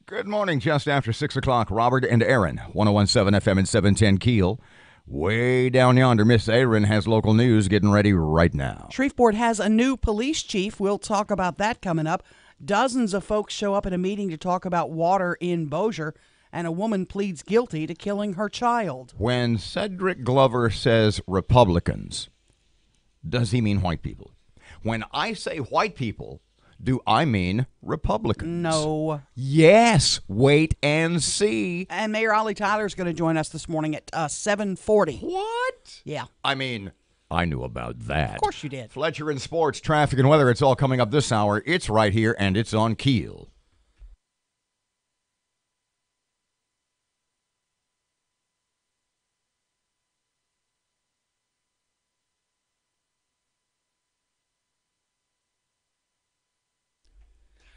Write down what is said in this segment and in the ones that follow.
Good morning, just after 6 o'clock. Robert and Erin, 101.7 FM and 710 KEEL. Way down yonder, Miss Erin has local news getting ready right now. Shreveport has a new police chief. We'll talk about that coming up. Dozens of folks show up at a meeting to talk about water in Bossier, and a woman pleads guilty to killing her child. When Cedric Glover says Republicans, does he mean white people? When I say white people, do I mean Republicans? No. Yes. Wait and see. And Mayor Ollie Tyler is going to join us this morning at 7:40. What? Yeah. I mean, I knew about that. Of course you did. Fletcher in sports, traffic, and weather. It's all coming up this hour. It's right here, and it's on KEEL.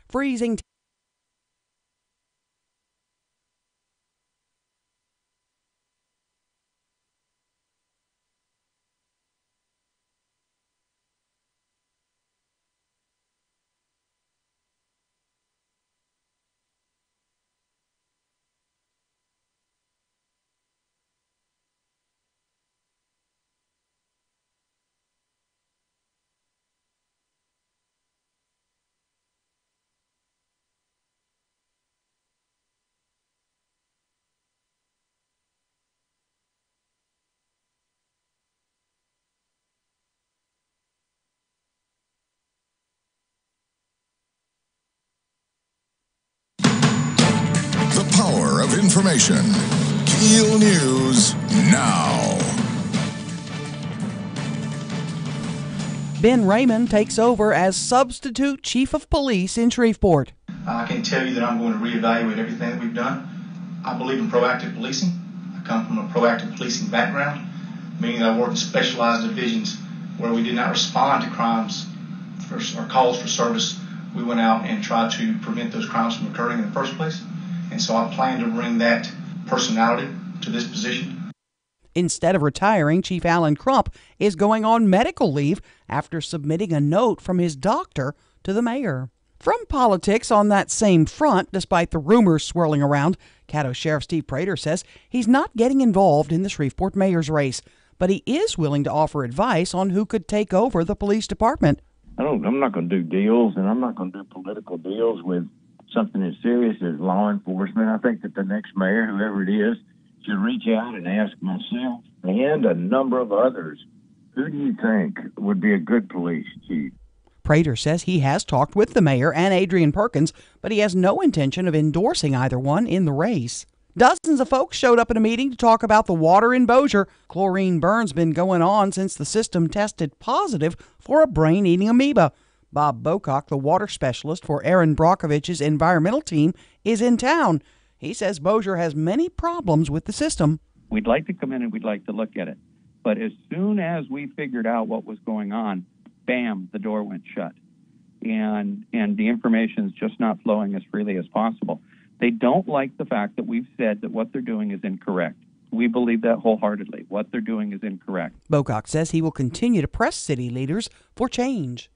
Freezing. The power of information. KEEL News now. Ben Raymond takes over as substitute chief of police in Shreveport. I can tell you that I'm going to reevaluate everything that we've done. I believe in proactive policing. I come from a proactive policing background, meaning that I work in specialized divisions where we did not respond to crimes or calls for service. We went out and tried to prevent those crimes from occurring in the first place. And so I plan to bring that personality to this position. Instead of retiring, Chief Alan Crump is going on medical leave after submitting a note from his doctor to the mayor. From politics on that same front, despite the rumors swirling around, Caddo Sheriff Steve Prater says he's not getting involved in the Shreveport mayor's race, but he is willing to offer advice on who could take over the police department. I'm not going to do deals, and I'm not going to do political deals with something as serious as law enforcement. I think that the next mayor, whoever it is, should reach out and ask myself and a number of others, who do you think would be a good police chief? Prater says he has talked with the mayor and Adrian Perkins, but he has no intention of endorsing either one in the race. Dozens of folks showed up at a meeting to talk about the water in Bossier. Chlorine burn's been going on since the system tested positive for a brain-eating amoeba. Bob Bocock, the water specialist for Erin Brockovich's environmental team, is in town. He says Bossier has many problems with the system. We'd like to come in and we'd like to look at it. But as soon as we figured out what was going on, bam, the door went shut. And the information is just not flowing as freely as possible. They don't like the fact that we've said that what they're doing is incorrect. We believe that wholeheartedly. What they're doing is incorrect. Bocock says he will continue to press city leaders for change.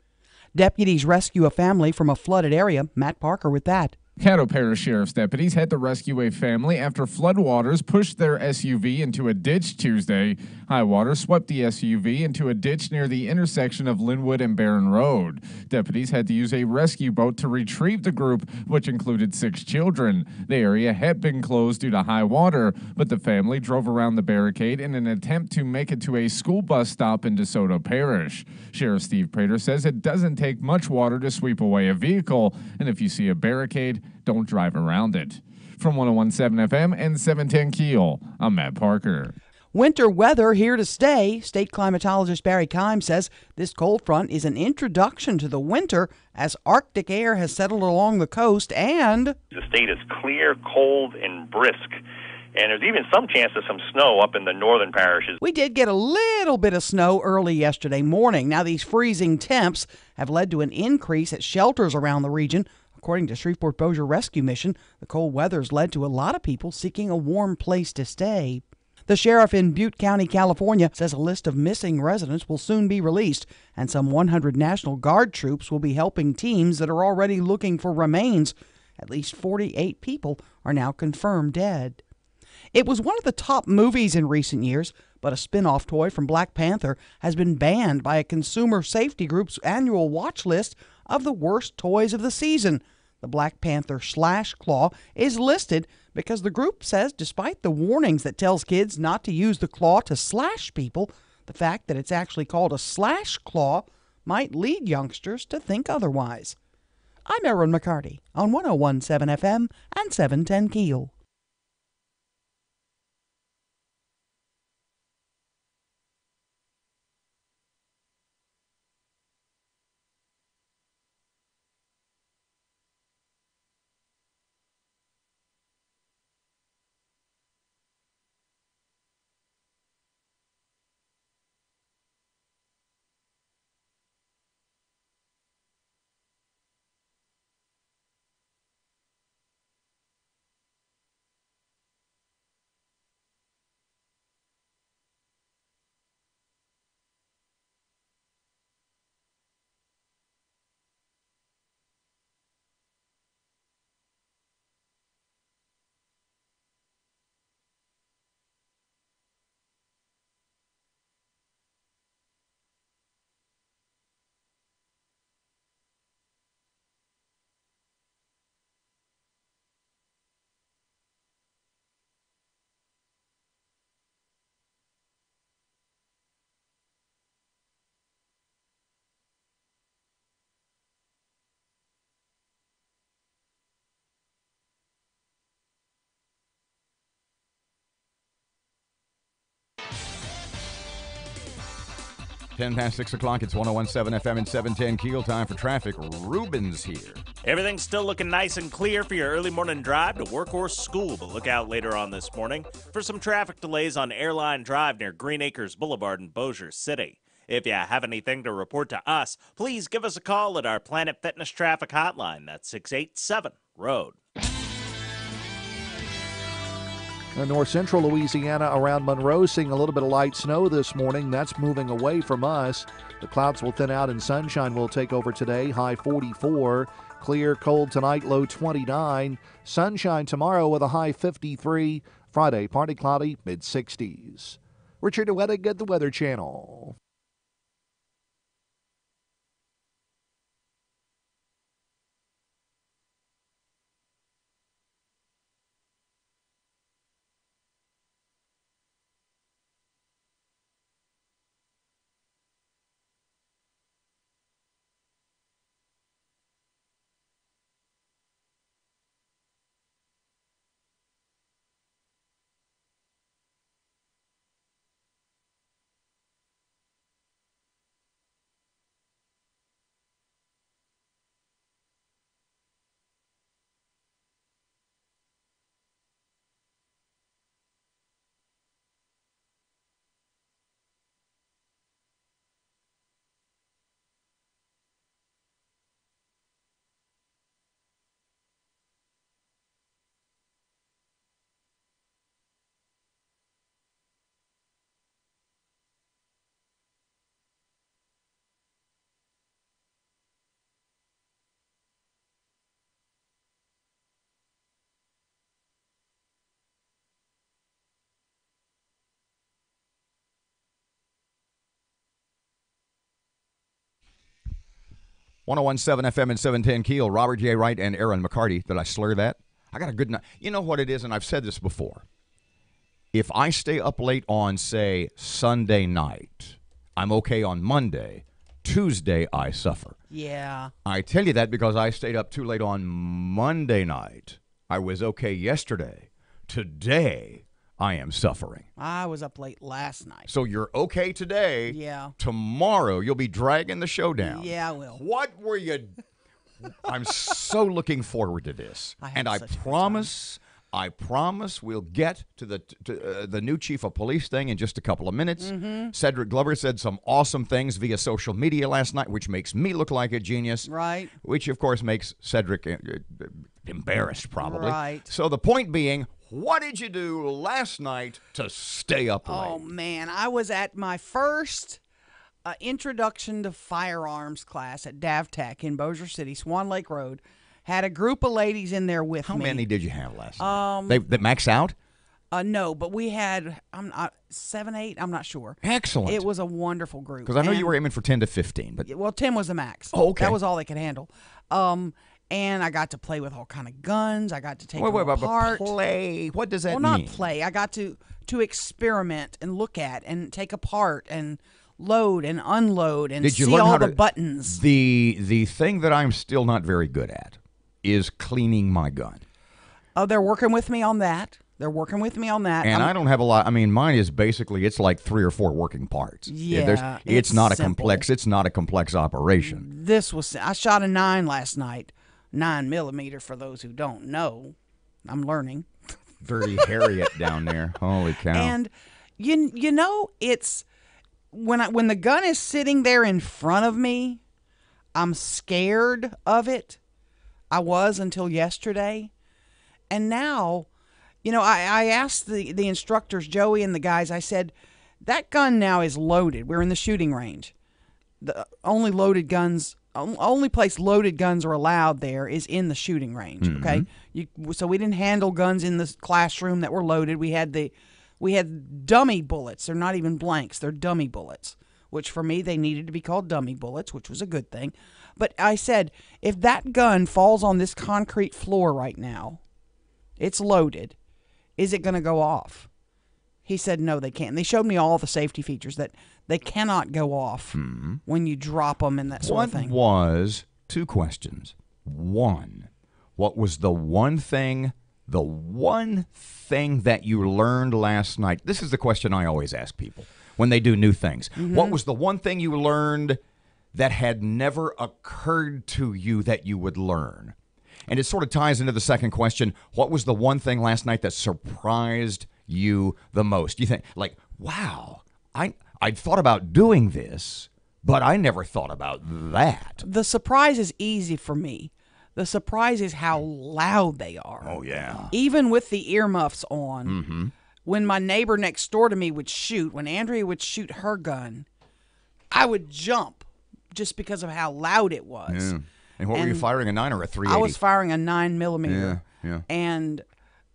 Deputies rescue a family from a flooded area. Matt Parker with that. Caddo Parish Sheriff's deputies had to rescue a family after floodwaters pushed their SUV into a ditch Tuesday. High water swept the SUV into a ditch near the intersection of Linwood and Barron Road. Deputies had to use a rescue boat to retrieve the group, which included 6 children. The area had been closed due to high water, but the family drove around the barricade in an attempt to make it to a school bus stop in DeSoto Parish. Sheriff Steve Prater says it doesn't take much water to sweep away a vehicle, and if you see a barricade, don't drive around it. From 101.7 FM and 710 KEEL, I'm Matt Parker. Winter weather here to stay. State climatologist Barry Kime says this cold front is an introduction to the winter as Arctic air has settled along the coast and the state is clear, cold, and brisk. And there's even some chance of some snow up in the northern parishes. We did get a little bit of snow early yesterday morning. Now, these freezing temps have led to an increase at shelters around the region. According to Shreveport Bossier Rescue Mission, the cold weather's led to a lot of people seeking a warm place to stay. The sheriff in Butte County, California, says a list of missing residents will soon be released, and some 100 National Guard troops will be helping teams that are already looking for remains. At least 48 people are now confirmed dead. It was one of the top movies in recent years, but a spin-off toy from Black Panther has been banned by a consumer safety group's annual watch list of the worst toys of the season. The Black Panther Slash Claw is listed because the group says despite the warnings that tells kids not to use the claw to slash people, the fact that it's actually called a slash claw might lead youngsters to think otherwise. I'm Erin McCarty on 101.7 FM and 710 KEEL. Ten past 6 o'clock, it's 101.7 FM and 710 KEEL. Time for traffic. Ruben's here. Everything's still looking nice and clear for your early morning drive to work or school, but look out later on this morning for some traffic delays on Airline Drive near Green Acres Boulevard in Bossier City. If you have anything to report to us, please give us a call at our Planet Fitness traffic hotline. That's 687-ROAD. North central Louisiana around Monroe seeing a little bit of light snow this morning. That's moving away from us. The clouds will thin out and sunshine will take over today. High 44. Clear, cold tonight, low 29. Sunshine tomorrow with a high 53. Friday, partly cloudy, mid-60s. Richard Wettig at the Weather Channel. .101.7 FM and 710 KEEL. Robert J. Wright and Erin McCarty. Did I slur that? I got a good night. You know what it is, and I've said this before. If I stay up late on, say, Sunday night, I'm okay on Monday. Tuesday, I suffer. Yeah. I tell you that because I stayed up too late on Monday night. I was okay yesterday. Today, I am suffering. I was up late last night. So you're okay today. Yeah. Tomorrow, you'll be dragging the show down. Yeah, I will. What were you... I'm so looking forward to this. I promise we'll get to the new chief of police thing in just a couple of minutes. Mm-hmm. Cedric Glover said some awesome things via social media last night, which makes me look like a genius. Right. Which, of course, makes Cedric embarrassed, probably. Right. So the point being, what did you do last night to stay up late? Oh, man. I was at my first introduction to firearms class at DavTech in Bossier City, Swan Lake Road. Had a group of ladies in there with How me. many did you have last night? They max out? No, but we had 7, 8. I'm not sure. Excellent. It was a wonderful group. Because I know you were aiming for 10 to 15. But well, 10 was the max. Oh, okay. That was all they could handle. And I got to play with all kind of guns. I got to take them apart. Play. What does that mean? Well, not play. I got to experiment and look at and take apart and load and unload and Did you see learn all how the to, buttons. The thing that I'm still not very good at is cleaning my gun. Oh, they're working with me on that. And I don't have a lot. I mean, mine is basically, it's like 3 or 4 working parts. Yeah, it's not simple. It's not a complex operation. I shot a 9 last night. 9mm for those who don't know. I'm learning. Dirty Harriet down there. Holy cow. And you know, it's when the gun is sitting there in front of me, I'm scared of it. I was until yesterday. And now, you know, I asked the instructors, Joey and the guys, I said, that gun now is loaded. We're in the shooting range. The only place loaded guns are allowed there is in the shooting range. Mm-hmm. Okay, so we didn't handle guns in the classroom that were loaded. We had dummy bullets. They're not even blanks. They're dummy bullets, which for me they needed to be called dummy bullets, which was a good thing. But I said, if that gun falls on this concrete floor right now, it's loaded. Is it going to go off? He said, no, they can't. They showed me all the safety features that they cannot go off when you drop them and that sort of thing. What was, 2 questions. 1, what was the one thing that you learned last night? This is the question I always ask people when they do new things. Mm-hmm. What was the one thing you learned that had never occurred to you that you would learn? And it sort of ties into the second question. What was the one thing last night that surprised you the most? You think, like, wow, I'd thought about doing this, but I never thought about that. The surprise is easy for me. The surprise is how loud they are. Oh, yeah. Even with the earmuffs on, when my neighbor next door to me would shoot, when Andrea would shoot her gun, I would jump just because of how loud it was. Yeah. And what were you firing, a 9 or a 380? I was firing a 9mm. Yeah. And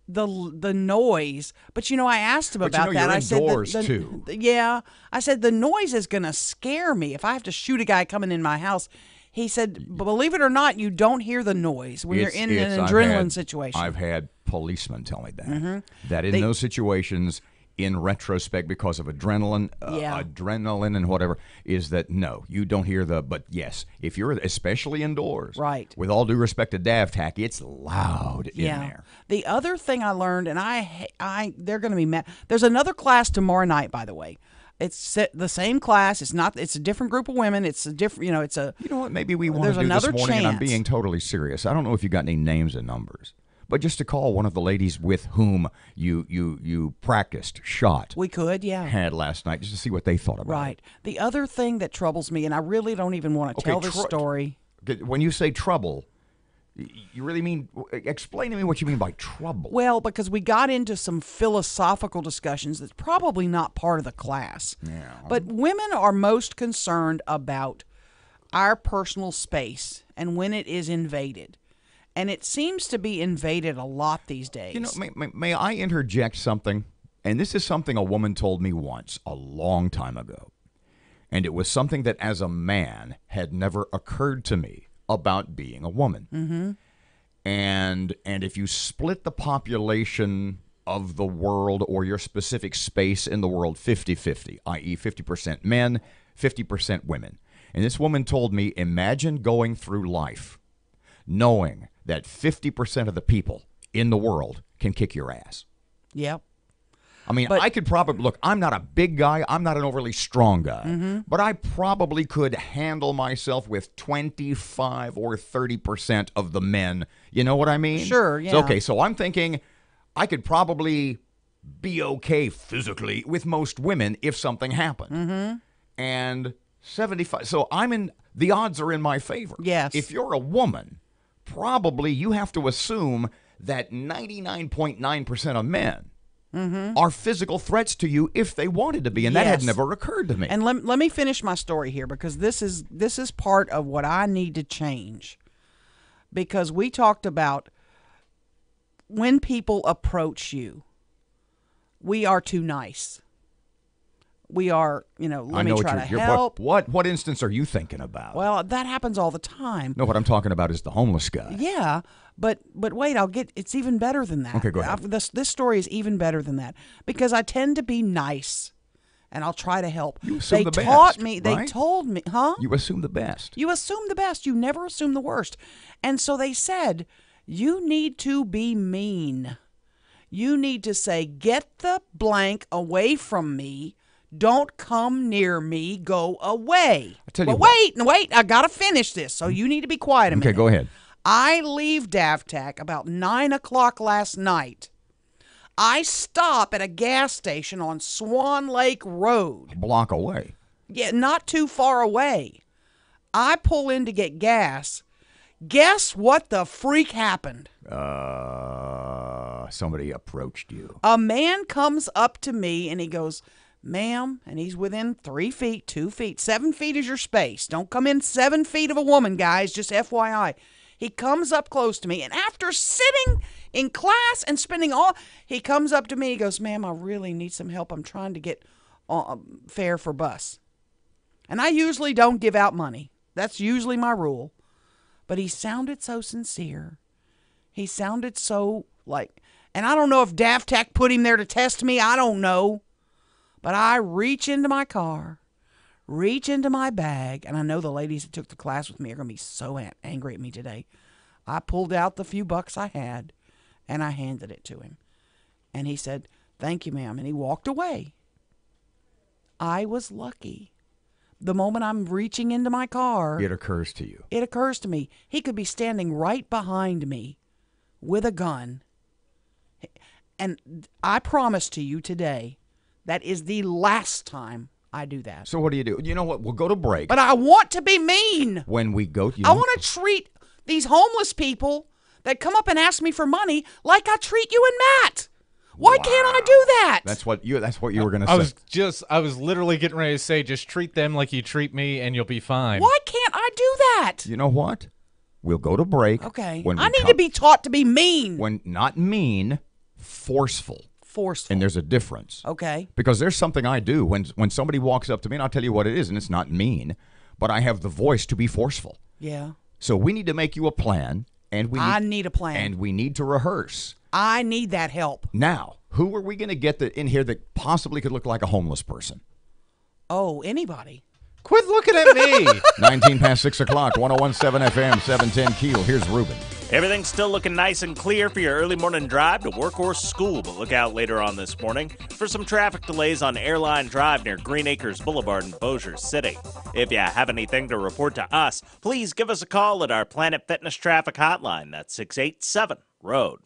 the noise, but you know, I asked him about that. You're I said indoors too. Yeah, I said the noise is going to scare me if I have to shoot a guy coming in my house. He said, believe it or not, you don't hear the noise when you're in an adrenaline situation. I've had policemen tell me that. That in those situations, in retrospect, because of adrenaline and whatever, is that no, you don't hear but yes, if you're especially indoors, right? With all due respect to DAVTAC, it's loud in there. The other thing I learned, and they're going to be mad. There's another class tomorrow night, by the way. It's the same class. It's a different group of women. It's a different, You know what? Maybe we want to do this morning, and I'm being totally serious. I don't know if you got any names and numbers. But just to call one of the ladies with whom you practiced, shot. We could, yeah. Had last night, just to see what they thought about it. Right. The other thing that troubles me, and I really don't even want to tell this story. When you say trouble, you really mean, explain to me what you mean by trouble. Well, because we got into some philosophical discussions that's probably not part of the class. Yeah. But women are most concerned about our personal space and when it is invaded. And it seems to be invaded a lot these days. You know, may I interject something? And this is something a woman told me once, a long time ago. And it was something that as a man had never occurred to me about being a woman. Mm-hmm. And if you split the population of the world or your specific space in the world 50-50, i.e. 50% men, 50% women. And this woman told me, imagine going through life knowing that 50% of the people in the world can kick your ass. Yep. I mean, I could probably, look, I'm not a big guy. I'm not an overly strong guy. But I probably could handle myself with 25 or 30% of the men. You know what I mean? Sure, yeah. So, okay, so I'm thinking I could probably be okay physically with most women if something happened. And 75, so the odds are in my favor. Yes. If you're a woman, probably you have to assume that 99.9% of men are physical threats to you if they wanted to be, and that had never occurred to me. And let me finish my story here, because this is part of what I need to change. because we talked about when people approach you, we are too nice. We are, let me try to help. What instance are you thinking about? Well, that happens all the time. No, what I'm talking about is the homeless guy. Yeah, but wait, it's even better than that. Okay, go ahead. This story is even better than that because I tend to be nice, and I'll try to help. You assume the best, They told me, huh? You assume the best. You assume the best. You never assume the worst. And so they said, you need to be mean. You need to say, get the blank away from me. Don't come near me. Go away. I tell you Wait. I got to finish this. So you need to be quiet a minute. Okay, go ahead. I leave Davtac about 9 o'clock last night. I stop at a gas station on Swan Lake Road. A block away. Yeah, not too far away. I pull in to get gas. Guess what the freak happened? Somebody approached you. A man comes up to me and he goes, ma'am, and he's within 3 feet, 2 feet, 7 feet is your space. Don't come in 7 feet of a woman, guys, just FYI. He comes up close to me, and after sitting in class and he comes up to me, he goes, ma'am, I really need some help. I'm trying to get fare for bus. And I usually don't give out money. That's usually my rule. But he sounded so sincere. He sounded so and I don't know if Davtac put him there to test me. I don't know. But I reach into my car, reach into my bag, and I know the ladies that took the class with me are going to be so angry at me today. I pulled out the few bucks I had, and I handed it to him. And he said, thank you, ma'am, and he walked away. I was lucky. The moment I'm reaching into my car, it occurs to you. It occurs to me. He could be standing right behind me with a gun. And I promise to you today, that is the last time I do that. So what do? You know what? We'll go to break. But I want to be mean. When we go, I want to treat these homeless people that come up and ask me for money like I treat you and Matt. Why can't I do that? That's what you were going to say. I was literally getting ready to say, just treat them like you treat me and you'll be fine. Why can't I do that? You know what? We'll go to break. Okay. I need to be taught to be mean. When not mean, forceful. Forceful. And there's a difference. Okay. Because there's something I do when somebody walks up to me, and I'll tell you what it is, and it's not mean, but I have the voice to be forceful. Yeah. So we need to make you a plan, and I need a plan. And we need to rehearse. I need that help. Now, who are we going to get in here that possibly could look like a homeless person? Oh, anybody. Quit looking at me. 19 past 6 o'clock, 101.7 FM, 710 KEEL. Here's Ruben. Everything's still looking nice and clear for your early morning drive to work or school, but look out later on this morning for some traffic delays on Airline Drive near Green Acres Boulevard in Bossier City. If you have anything to report to us, please give us a call at our Planet Fitness traffic hotline. That's 687-ROAD.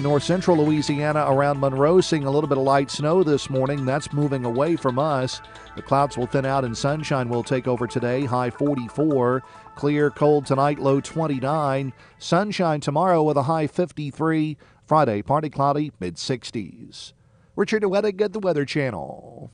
North central Louisiana around Monroe seeing a little bit of light snow this morning. That's moving away from us. The clouds will thin out and sunshine will take over today. High 44. Clear, cold tonight, low 29. Sunshine tomorrow with a high 53. Friday, partly cloudy, mid-60s. Richard Weddick at the Weather Channel.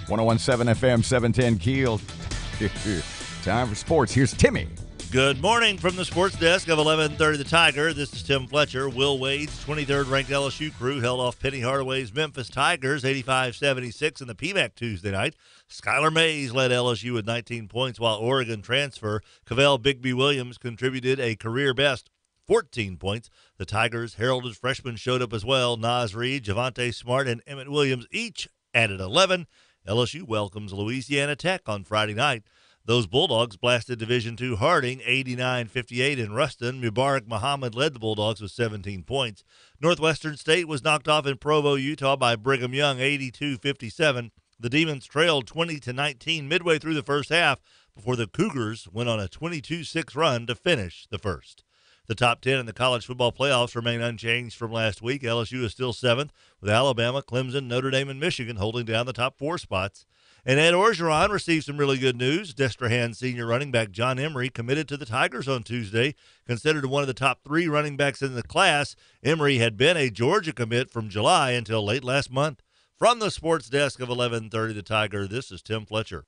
1017 FM, 710 Keel. Time for sports. Here's Timmy. Good morning from the sports desk of 1130 The Tiger. This is Tim Fletcher. Will Wade's 23rd ranked LSU crew held off Penny Hardaway's Memphis Tigers 85-76 in the PMAC Tuesday night. Skylar Mays led LSU with 19 points, while Oregon transfer Cavell Bigby Williams contributed a career best 14 points. The Tigers' heralded freshmen showed up as well. Naz Reid, Javante Smart, and Emmett Williams each added 11. LSU welcomes Louisiana Tech on Friday night. Those Bulldogs blasted Division II Harding 89-58 in Ruston. Mubarak Muhammad led the Bulldogs with 17 points. Northwestern State was knocked off in Provo, Utah by Brigham Young 82-57. The Demons trailed 20-19 midway through the first half before the Cougars went on a 22-6 run to finish the first. The top 10 in the college football playoffs remain unchanged from last week. LSU is still 7th, with Alabama, Clemson, Notre Dame, and Michigan holding down the top 4 spots. And Ed Orgeron received some really good news. Destrehan senior running back John Emery committed to the Tigers on Tuesday. Considered one of the top 3 running backs in the class, Emery had been a Georgia commit from July until late last month. From the sports desk of 1130 The Tiger, this is Tim Fletcher.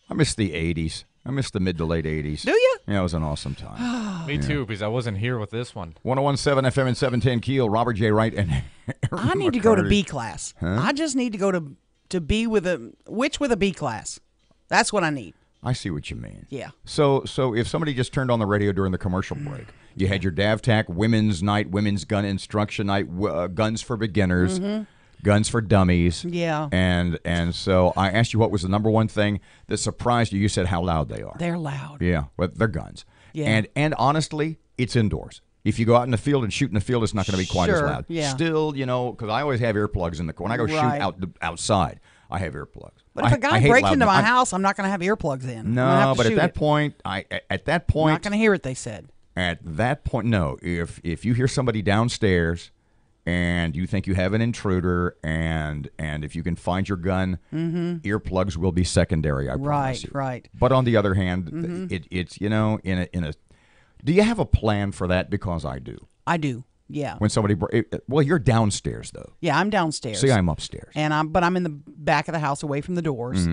I miss the 80s. I miss the mid to late 80s. Do you? Yeah, it was an awesome time. Me too, because I wasn't here with this one. 1017 FM and 710 Keel, Robert J. Wright and Erin I need to go to McCarty. B class. Huh? I just need to go to B with a B class. That's what I need. I see what you mean. Yeah. So if somebody just turned on the radio during the commercial break, you had your DavTac Women's Night, Women's Gun Instruction Night, Guns for Beginners, Guns for Dummies. Yeah. And so I asked you what was the number one thing that surprised you. You said how loud they are. They're loud. Yeah, well, they're guns. Yeah. And honestly, it's indoors. If you go out in the field and shoot in the field, it's not going to be quite as Sure, loud. yeah. Still, because I always have earplugs in the car. When I go Right. shoot outside, I have earplugs. But if a guy hate breaks loud into noise. my house, I'm not going to have earplugs in. I'm gonna No, have to but at shoot that it. point, I'm not going to hear what they said. At that point, no. If you hear somebody downstairs and you think you have an intruder, and if you can find your gun, earplugs will be secondary. I promise you. Right. But on the other hand, it's in a. Do you have a plan for that? Because I do. I do. Yeah. When somebody, well, you're downstairs though. Yeah, I'm downstairs. See, I'm upstairs. And I'm in the back of the house, away from the doors.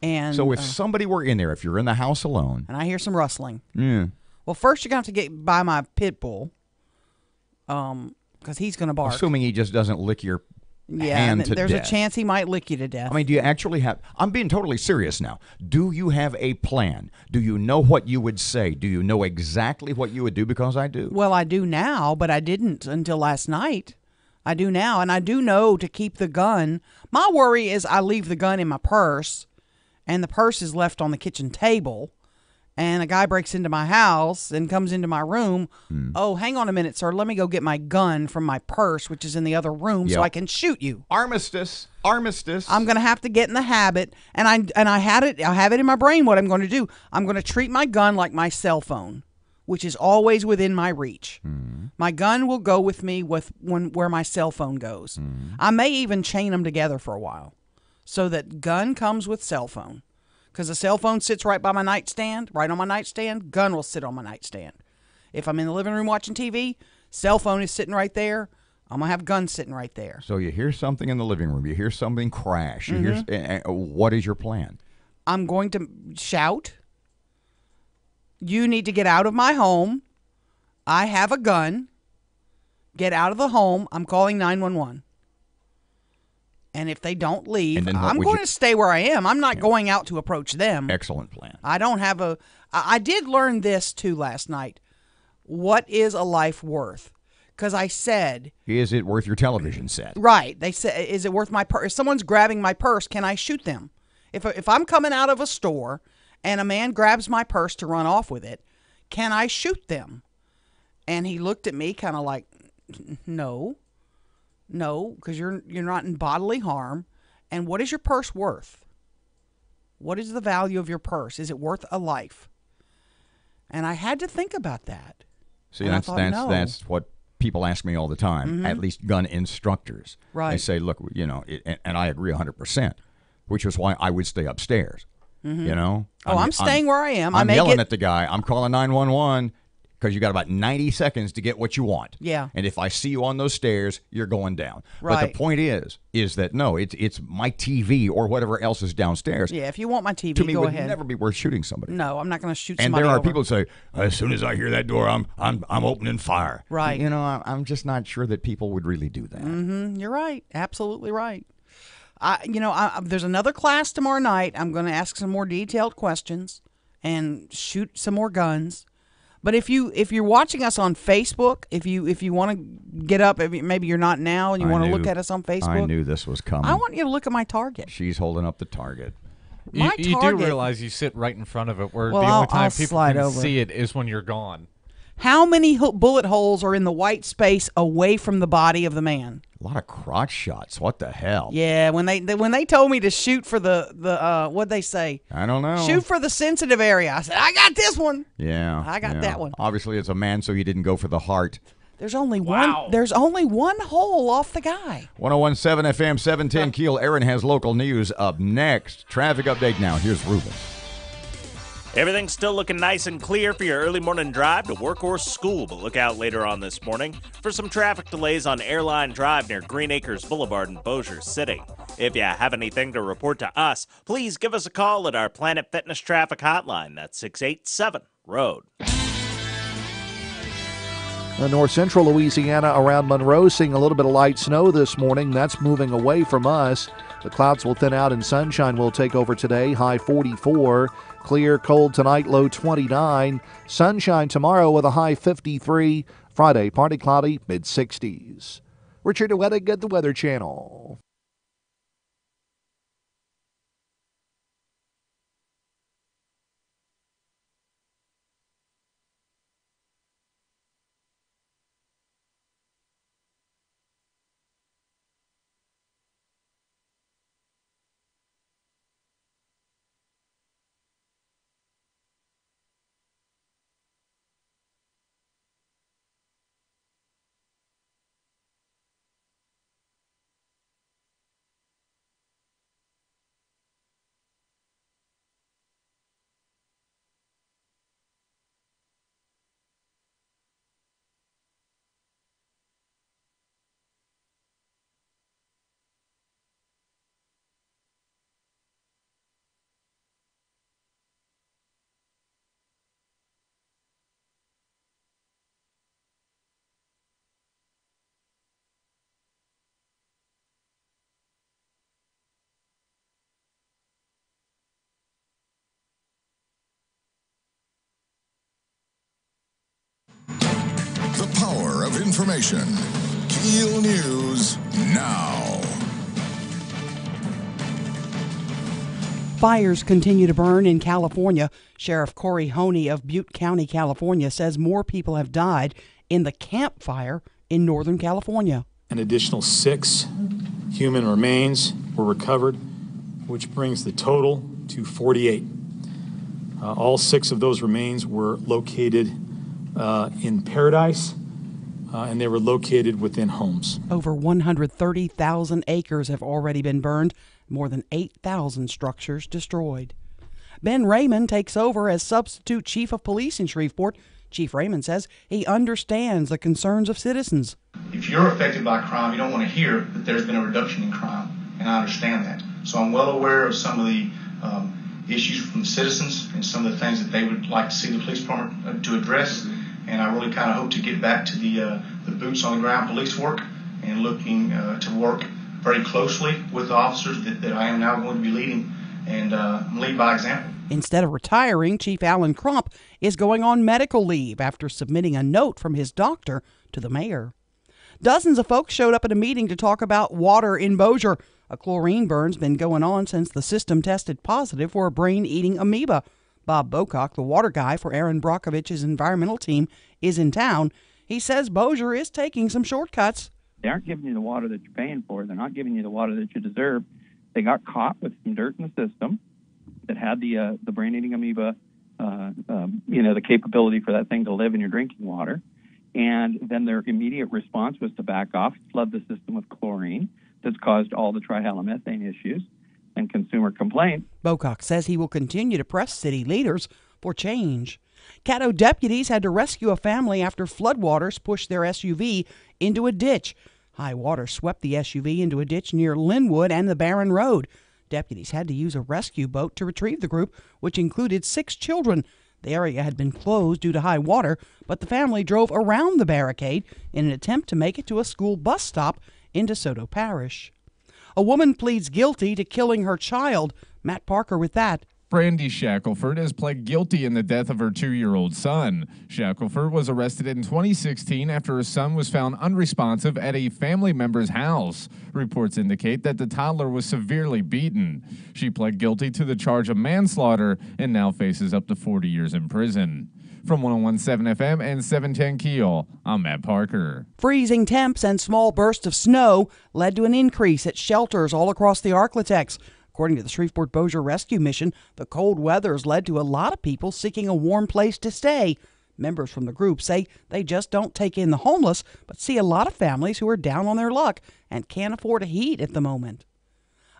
And So if somebody were in there, if you're in the house alone, and I hear some rustling. yeah. Well, first you're going to have to get by my pit bull, because he's going to bark. Assuming he just doesn't lick your Yeah, hand and to there's death. a chance he might lick you to death. I mean, do you actually have... I'm being totally serious now. Do you have a plan? Do you know what you would say? Do you know exactly what you would do? Because I do. Well, I do now, but I didn't until last night. I do now, and I do know to keep the gun. My worry is I leave the gun in my purse, and the purse is left on the kitchen table, and a guy breaks into my house and comes into my room, oh, hang on a minute, sir. Let me go get my gun from my purse, which is in the other room, so I can shoot you. Armistice. I'm going to have to get in the habit, and I have it in my brain what I'm going to do. I'm going to treat my gun like my cell phone, which is always within my reach. My gun will go with me where my cell phone goes. I may even chain them together for a while so that gun comes with cell phone. Because the cell phone sits right by my nightstand, right on my nightstand. Gun will sit on my nightstand. If I'm in the living room watching TV, cell phone is sitting right there. I'm going to have gun sitting right there. So you hear something in the living room. You hear something crash. You hear, what is your plan? I'm going to shout, you need to get out of my home. I have a gun. Get out of the home. I'm calling 911. And if they don't leave, I'm going to stay where I am. I'm not going out to approach them. Excellent plan. I don't have I did learn this too last night. What is a life worth? Because I said, is it worth your television set? Right. They said, is it worth my purse? If someone's grabbing my purse, can I shoot them? If I'm coming out of a store and a man grabs my purse to run off with it, can I shoot them? And he looked at me kind of like, no, because you're not in bodily harm. And what is your purse worth? What is the value of your purse? Is it worth a life? And I had to think about that. See, that's what people ask me all the time, at least gun instructors. Right. They say, look, and I agree 100%, which is why I would stay upstairs, you know? I'm staying where I am. I'm yelling at the guy. I'm calling 911 because you got about 90 seconds to get what you want. Yeah. And if I see you on those stairs, you're going down. Right. But the point is that, no, it's my TV or whatever else is downstairs. Yeah, if you want my TV, to me, go would ahead. never be worth shooting somebody. No, I'm not going to shoot and somebody there are over. people who say, as soon as I hear that door, I'm opening fire. Right. You know, I'm just not sure that people would really do that. You're right. Absolutely right. There's another class tomorrow night. I'm going to ask some more detailed questions and shoot some more guns. But if you're watching us on Facebook, if you want to get up, maybe you're not now, and you want to look at us on Facebook. I knew this was coming. I want you to look at my target. She's holding up the target. You do realize you sit right in front of it, where the only time people can see it is when you're gone. How many bullet holes are in the white space away from the body of the man? A lot of crotch shots. What the hell? Yeah, when they told me to shoot for the what'd they say? I don't know. Shoot for the sensitive area. I said, I got this one. Yeah. I got that one. Obviously, it's a man, so he didn't go for the heart. There's only one. There's only one hole off the guy. 101.7 FM, 710 Keel. Erin has local news up next. Traffic update now. Here's Ruben. Everything's still looking nice and clear for your early morning drive to work or school, but look out later on this morning for some traffic delays on Airline Drive near Green Acres Boulevard in Bossier City. If you have anything to report to us, please give us a call at our Planet Fitness traffic hotline. That's 687-ROAD. North central Louisiana around Monroe seeing a little bit of light snow this morning. That's moving away from us. The clouds will thin out and sunshine will take over today. High 44. Clear, cold tonight, low 29. Sunshine tomorrow with a high 53. Friday, partly cloudy, mid-60s. Richard Wettig at the Weather Channel. The power of information. KEEL News now. Fires continue to burn in California. Sheriff Corey Honey of Butte County, California, says more people have died in the Camp Fire in Northern California. An additional 6 human remains were recovered, which brings the total to 48. All 6 of those remains were located in Paradise, and they were located within homes. Over 130,000 acres have already been burned, more than 8,000 structures destroyed. Ben Raymond takes over as substitute chief of police in Shreveport. Chief Raymond says he understands the concerns of citizens. If you're affected by crime, you don't want to hear that there's been a reduction in crime, and I understand that. So I'm well aware of some of the issues from the citizens and some of the things that they would like to see the police department to address, and I really kind of hope to get back to the boots on the ground police work and looking to work very closely with the officers that I am now going to be leading and lead by example. Instead of retiring, Chief Alan Crump is going on medical leave after submitting a note from his doctor to the mayor. Dozens of folks showed up at a meeting to talk about water in Bossier. A chlorine burn's been going on since the system tested positive for a brain-eating amoeba. Bob Bocock, the water guy for Erin Brockovich's environmental team, is in town. He says Bossier is taking some shortcuts. They aren't giving you the water that you're paying for. They're not giving you the water that you deserve. They got caught with some dirt in the system that had the brain-eating amoeba, the capability for that thing to live in your drinking water. And then their immediate response was to back off, flood the system with chlorine. That's caused all the trihalomethane issues and consumer complaints. Bocock says he will continue to press city leaders for change. Caddo deputies had to rescue a family after floodwaters pushed their SUV into a ditch. High water swept the SUV into a ditch near Linwood and the Barron Road. Deputies had to use a rescue boat to retrieve the group, which included 6 children. The area had been closed due to high water, but the family drove around the barricade in an attempt to make it to a school bus stop in DeSoto Parish. A woman pleads guilty to killing her child. Matt Parker with that. Brandy Shackelford has pled guilty in the death of her 2-year-old son. Shackelford was arrested in 2016 after her son was found unresponsive at a family member's house. Reports indicate that the toddler was severely beaten. She pled guilty to the charge of manslaughter and now faces up to 40 years in prison. From 101.7 FM and 710 KEEL, I'm Matt Parker. Freezing temps and small bursts of snow led to an increase at shelters all across the Arklatex. According to the Shreveport-Bossier Rescue Mission, the cold weather has led to a lot of people seeking a warm place to stay. Members from the group say they just don't take in the homeless, but see a lot of families who are down on their luck and can't afford a heat at the moment.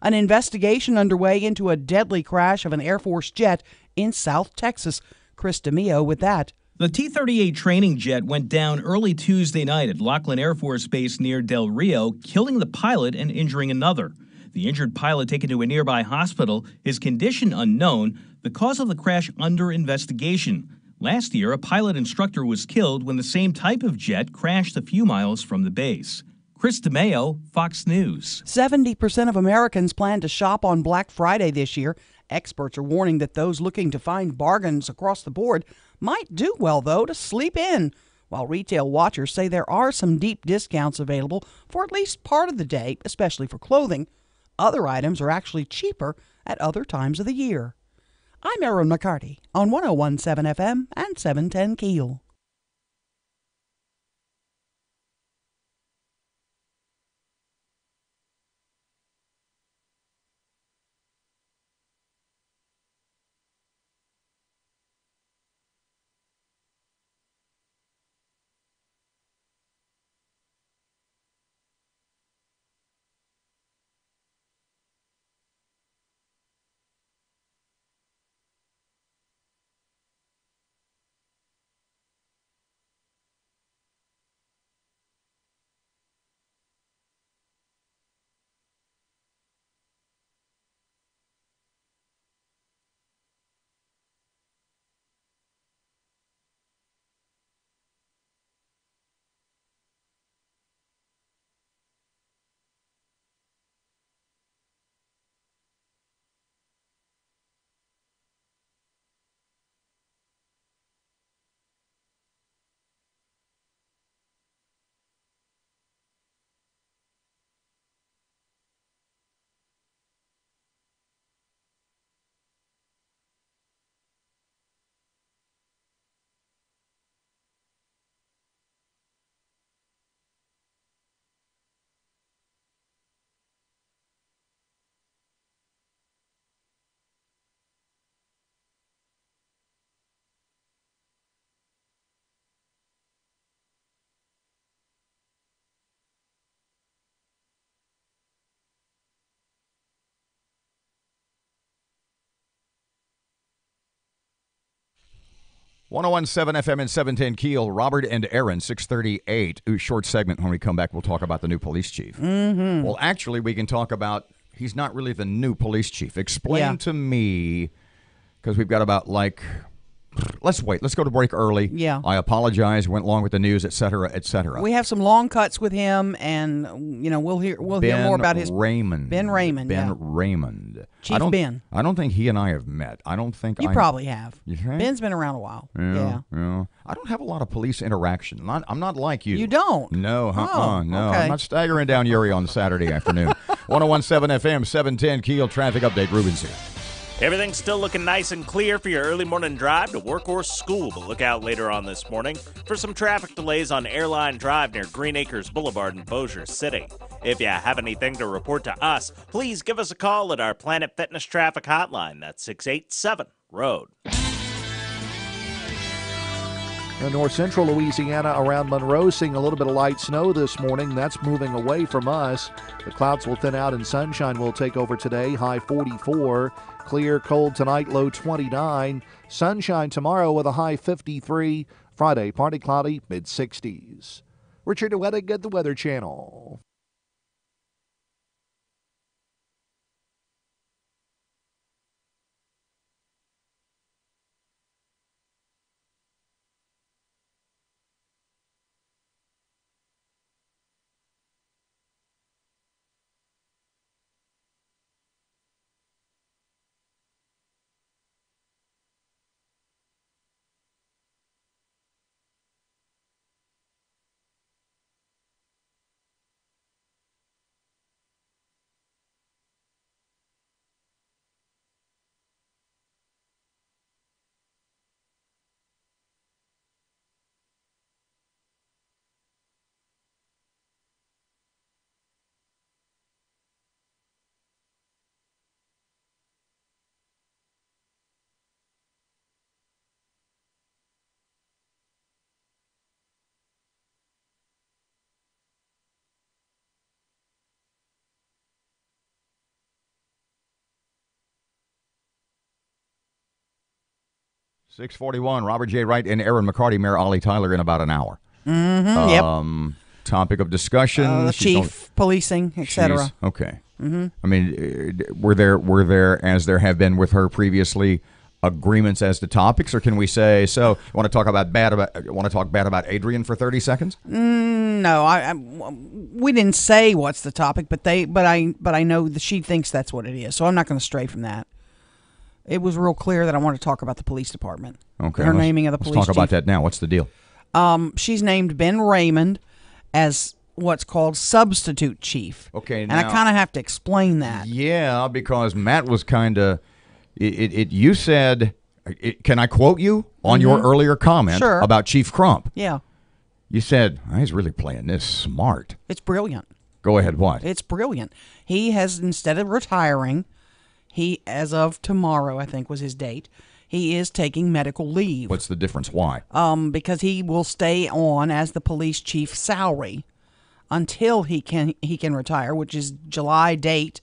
An investigation underway into a deadly crash of an Air Force jet in South Texas. Chris DeMio with that. The T-38 training jet went down early Tuesday night at Laughlin Air Force Base near Del Rio, killing the pilot and injuring another. The injured pilot taken to a nearby hospital, his condition unknown, the cause of the crash under investigation. Last year, a pilot instructor was killed when the same type of jet crashed a few miles from the base. Chris DeMeo, Fox News. 70% of Americans plan to shop on Black Friday this year. Experts are warning that those looking to find bargains across the board might do well, though, to sleep in. While retail watchers say there are some deep discounts available for at least part of the day, especially for clothing. Other items are actually cheaper at other times of the year. I'm Erin McCarty on 101.7 FM and 710 KEEL. 1017 FM and 710 Keel. Robert and Erin, 638. Ooh, short segment. When we come back, we'll talk about the new police chief. Mm-hmm. Well, actually, we can talk about, he's not really the new police chief. Explain to me, because we've got about let's wait. Let's go to break early. Yeah. I apologize. Went along with the news, et cetera, et cetera. We have some long cuts with him, and we'll hear more about his Raymond. Ben Raymond. Ben Raymond. Chief Ben. I don't think he and I have met. I don't think you probably have. You think? Ben's been around a while. Yeah. I don't have a lot of police interaction. I'm not like you. You don't? No. No. Okay. I'm not staggering down Uri on Saturday afternoon. 1017 FM, 710 Keel traffic update. Ruben's here. Everything's still looking nice and clear for your early morning drive to work or school, but look out later on this morning for some traffic delays on Airline Drive near Green Acres Boulevard in Bossier City. If you have anything to report to us, please give us a call at our Planet Fitness traffic hotline. That's 687-ROAD. North central Louisiana around Monroe seeing a little bit of light snow this morning. That's moving away from us. The clouds will thin out and sunshine will take over today. High 44. Clear, cold tonight, low 29. Sunshine tomorrow with a high 53. Friday, partly cloudy, mid-60s. Richard Wettig at the Weather Channel. .641, Robert J. Wright and Erin McCarty, Mayor Ollie Tyler in about an hour. Mm-hmm, yep. Topic of discussion. The chief, policing, etc. Okay. Mm-hmm. I mean, were there, as there have been with her previously, agreements as to topics, or can we say, so you want to talk bad about Adrian for 30 seconds? No, we didn't say what's the topic, but I know that she thinks that's what it is, so I'm not going to stray from that. It was real clear that I want to talk about the police department. Okay. Her naming of the police Let's talk chief. about that now. What's the deal? She's named Ben Raymond as what's called substitute chief. Okay, and I kind of have to explain that. Yeah, because Matt was kind of, you said, can I quote you on your earlier comment about Chief Crump? Yeah. You said, he's really playing this smart. It's brilliant. Go ahead, what? It's brilliant. He has, instead of retiring, as of tomorrow, I think was his date, he is taking medical leave. What's the difference? Why? Because he will stay on as the police chief's salary until he can retire, which is July date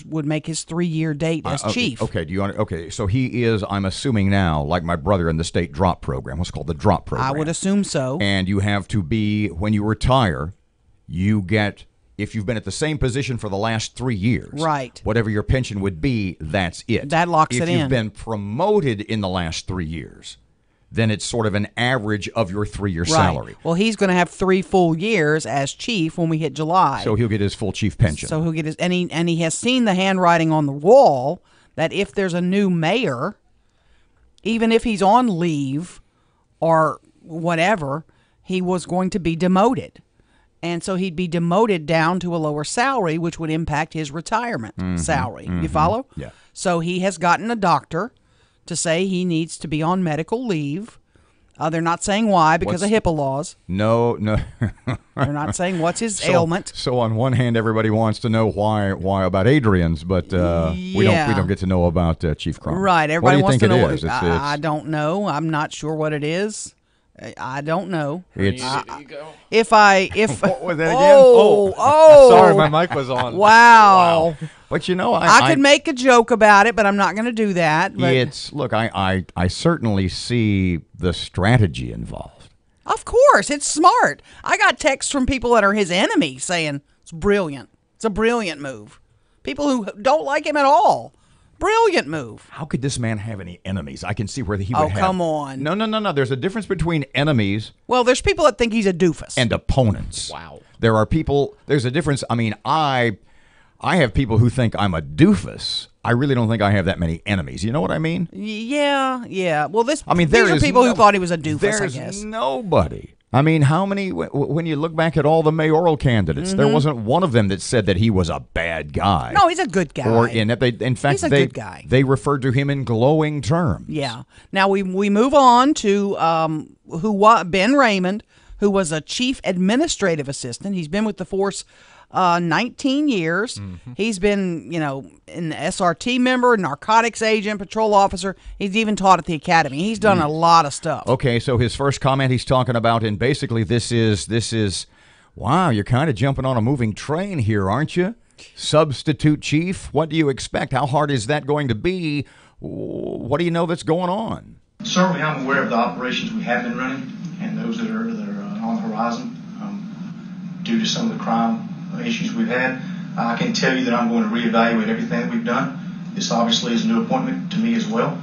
would make his 3-year date as chief. Okay, so he is, I'm assuming now, like my brother in the state drop program. What's called the drop program. I would assume so. And you have to be, when you retire, you get, if you've been at the same position for the last 3 years, right, whatever your pension would be, that's it. That locks it in. If you've been promoted in the last 3 years, then it's sort of an average of your 3-year salary. Well, he's going to have 3 full years as chief when we hit July. So he'll get his full chief pension. So he'll get his, and he has seen the handwriting on the wall that if there's a new mayor, even if he's on leave or whatever, he was going to be demoted. And so he'd be demoted down to a lower salary, which would impact his retirement salary. You follow? Yeah. So he has gotten a doctor to say he needs to be on medical leave. They're not saying why because of HIPAA laws. No. They're not saying what's his ailment. So on one hand, everybody wants to know why about Adrian's, but we don't get to know about Chief Crump. Right. Everybody wants to know. It's, I don't know. I'm not sure what it is. I don't know. It's if what was that again? Oh, sorry, my mic was on. Wow. But you know, I could make a joke about it, but I'm not going to do that. But it's look, I certainly see the strategy involved. Of course, it's smart. I got texts from people that are his enemies saying it's brilliant. It's a brilliant move. People who don't like him at all. Brilliant move. How could this man have any enemies? I can see where he would have. Oh, come on. No. There's a difference between enemies. Well, there's people that think he's a doofus. And opponents. Wow. There are people, there's a difference. I mean, I have people who think I'm a doofus. I really don't think I have that many enemies. You know what I mean? Yeah. Well, these are there people who thought he was a doofus, I guess. There's nobody. I mean, how many, when you look back at all the mayoral candidates, there wasn't one of them that said that he was a bad guy. No, he's a good guy. Or in fact, he's a good guy. They referred to him in glowing terms. Yeah. Now we move on to Ben Raymond, who was a chief administrative assistant. He's been with the force 19 years. Mm-hmm. He's been, an SRT member, narcotics agent, patrol officer. He's even taught at the academy. He's done a lot of stuff. Okay, so his first comment he's talking about, and basically this is, wow, you're kind of jumping on a moving train here, aren't you? Substitute chief, what do you expect? How hard is that going to be? What do you know that's going on? Certainly, I'm aware of the operations we have been running and those that are on the horizon due to some of the crime issues we've had. I can tell you that I'm going to reevaluate everything that we've done. This obviously is a new appointment to me as well.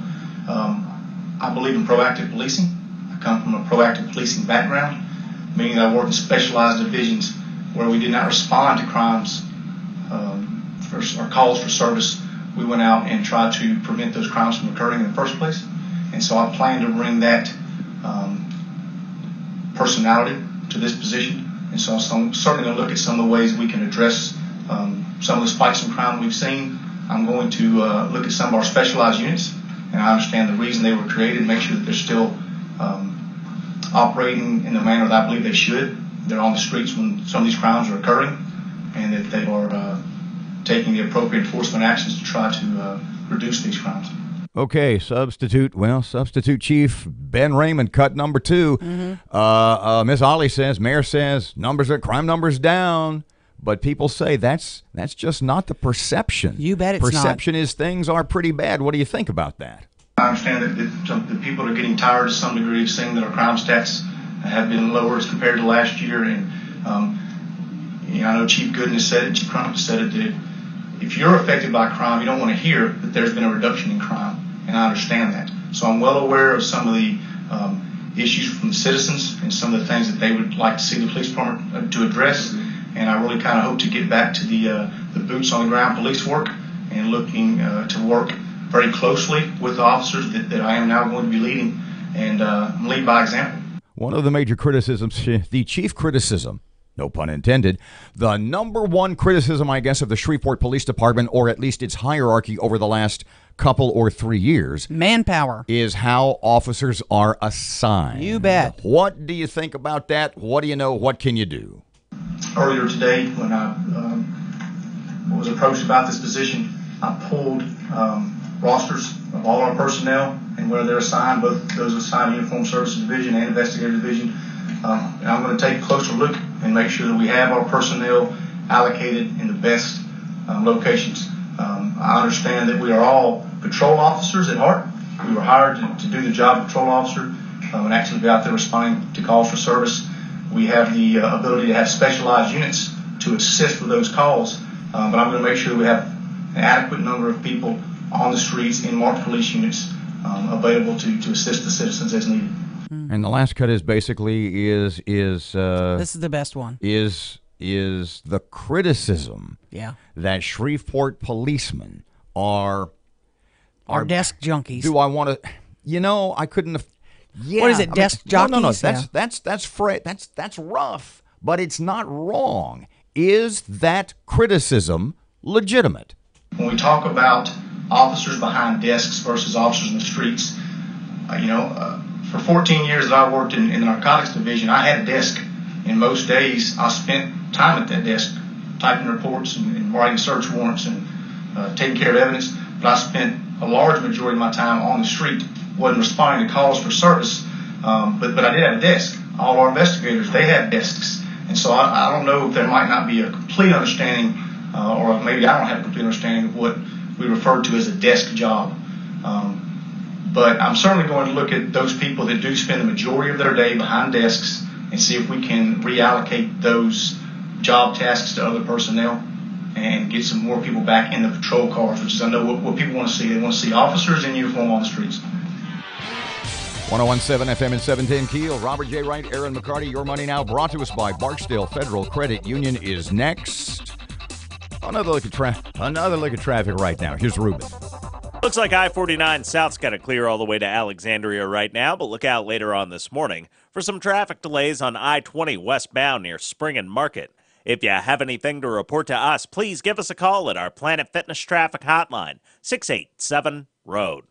I believe in proactive policing. I come from a proactive policing background, meaning that I work in specialized divisions where we did not respond to crimes or calls for service. We went out and tried to prevent those crimes from occurring in the first place. And so I plan to bring that personality to this position. And so I'm certainly going to look at some of the ways we can address some of the spikes in crime we've seen. I'm going to look at some of our specialized units, and I understand the reason they were created, make sure that they're still operating in the manner that I believe they should. They're on the streets when some of these crimes are occurring, and that they are taking the appropriate enforcement actions to try to reduce these crimes. Okay, substitute chief Ben Raymond, cut number 2. Mm-hmm. Miss Ollie says, mayor says, crime numbers down, but people say that's just not the perception. You bet it's not. Perception is things are pretty bad. What do you think about that? I understand that people are getting tired to some degree of seeing that our crime stats have been lower as compared to last year, and I know Chief Gooden has said it, Chief Crumpet said it, that if you're affected by crime, you don't want to hear that there's been a reduction in crime. And I understand that. So I'm well aware of some of the issues from the citizens and some of the things that they would like to see the police department to address. And I really kind of hope to get back to the boots on the ground police work and looking to work very closely with the officers that I am now going to be leading and lead by example. One of the major criticisms, the chief criticism, no pun intended, the number one criticism, I guess, of the Shreveport Police Department, or at least its hierarchy over the last couple or 3 years, manpower, is how officers are assigned. You bet. What do you think about that? What do you know? What can you do? Earlier today, when I was approached about this position, I pulled rosters of all our personnel and where they're assigned, both those assigned to Uniform Services Division and Investigative Division. And I'm going to take a closer look and make sure that we have our personnel allocated in the best locations. I understand that we are all patrol officers at heart. We were hired to do the job of patrol officer and actually be out there responding to calls for service. We have the ability to have specialized units to assist with those calls, but I'm going to make sure that we have an adequate number of people on the streets in marked police units available to assist the citizens as needed. And the last cut is basically is this is the best one. Is the criticism that Shreveport policemen are desk junkies. Do I want to? I couldn't have. Yeah, what is it? Desk jockeys? No. That's rough, but it's not wrong. Is that criticism legitimate? When we talk about officers behind desks versus officers in the streets, for 14 years that I worked in the narcotics division, I had a desk, and most days I spent time at that desk, typing reports and writing search warrants and taking care of evidence. But I spent a large majority of my time on the street, wasn't responding to calls for service But I did have a desk. All our investigators, they had desks. And so I don't know if there might not be a complete understanding, or maybe I don't have a complete understanding of what we refer to as a desk job. But I'm certainly going to look at those people that do spend the majority of their day behind desks and see if we can reallocate those job tasks to other personnel and get some more people back in the patrol cars, which is, I know, what people want to see. They want to see officers in uniform on the streets. 1017 FM and 710 Keel. Robert J. Wright, Erin McCarty. Your Money Now, brought to us by Barksdale Federal Credit Union, is next. Another look at traffic right now. Here's Ruben. Looks like I-49 South's got it clear all the way to Alexandria right now, but look out later on this morning for some traffic delays on I-20 westbound near Spring and Market. If you have anything to report to us, please give us a call at our Planet Fitness Traffic Hotline, 687-ROAD.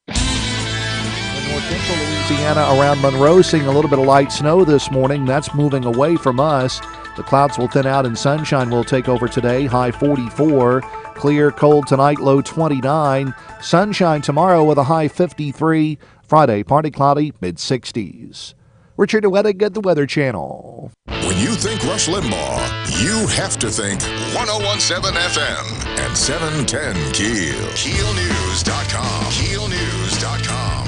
North central Louisiana around Monroe, seeing a little bit of light snow this morning. That's moving away from us. The clouds will thin out and sunshine will take over today. High 44. Clear, cold tonight, low 29. Sunshine tomorrow with a high 53. Friday, partly cloudy, mid-60s. Richard Wedding at the Weather Channel. When you think Rush Limbaugh, you have to think 1017 FM and 710 Keel. KeelNews.com. KeelNews.com.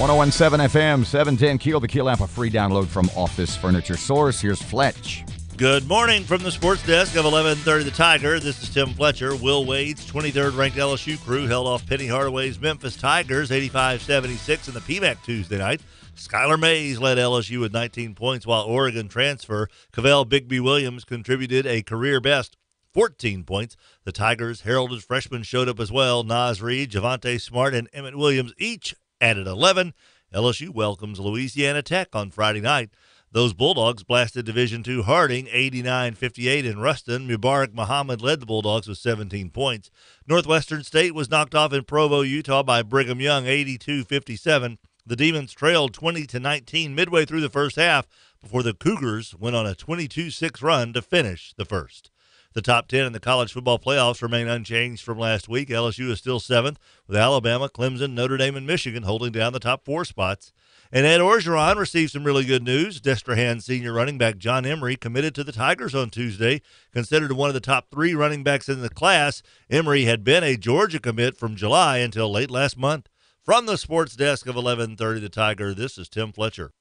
.1017 FM, 710 Keel. The Keel app, a free download from Office Furniture Source. Here's Fletch. Good morning from the sports desk of 1130 The Tiger. This is Tim Fletcher. Will Wade's 23rd ranked LSU crew held off Penny Hardaway's Memphis Tigers 85-76 in the PMAC Tuesday night. Skylar Mays led LSU with 19 points, while Oregon transfer Cavell Bigby Williams contributed a career best 14 points. The Tigers' heralded freshmen showed up as well. Naz Reid, Javante Smart, and Emmett Williams each added 11. LSU welcomes Louisiana Tech on Friday night. Those Bulldogs blasted Division II Harding 89-58 in Ruston. Mubarak Muhammad led the Bulldogs with 17 points. Northwestern State was knocked off in Provo, Utah by Brigham Young 82-57. The Demons trailed 20-19 midway through the first half before the Cougars went on a 22-6 run to finish the first. The top 10 in the college football playoffs remain unchanged from last week. LSU is still 7th, with Alabama, Clemson, Notre Dame, and Michigan holding down the top 4 spots. And Ed Orgeron received some really good news. Destrehan senior running back John Emery committed to the Tigers on Tuesday. Considered one of the top 3 running backs in the class, Emery had been a Georgia commit from July until late last month. From the sports desk of 1130 The Tiger, this is Tim Fletcher.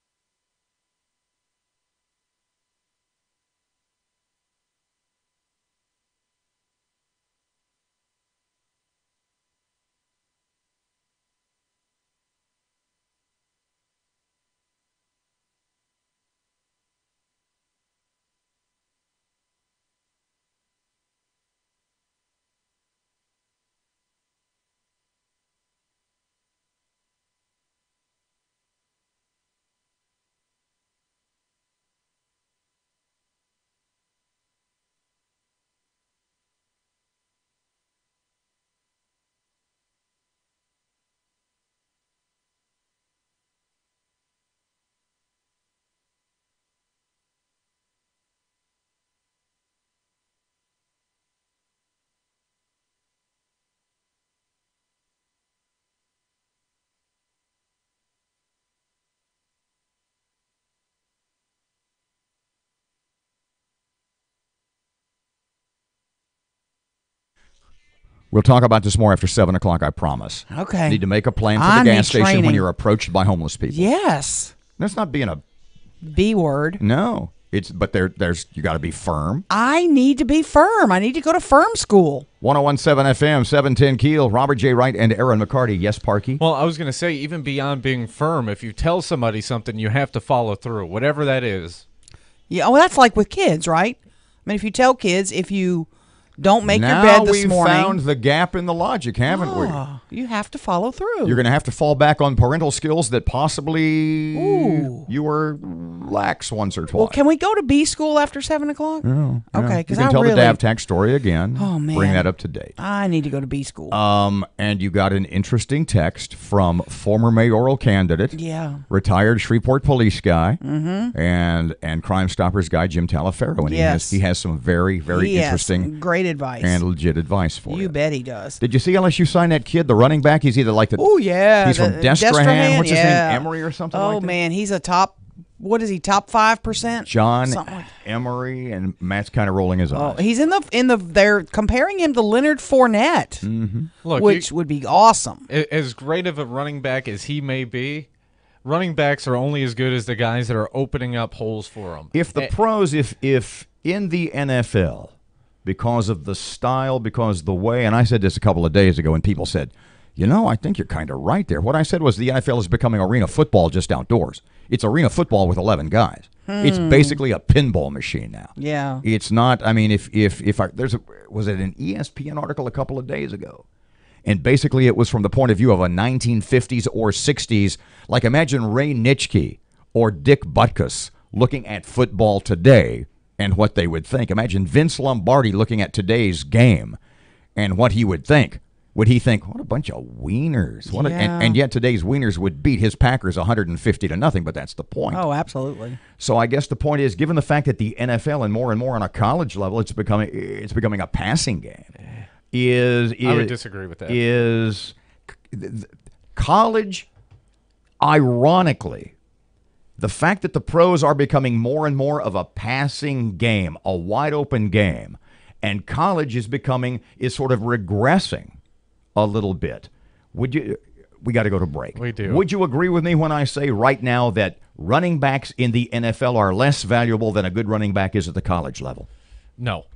We'll talk about this more after 7 o'clock, I promise. Okay. Need to make a plan for the gas station when you're approached by homeless people. Yes. That's not being a B word. No. But there's you got to be firm. I need to be firm. I need to go to firm school. 101.7 FM, 710 Keel, Robert J. Wright and Erin McCarty. Yes, Parky? Well, I was going to say, even beyond being firm, if you tell somebody something, you have to follow through, whatever that is. Yeah, well, that's like with kids, right? I mean, if you tell kids, if you don't make your bed this morning. Now we've found the gap in the logic, haven't we? You have to follow through. You're going to have to fall back on parental skills that possibly you were lax once or twice. Well, can we go to B school after 7 o'clock? Yeah. Okay, because you can tell the DAVTAC story again. Oh, man. Bring that up to date. I need to go to B school. And you got an interesting text from former mayoral candidate, retired Shreveport police guy, and Crime Stoppers guy Jim Talaferro. And he has some very, very interesting, great advice and legit advice for you. You bet he does. Did you see LSU sign that kid, the running back? He's either like the he's from Destrehan. What's his name? Emory or something like that? Oh, man, he's a top. What is he? Top 5%? John Emory, and Matt's kind of rolling his eyes. Oh, he's in the. They're comparing him to Leonard Fournette, Look, which would be awesome. As great of a running back as he may be, running backs are only as good as the guys that are opening up holes for them. If the pros, if in the NFL, because of the style, because of the way, and I said this a couple of days ago, and people said, I think you're kind of right there. What I said was the NFL is becoming arena football just outdoors. It's arena football with 11 guys. It's basically a pinball machine now. Yeah. It's not, I mean, was it an ESPN article a couple of days ago? And basically it was from the point of view of a 1950s or 60s, like imagine Ray Nitschke or Dick Butkus looking at football today and what they would think. Imagine Vince Lombardi looking at today's game and what he would think. Would he think, what a bunch of wieners? And yet today's wieners would beat his Packers 150-0, but that's the point. Oh, absolutely. So I guess the point is, given the fact that the NFL and more on a college level, it's becoming a passing game. I would disagree with that. Is college, ironically, the fact that the pros are becoming more and more of a passing game, a wide open game, and college is sort of regressing a little bit. We got to go to break. We do. Would you agree with me when I say right now that running backs in the NFL are less valuable than a good running back is at the college level? No.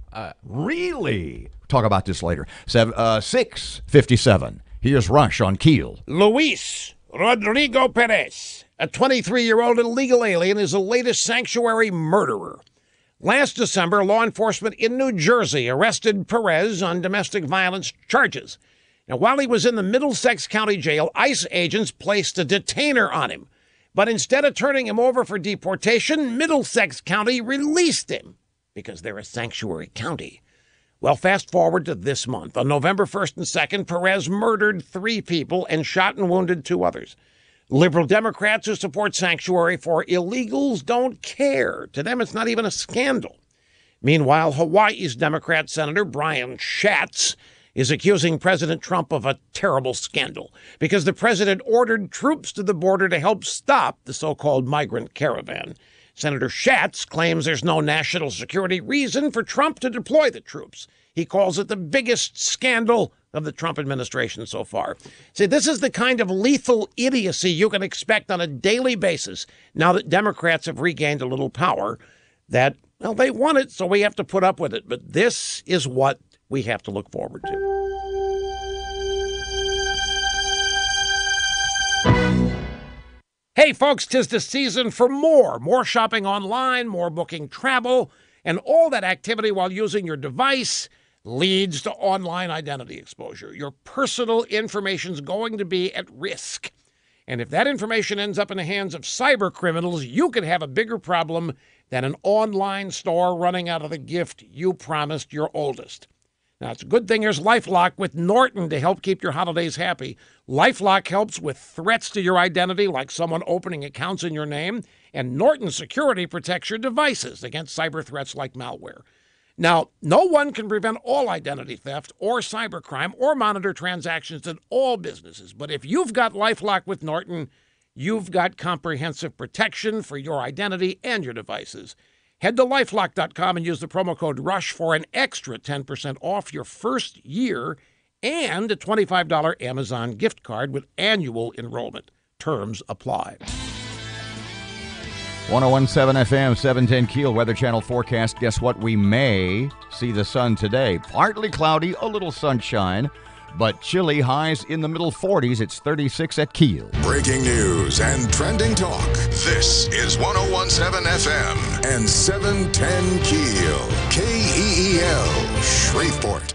Really? Talk about this later. 6:57. Here's Rush on Keel. Luis Rodrigo Perez, a 23-year-old illegal alien, is the latest sanctuary murderer. Last December, law enforcement in New Jersey arrested Perez on domestic violence charges. Now, while he was in the Middlesex County Jail, ICE agents placed a detainer on him. But instead of turning him over for deportation, Middlesex County released him because they're a sanctuary county. Well, fast forward to this month. On November 1st and 2nd, Perez murdered 3 people and shot and wounded 2 others. Liberal Democrats who support sanctuary for illegals don't care. To them, it's not even a scandal. Meanwhile, Hawaii's Democrat Senator Brian Schatz is accusing President Trump of a terrible scandal because the president ordered troops to the border to help stop the so-called migrant caravan. Senator Schatz claims there's no national security reason for Trump to deploy the troops. He calls it the biggest scandal of the Trump administration so far. See, this is the kind of lethal idiocy you can expect on a daily basis now that Democrats have regained a little power that, well, they want it, so we have to put up with it. But this is what we have to look forward to. Hey, folks, 'tis the season for more shopping online, more booking travel, and all that activity while using your device leads to online identity exposure. Your personal information's going to be at risk. And if that information ends up in the hands of cyber criminals, you could have a bigger problem than an online store running out of the gift you promised your oldest. Now, it's a good thing there's LifeLock with Norton to help keep your holidays happy. LifeLock helps with threats to your identity, like someone opening accounts in your name, and Norton Security protects your devices against cyber threats like malware. Now, no one can prevent all identity theft or cybercrime or monitor transactions in all businesses, but if you've got LifeLock with Norton, you've got comprehensive protection for your identity and your devices. Head to LifeLock.com and use the promo code RUSH for an extra 10% off your first year and a $25 Amazon gift card with annual enrollment. Terms apply. 1017 FM, 710 Keel, Weather Channel forecast. Guess what? We may see the sun today. Partly cloudy, a little sunshine, but chilly, highs in the middle 40s. It's 36 at Keel. Breaking news and trending talk. This is 1017 FM and 710 Keel. KEEL, Shreveport.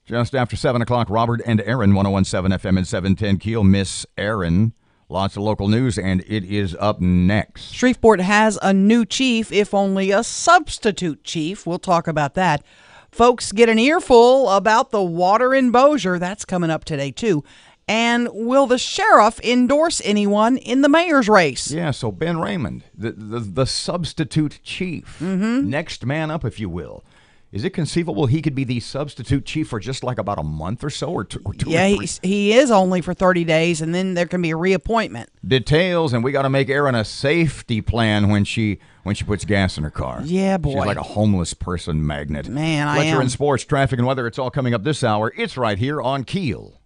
Just after 7 o'clock, Robert and Erin, 1017 FM and 710 Keel. Miss Erin. Lots of local news, and it is up next. Shreveport has a new chief, if only a substitute chief. We'll talk about that. Folks get an earful about the water in Bossier. That's coming up today, too. And will the sheriff endorse anyone in the mayor's race? Yeah, so Ben Raymond, the substitute chief. Next man up, if you will. Is it conceivable he could be the substitute chief for just like about a month or so, or two yeah, or three? He is only for 30 days, and then there can be a reappointment. Details, and we got to make Erin a safety plan when she puts gas in her car. Yeah, boy. She's like a homeless person magnet. Man, I Fletcher am. in sports, traffic, and weather. It's all coming up this hour. It's right here on Keel.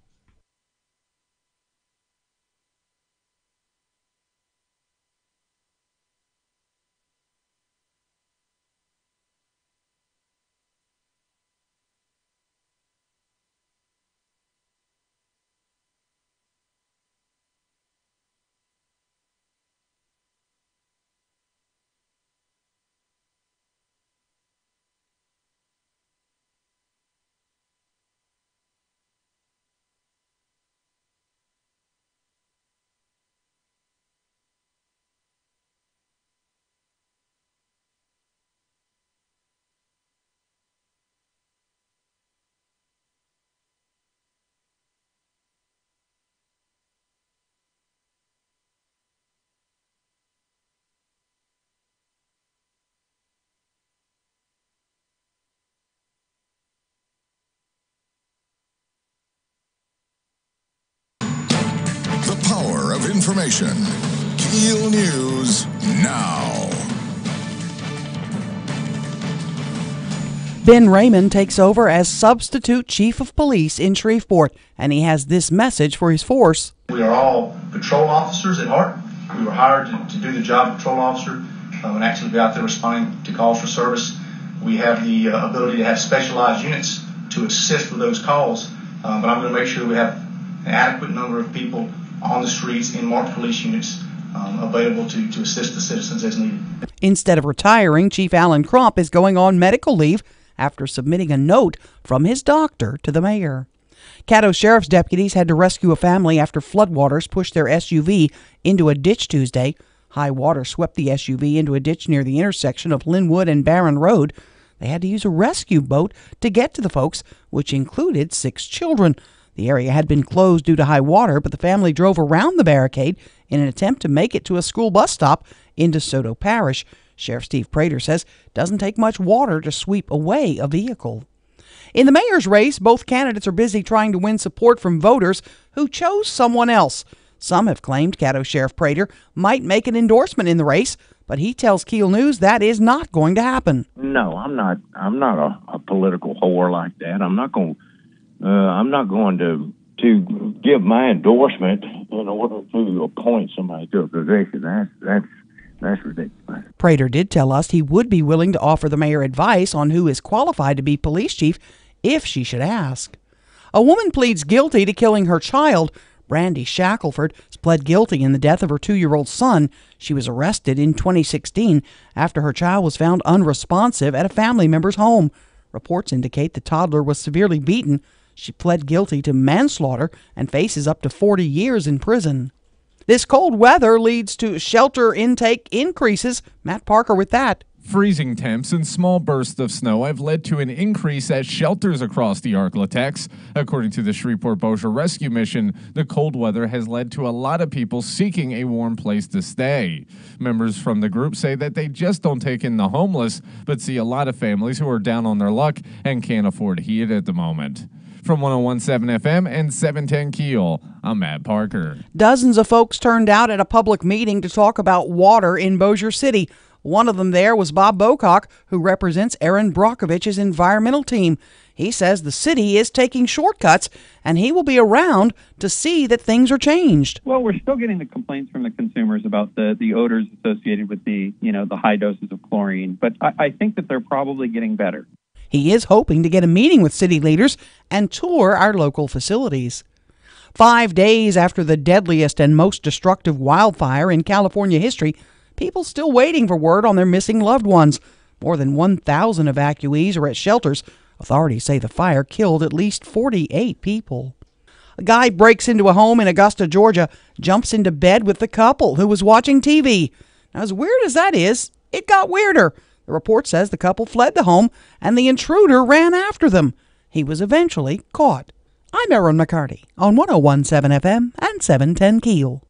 information. KEEL News now. Ben Raymond takes over as substitute chief of police in Shreveport, and he has this message for his force. We are all patrol officers at heart. We were hired to do the job of patrol officer and actually be out there responding to calls for service. We have the ability to have specialized units to assist with those calls, but I'm going to make sure we have an adequate number of people on the streets in marked police units available to assist the citizens as needed. Instead of retiring, Chief Alan Crump is going on medical leave after submitting a note from his doctor to the mayor. Caddo Sheriff's deputies had to rescue a family after floodwaters pushed their SUV into a ditch Tuesday. High water swept the SUV into a ditch near the intersection of Linwood and Barron Road. They had to use a rescue boat to get to the folks, which included 6 children. The area had been closed due to high water, but the family drove around the barricade in an attempt to make it to a school bus stop in DeSoto Parish. Sheriff Steve Prater says it doesn't take much water to sweep away a vehicle. In the mayor's race, both candidates are busy trying to win support from voters who chose someone else. Some have claimed Caddo Sheriff Prater might make an endorsement in the race, but he tells KEEL News that is not going to happen. No, I'm not a political whore like that. I'm not going to give my endorsement in order to appoint somebody to a position. That's ridiculous. Prater did tell us he would be willing to offer the mayor advice on who is qualified to be police chief if she should ask. A woman pleads guilty to killing her child. Brandy Shackelford has pled guilty in the death of her 2-year-old son. She was arrested in 2016 after her child was found unresponsive at a family member's home. Reports indicate the toddler was severely beaten. She pled guilty to manslaughter and faces up to 40 years in prison. This cold weather leads to shelter intake increases. Matt Parker with that. Freezing temps and small bursts of snow have led to an increase at shelters across the Arklatex. According to the Shreveport-Bossier Rescue Mission, the cold weather has led to a lot of people seeking a warm place to stay. Members from the group say that they just don't take in the homeless, but see a lot of families who are down on their luck and can't afford heat at the moment. From 101.7 FM and 710 KEEL, I'm Matt Parker. Dozens of folks turned out at a public meeting to talk about water in Bossier City. One of them there was Bob Bocock, who represents Erin Brockovich's environmental team. He says the city is taking shortcuts, and he will be around to see that things are changed. Well, we're still getting the complaints from the consumers about the odors associated with the high doses of chlorine, but I think that they're probably getting better. He is hoping to get a meeting with city leaders and tour our local facilities. 5 days after the deadliest and most destructive wildfire in California history, people still waiting for word on their missing loved ones. More than 1,000 evacuees are at shelters. Authorities say the fire killed at least 48 people. A guy breaks into a home in Augusta, Georgia, jumps into bed with the couple who was watching TV. Now, as weird as that is, it got weirder. The report says the couple fled the home and the intruder ran after them. He was eventually caught. I'm Erin McCarty on 101.7 FM and 710 KEEL.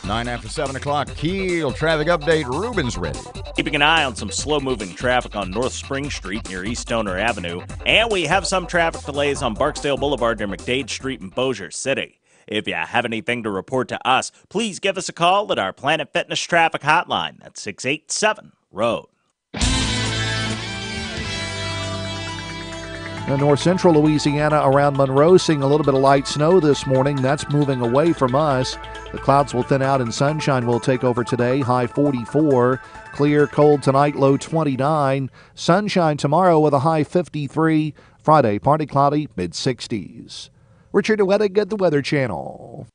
Nine after 7 o'clock, KEEL traffic update. Ruben's ready. Keeping an eye on some slow-moving traffic on North Spring Street near East Stoner Avenue. And we have some traffic delays on Barksdale Boulevard near McDade Street in Bossier City. If you have anything to report to us, please give us a call at our Planet Fitness traffic hotline. That's 687-ROAD. North central Louisiana around Monroe seeing a little bit of light snow this morning. That's moving away from us. The clouds will thin out and sunshine will take over today. High 44. Clear, cold tonight, low 29. Sunshine tomorrow with a high 53. Friday, partly cloudy, mid-60s. Richard Wettig at the Weather Channel.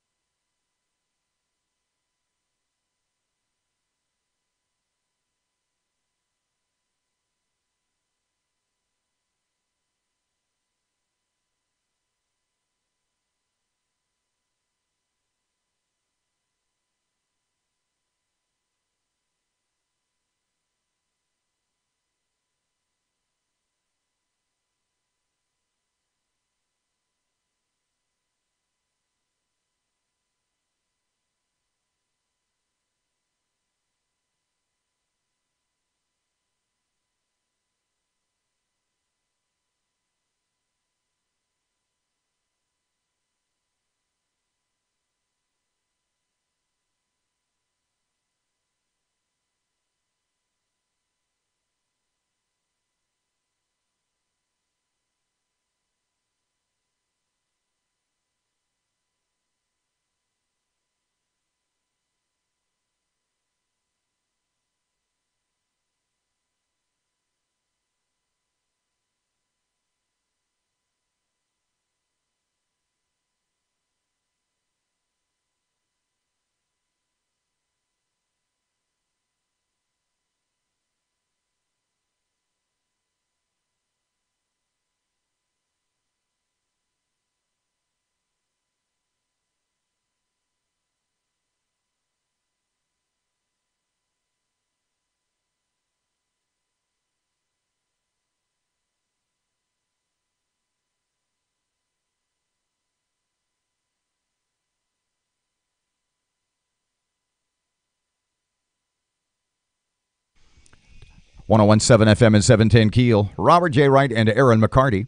.101.7 FM and 710 Keel. Robert J. Wright and Erin McCarty.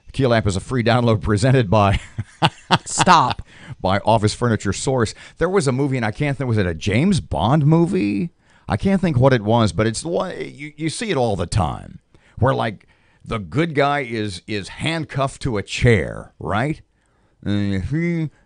The Keel app is a free download presented by Stop. by Office Furniture Source. There was a movie, and I can't think, was it a James Bond movie? I can't think what it was, but it's the one you see it all the time, where like the good guy is handcuffed to a chair, right? And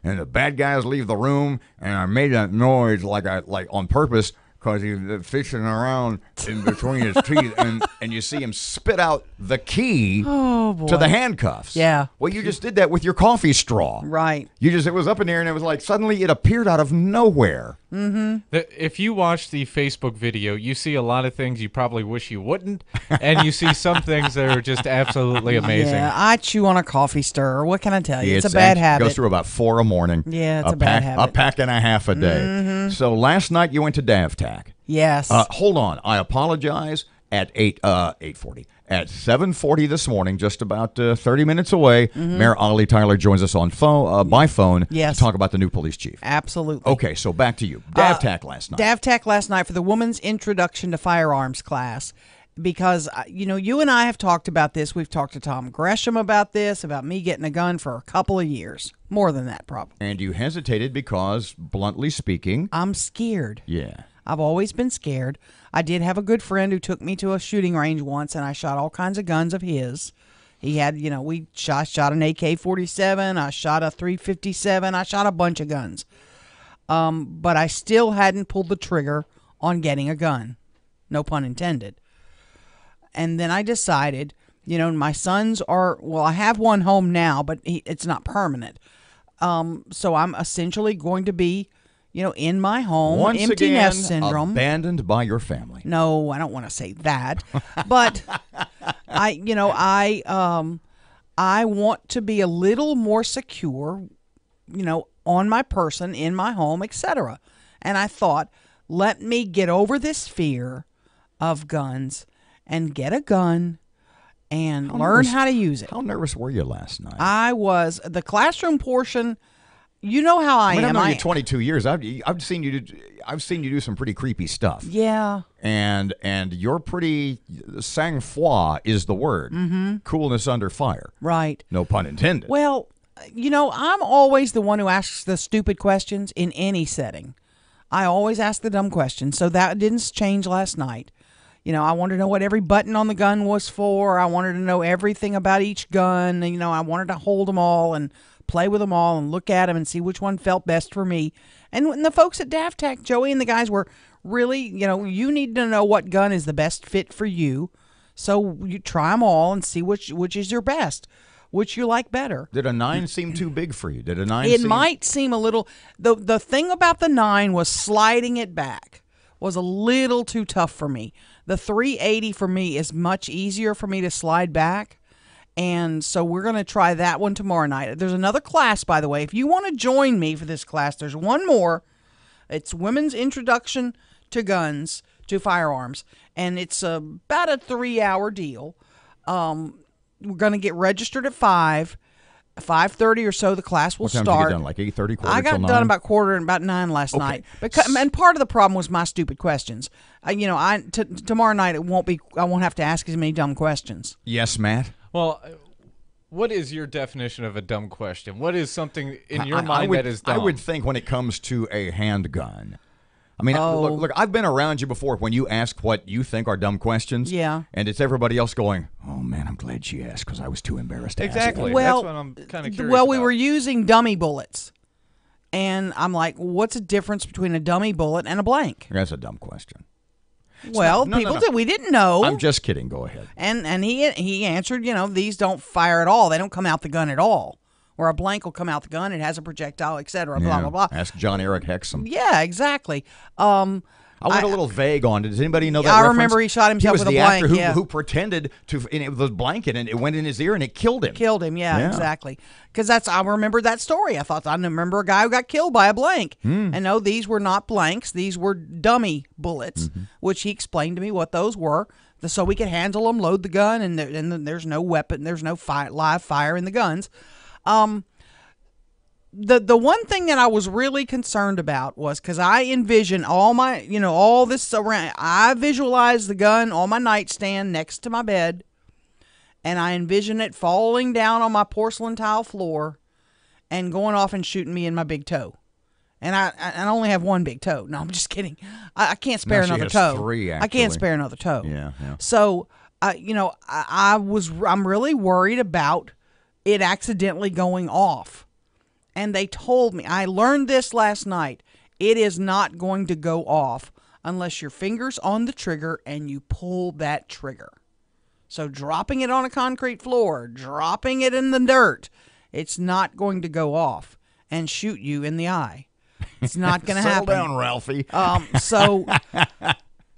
the bad guys leave the room, and I made that noise like on purpose, because he's fishing around in between his teeth, and you see him spit out the key to the handcuffs. Yeah. Well, you just did that with your coffee straw. Right. It was up in there, and it was like suddenly it appeared out of nowhere. Mm-hmm. If you watch the Facebook video, you see a lot of things you probably wish you wouldn't, and you see some things that are just absolutely amazing. Yeah, I chew on a coffee stirrer. What can I tell you? It's a bad habit. Goes through about 4 a morning. Yeah, it's a bad habit. A pack and a half a day. Mm-hmm. So last night you went to DavTac. Yes. Hold on. I apologize. At 8:40. At 7:40 this morning, just about 30 minutes away, Mayor Ollie Tyler joins us on phone by phone yes. to talk about the new police chief. Absolutely. Okay, so back to you. DavTac last night. DavTac last night for the Woman's Introduction to Firearms class. Because, you and I have talked about this. We've talked to Tom Gresham about this, about me getting a gun for a couple of years. More than that, probably. And you hesitated because, bluntly speaking, I'm scared. Yeah. I've always been scared. I did have a good friend who took me to a shooting range once, and I shot all kinds of guns of his. He had, we shot an AK-47, I shot a .357, I shot a bunch of guns. But I still hadn't pulled the trigger on getting a gun. No pun intended. And then I decided, my sons are, I have one home now, but it's not permanent. So I'm essentially going to be, in my home, once empty again, nest syndrome. Abandoned by your family. No, I don't want to say that. But I want to be a little more secure, on my person, in my home, etc. And I thought, let me get over this fear of guns and get a gun and learn how to use it. How nervous were you last night? I was. The classroom portion, you know how I am. I've known you 22 years. I've seen you do some pretty creepy stuff. Yeah. And you're pretty sang-froid is the word. Mm-hmm. Coolness under fire. Right. No pun intended. Well, I'm always the one who asks the stupid questions in any setting. I always ask the dumb questions, so that didn't change last night. I wanted to know what every button on the gun was for. I wanted to know everything about each gun. And, I wanted to hold them all and play with them all and look at them and see which one felt best for me. And when the folks at DAVTech, Joey and the guys were really, you need to know what gun is the best fit for you. So you try them all and see which is your best, which you like better. Did a 9 seem too big for you? Did a 9 It might seem a little. The thing about the 9 was sliding it back was a little too tough for me. The 380 for me is much easier for me to slide back. And so we're going to try that one tomorrow night. There's another class, by the way. If you want to join me for this class, there's one more. It's Women's Introduction to Guns, to Firearms. And it's about a 3-hour deal. We're going to get registered at 5:30 or so. The class will start. What time did you get done? Like 8:30, quarter I got till 9? done about 9 last night. And part of the problem was my stupid questions. Tomorrow night I won't have to ask as many dumb questions. Yes, Matt. Well, what is your definition of a dumb question? What is something in your mind that is dumb? I would think when it comes to a handgun. I mean, look, I've been around you before when you ask what you think are dumb questions. Yeah. And it's everybody else going, oh, man, I'm glad she asked because I was too embarrassed to ask. Exactly. Well, that's what I'm kind of curious Well, we about. were using dummy bullets. And I'm like, what's the difference between a dummy bullet and a blank? That's a dumb question. Well, people did. We didn't know. I'm just kidding. Go ahead. And he answered, these don't fire at all. They don't come out the gun at all. Where a blank will come out the gun, it has a projectile, etc. Blah blah blah. Ask John Eric Hexum. Yeah, exactly. I went a little vague on it. Does anybody know that I reference? remember he shot himself with a blank. He was the actor who pretended to, and it was blanket, and it went in his ear, and it killed him. Yeah. Exactly. Because I remember that story. I remember a guy who got killed by a blank. And no, these were not blanks. These were dummy bullets, which he explained to me what those were, so we could handle them, load the gun, and there's no weapon, there's no live fire in the guns. The one thing that I was really concerned about was because I envision all this around. I visualize the gun on my nightstand next to my bed, and I envision it falling down on my porcelain tile floor and going off and shooting me in my big toe. And I only have one big toe. No, I'm just kidding. I can't spare another toe. 3, I can't spare another toe. Yeah. So, I'm really worried about it accidentally going off. And they told me, I learned this last night, it is not going to go off unless your finger's on the trigger and you pull that trigger. So dropping it on a concrete floor, dropping it in the dirt, it's not going to go off and shoot you in the eye. It's not going to happen. Settle down, Ralphie. So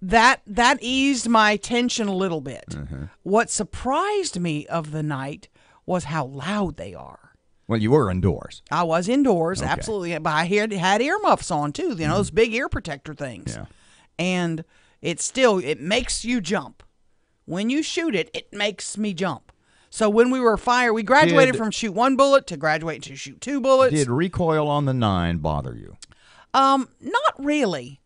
that eased my tension a little bit. What surprised me of the night was how loud they are. Well, you were indoors. I was indoors, absolutely. But I had earmuffs on, too, those big ear protector things. Yeah. And it makes you jump. When you shoot it, it makes me jump. So when we were we graduated from shoot 1 bullet to graduate to shoot 2 bullets. Did recoil on the 9 bother you? Not really.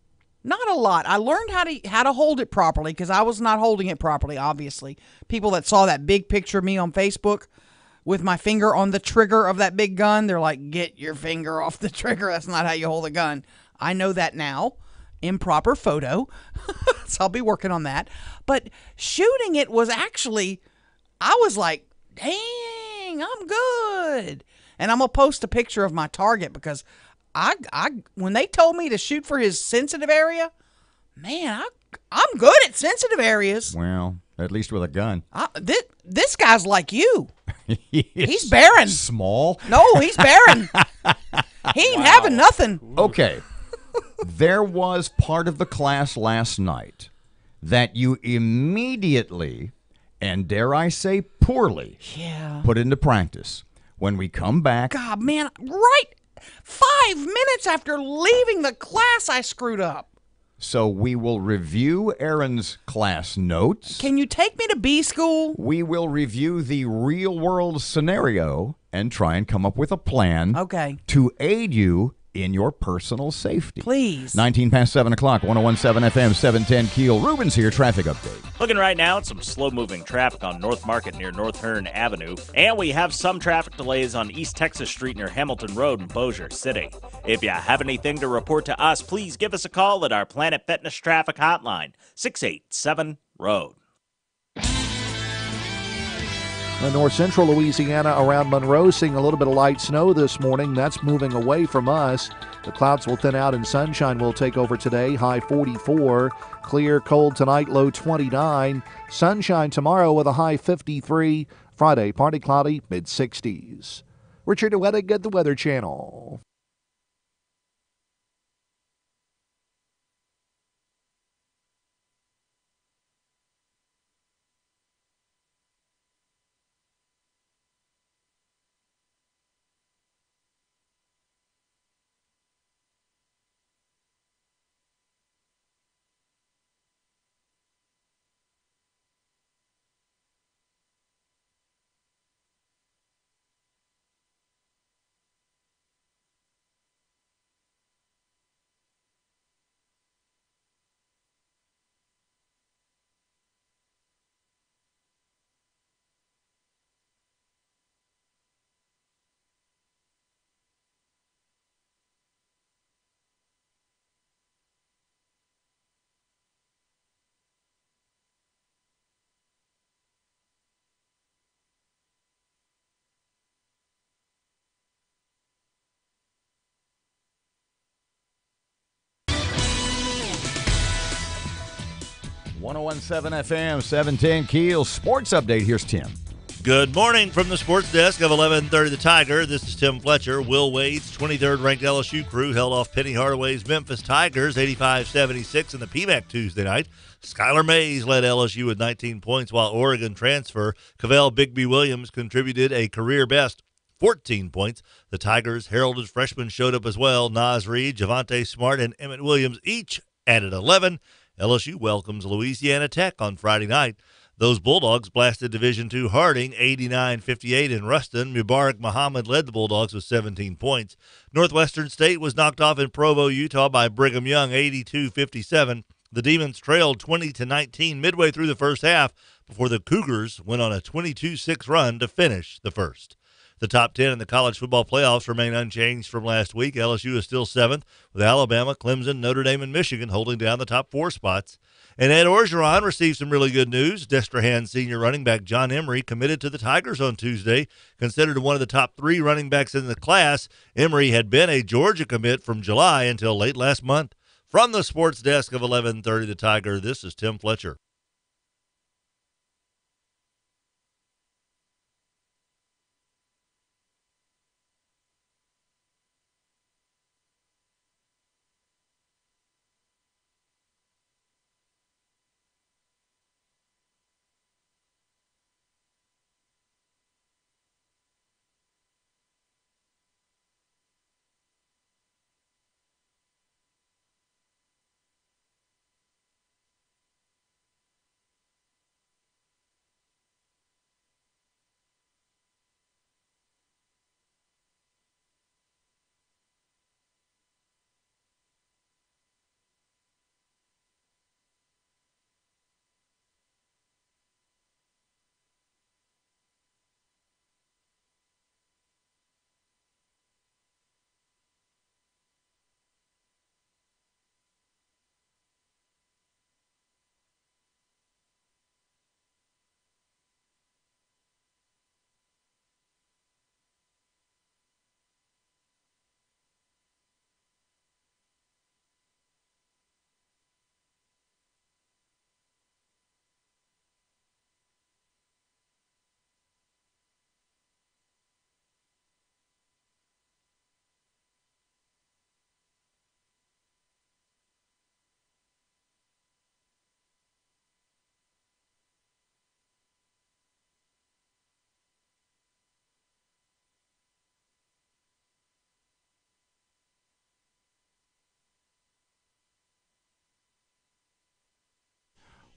Not a lot. I learned how to hold it properly because I was not holding it properly, obviously. People that saw that big picture of me on Facebook with my finger on the trigger of that big gun, they're like, get your finger off the trigger. That's not how you hold a gun. I know that now. Improper photo. So I'll be working on that. But shooting it was actually, I was like, dang, I'm good. And I'm going to post a picture of my target because when they told me to shoot for his sensitive area, man, I'm good at sensitive areas. Well, at least with a gun. This guy's like you. He's barren. Small? No, he's barren. He ain't having nothing. Okay. There was part of the class last night that you immediately, and dare I say poorly, put into practice. When we come back. God, man, right 5 minutes after leaving the class, I screwed up. So we will review Erin's class notes. Can you take me to B school? We will review the real-world scenario and try and come up with a plan to aid you in your personal safety. Please. 19 past 7 o'clock, 101.7 FM, 710 Keel. Ruben's here, traffic update. Looking right now at some slow-moving traffic on North Market near North Hearn Avenue. And we have some traffic delays on East Texas Street near Hamilton Road in Bossier City. If you have anything to report to us, please give us a call at our Planet Fitness Traffic Hotline, 687-99. Road. North central Louisiana around Monroe seeing a little bit of light snow this morning. That's moving away from us. The clouds will thin out and sunshine will take over today. High 44. Clear, cold tonight, low 29. Sunshine tomorrow with a high 53. Friday, partly cloudy, mid-60s. Richard Weddick at the Weather Channel. .101.7 FM, 710 KEEL Sports Update. Here's Tim. Good morning from the sports desk of 1130 The Tiger. This is Tim Fletcher. Will Wade's 23rd ranked LSU crew held off Penny Hardaway's Memphis Tigers 85-76 in the PMAC Tuesday night. Skylar Mays led LSU with 19 points, while Oregon transfer Cavell Bigby Williams contributed a career best 14 points. The Tigers' heralded freshmen showed up as well. Naz Reid, Javante Smart, and Emmett Williams each added 11. LSU welcomes Louisiana Tech on Friday night. Those Bulldogs blasted Division II Harding 89-58 in Ruston. Mubarak Muhammad led the Bulldogs with 17 points. Northwestern State was knocked off in Provo, Utah by Brigham Young 82-57. The Demons trailed 20-19 midway through the first half before the Cougars went on a 22-6 run to finish the first. The top 10 in the college football playoffs remain unchanged from last week. LSU is still 7th, with Alabama, Clemson, Notre Dame, and Michigan holding down the top 4 spots. And Ed Orgeron received some really good news. Destrehan senior running back John Emery committed to the Tigers on Tuesday. Considered one of the top 3 running backs in the class, Emery had been a Georgia commit from July until late last month. From the sports desk of 1130 The Tiger, this is Tim Fletcher.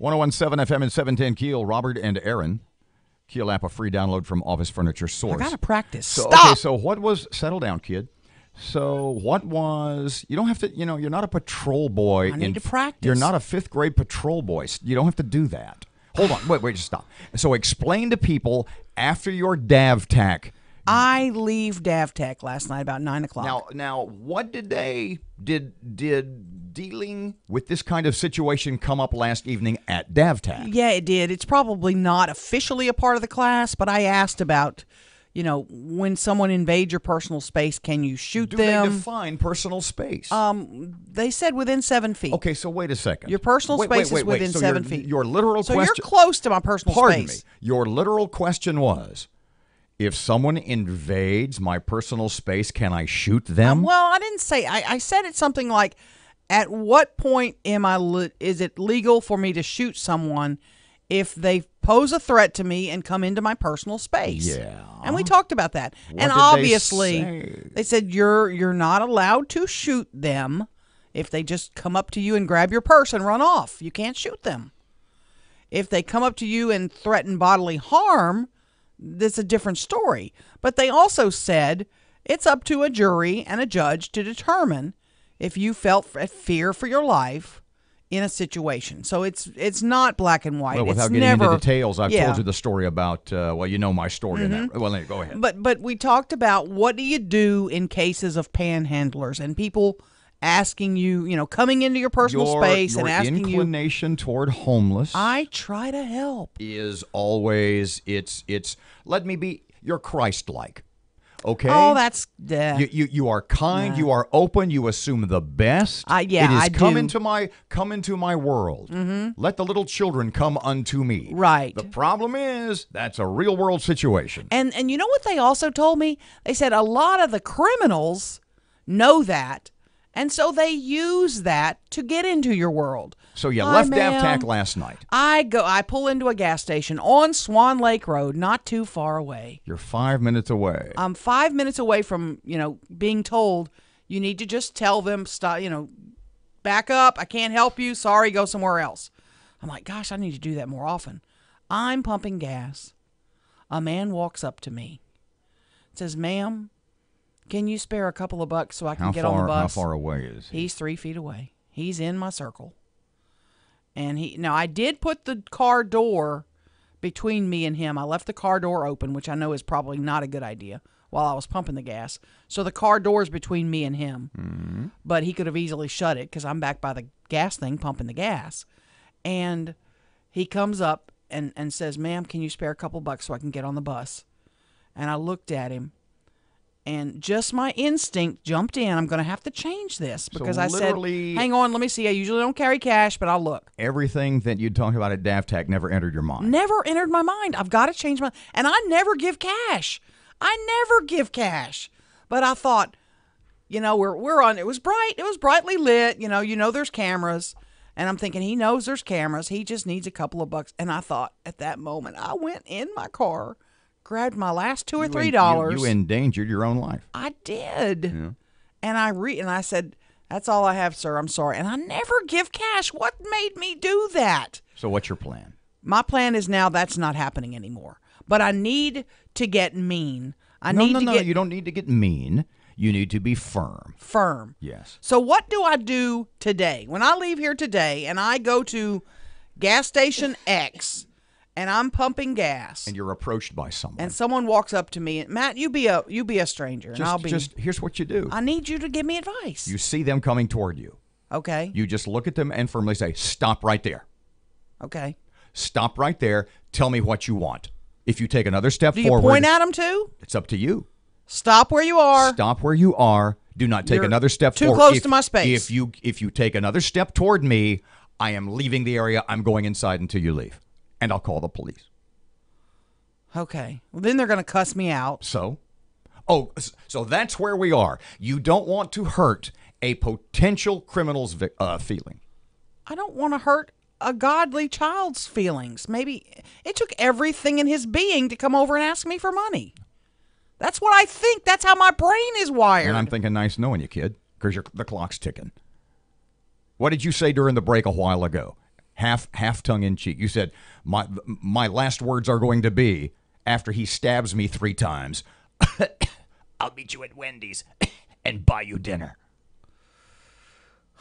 .101.7 FM and 710 KEEL. Robert and Erin. KEEL app, a free download from Office Furniture Source. I gotta practice. So, Stop. okay, so what was, settle down, kid. So what was, you don't have to, you're not a patrol boy. I need to practice. You're not a 5th grade patrol boy. You don't have to do that. Hold on. Wait, just stop. So explain to people after your DAV tack, I leave DavTech last night about 9 o'clock. Now, what did dealing with this kind of situation come up last evening at DavTech? Yeah, it did. It's probably not officially a part of the class, but I asked about, when someone invades your personal space, can you shoot them? Do they define personal space? They said within 7 feet. Okay, so wait a second. Your personal space is within so 7 feet. Your literal so question. You're close to my personal Pardon space. me. Your literal question was, if someone invades my personal space, can I shoot them? Well, I didn't say. I said it's something like, at what point is it legal for me to shoot someone if they pose a threat to me and come into my personal space? Yeah. And we talked about that. What and did obviously, they said you're not allowed to shoot them if they just come up to you and grab your purse and run off. You can't shoot them. If they come up to you and threaten bodily harm, that's a different story. But they also said it's up to a jury and a judge to determine if you felt fear for your life in a situation. So it's not black and white. Well, without it's getting never, into details, I've yeah. told you the story about, my story in that. Well, go ahead. But we talked about what do you do in cases of panhandlers and people asking you, coming into your personal space and asking you. Your inclination toward homeless. I try to help. Is always, let me be, you're Christ-like. Okay. Oh, that's you are kind. You are open. You assume the best. It is come into my world. Mm-hmm. Let the little children come unto me. Right. The problem is that's a real world situation. And you know what they also told me? They said a lot of the criminals know that, and so they use that to get into your world. So you Hi, left ma'am. DavTech last night. I pull into a gas station on Swan Lake Road, not too far away. You're 5 minutes away. I'm 5 minutes away from, being told you need to just tell them, stop, back up. I can't help you. Sorry, go somewhere else. I'm like, gosh, I need to do that more often. I'm pumping gas. A man walks up to me, says, "Ma'am, can you spare a couple of bucks so I can get on the bus?" How far away is he? He's 3 feet away. He's in my circle. And I did put the car door between me and him. I left the car door open, which I know is probably not a good idea, while I was pumping the gas. So the car door is between me and him. Mm-hmm. But he could have easily shut it because I'm back by the gas thing pumping the gas. And he comes up and says, "Ma'am, can you spare a couple bucks so I can get on the bus?" And I looked at him. And just my instinct jumped in. I'm going to have to change this because I said, "Hang on, let me see. I usually don't carry cash, but I'll look." Everything that you talk about at DavTech never entered your mind. Never entered my mind. I've got to change my. And I never give cash. But I thought, we're on. It was bright. It was brightly lit. There's cameras. And I'm thinking he knows there's cameras. He just needs a couple of bucks. And I thought at that moment, I went in my car, grabbed my last $2 or $3. You endangered your own life. I did. Yeah. And I said, "That's all I have, sir. I'm sorry." And I never give cash. What made me do that? So what's your plan? My plan is now that's not happening anymore. But I need to get mean. No, you don't need to get mean. You need to be firm. Firm. Yes. So what do I do today? When I leave here today and I go to gas station X and I'm pumping gas. And you're approached by someone. And someone walks up to me and, "Matt, you be a stranger." And I'll be here's what you do. I need you to give me advice. You see them coming toward you. Okay. You just look at them and firmly say, "Stop right there." Okay. Stop right there. Tell me what you want. If you take another step Do you forward, point at them too? It's up to you. Stop where you are. Stop where you are. Do not take You're another step too forward. close to my space. If you take another step toward me, I am leaving the area. I'm going inside until you leave. And I'll call the police. Okay. Well, then they're going to cuss me out. So that's where we are. You don't want to hurt a potential criminal's feeling. I don't want to hurt a godly child's feelings. Maybe it took everything in his being to come over and ask me for money. That's what I think. That's how my brain is wired. And I'm thinking, nice knowing you, kid, because the clock's ticking. What did you say during the break a while ago? Half tongue in cheek. You said, my last words are going to be, after he stabs me 3 times, "I'll meet you at Wendy's and buy you dinner."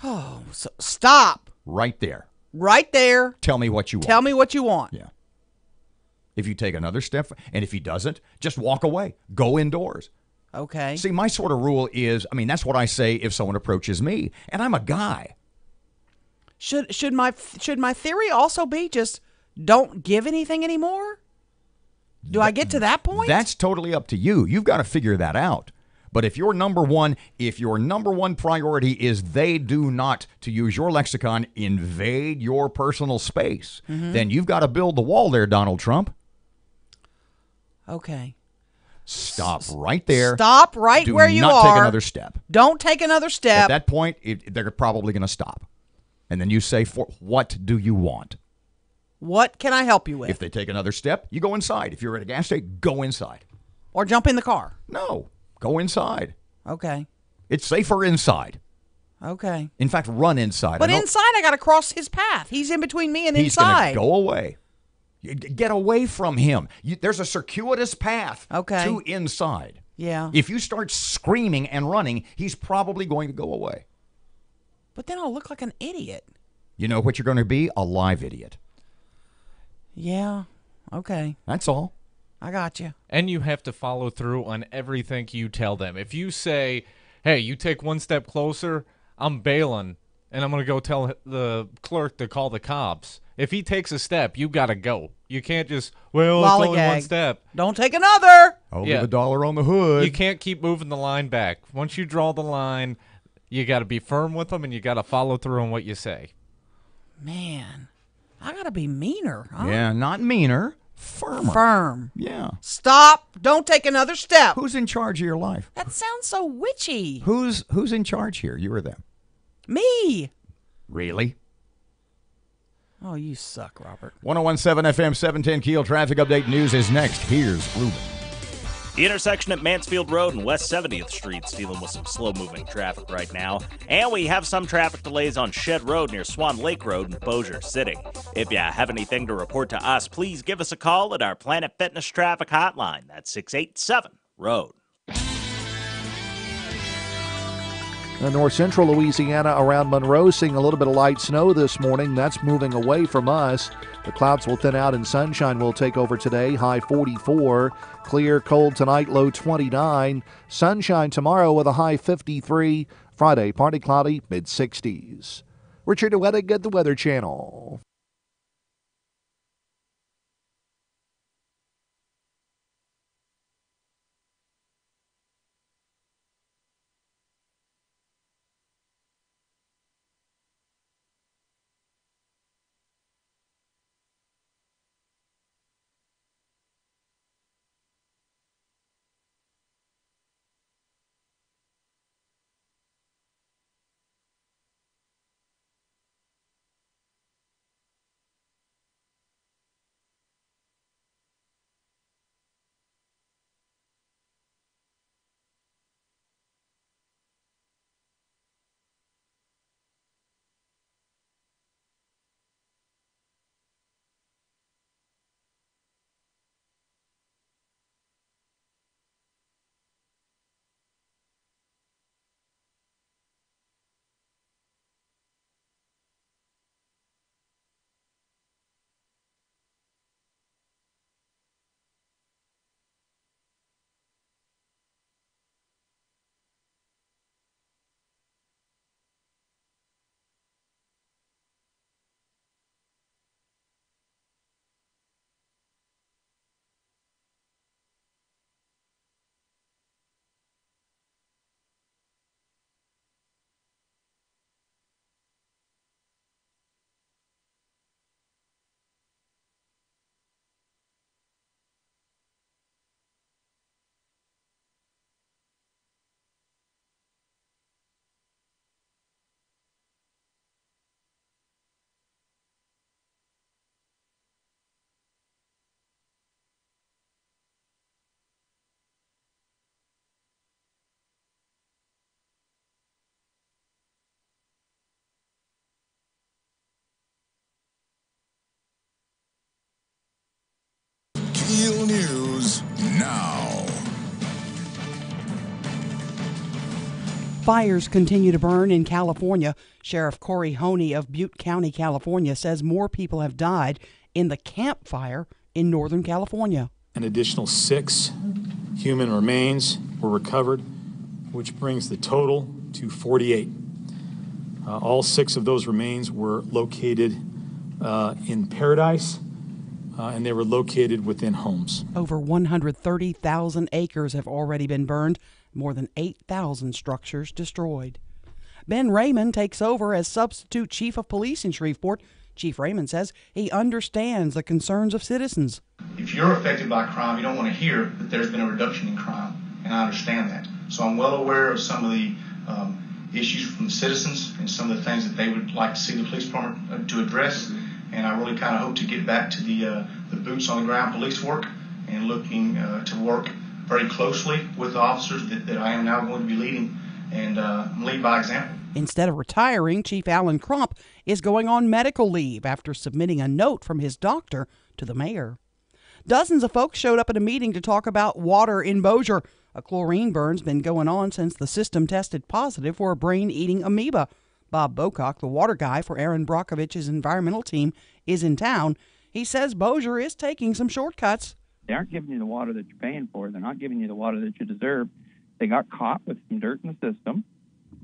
Oh, so stop. Right there. Right there. Tell me what you want. Tell me what you want. Yeah. If you take another step, and if he doesn't, just walk away. Go indoors. Okay. See, my sort of rule is, that's what I say if someone approaches me, and I'm a guy. Should my theory also be just don't give anything anymore? Do I get to that point? That's totally up to you. You've got to figure that out. But if your number one priority is they do not, to use your lexicon, invade your personal space, then you've got to build the wall there, Donald Trump. Okay. Stop right there. Stop right where you are. Do not take another step. Don't take another step. At that point, they're probably going to stop. And then you say, what do you want? What can I help you with? If they take another step, you go inside. If you're at a gas station, go inside. Or jump in the car. No, go inside. Okay. It's safer inside. Okay. In fact, run inside. But inside, I got to cross his path. He's in between me and He's inside. He's going to go away. Get away from him. There's a circuitous path to inside. Yeah. If you start screaming and running, he's probably going to go away. But then I'll look like an idiot. You know what you're going to be? A live idiot. Yeah. Okay. That's all. I got you. And you have to follow through on everything you tell them. If you say, hey, you take one step closer, I'm bailing, and I'm going to go tell the clerk to call the cops. If he takes a step, you got to go. You can't just, it's only one step. Don't take another. I'll give $1 on the hood. You can't keep moving the line back. Once you draw the line, you got to be firm with them, and you got to follow through on what you say. Man, I got to be meaner, huh? Yeah, not meaner, firmer. Firm. Yeah. Stop. Don't take another step. Who's in charge of your life? That sounds so witchy. Who's in charge here? You or them? Me. Really? Oh, you suck, Robert. 101.7 FM 710 Keel traffic update news is next. Here's Ruben. The intersection at Mansfield Road and West 70th Street's dealing with some slow-moving traffic right now. And we have some traffic delays on Shed Road near Swan Lake Road in Bossier City. If you have anything to report to us, please give us a call at our Planet Fitness traffic hotline. That's 687-ROAD. North central Louisiana around Monroe seeing a little bit of light snow this morning. That's moving away from us. The clouds will thin out and sunshine will take over today. High 44. Clear, cold tonight, low 29. Sunshine tomorrow with a high 53. Friday, partly cloudy, mid-60s. Richard Weddick at the Weather Channel. KEEL News now. Fires continue to burn in California. Sheriff Corey Honey of Butte County, California, says more people have died in the Camp Fire in Northern California. An additional 6 human remains were recovered, which brings the total to 48. All 6 of those remains were located in Paradise, and they were located within homes. Over 130,000 acres have already been burned, more than 8,000 structures destroyed. Ben Raymond takes over as substitute chief of police in Shreveport. Chief Raymond says he understands the concerns of citizens. If you're affected by crime, you don't want to hear that there's been a reduction in crime, and I understand that. So I'm well aware of some of the issues from the citizens and some of the things that they would like to see the police department to address, and I really kind of hope to get back to the boots on the ground police work and looking to work very closely with the officers that I am now going to be leading and lead by example. Instead of retiring, Chief Alan Crump is going on medical leave after submitting a note from his doctor to the mayor. Dozens of folks showed up at a meeting to talk about water in Bossier. A chlorine burn's been going on since the system tested positive for a brain-eating amoeba. Bob Bocock, the water guy for Erin Brockovich's environmental team, is in town. He says Bossier is taking some shortcuts. They aren't giving you the water that you're paying for. They're not giving you the water that you deserve. They got caught with some dirt in the system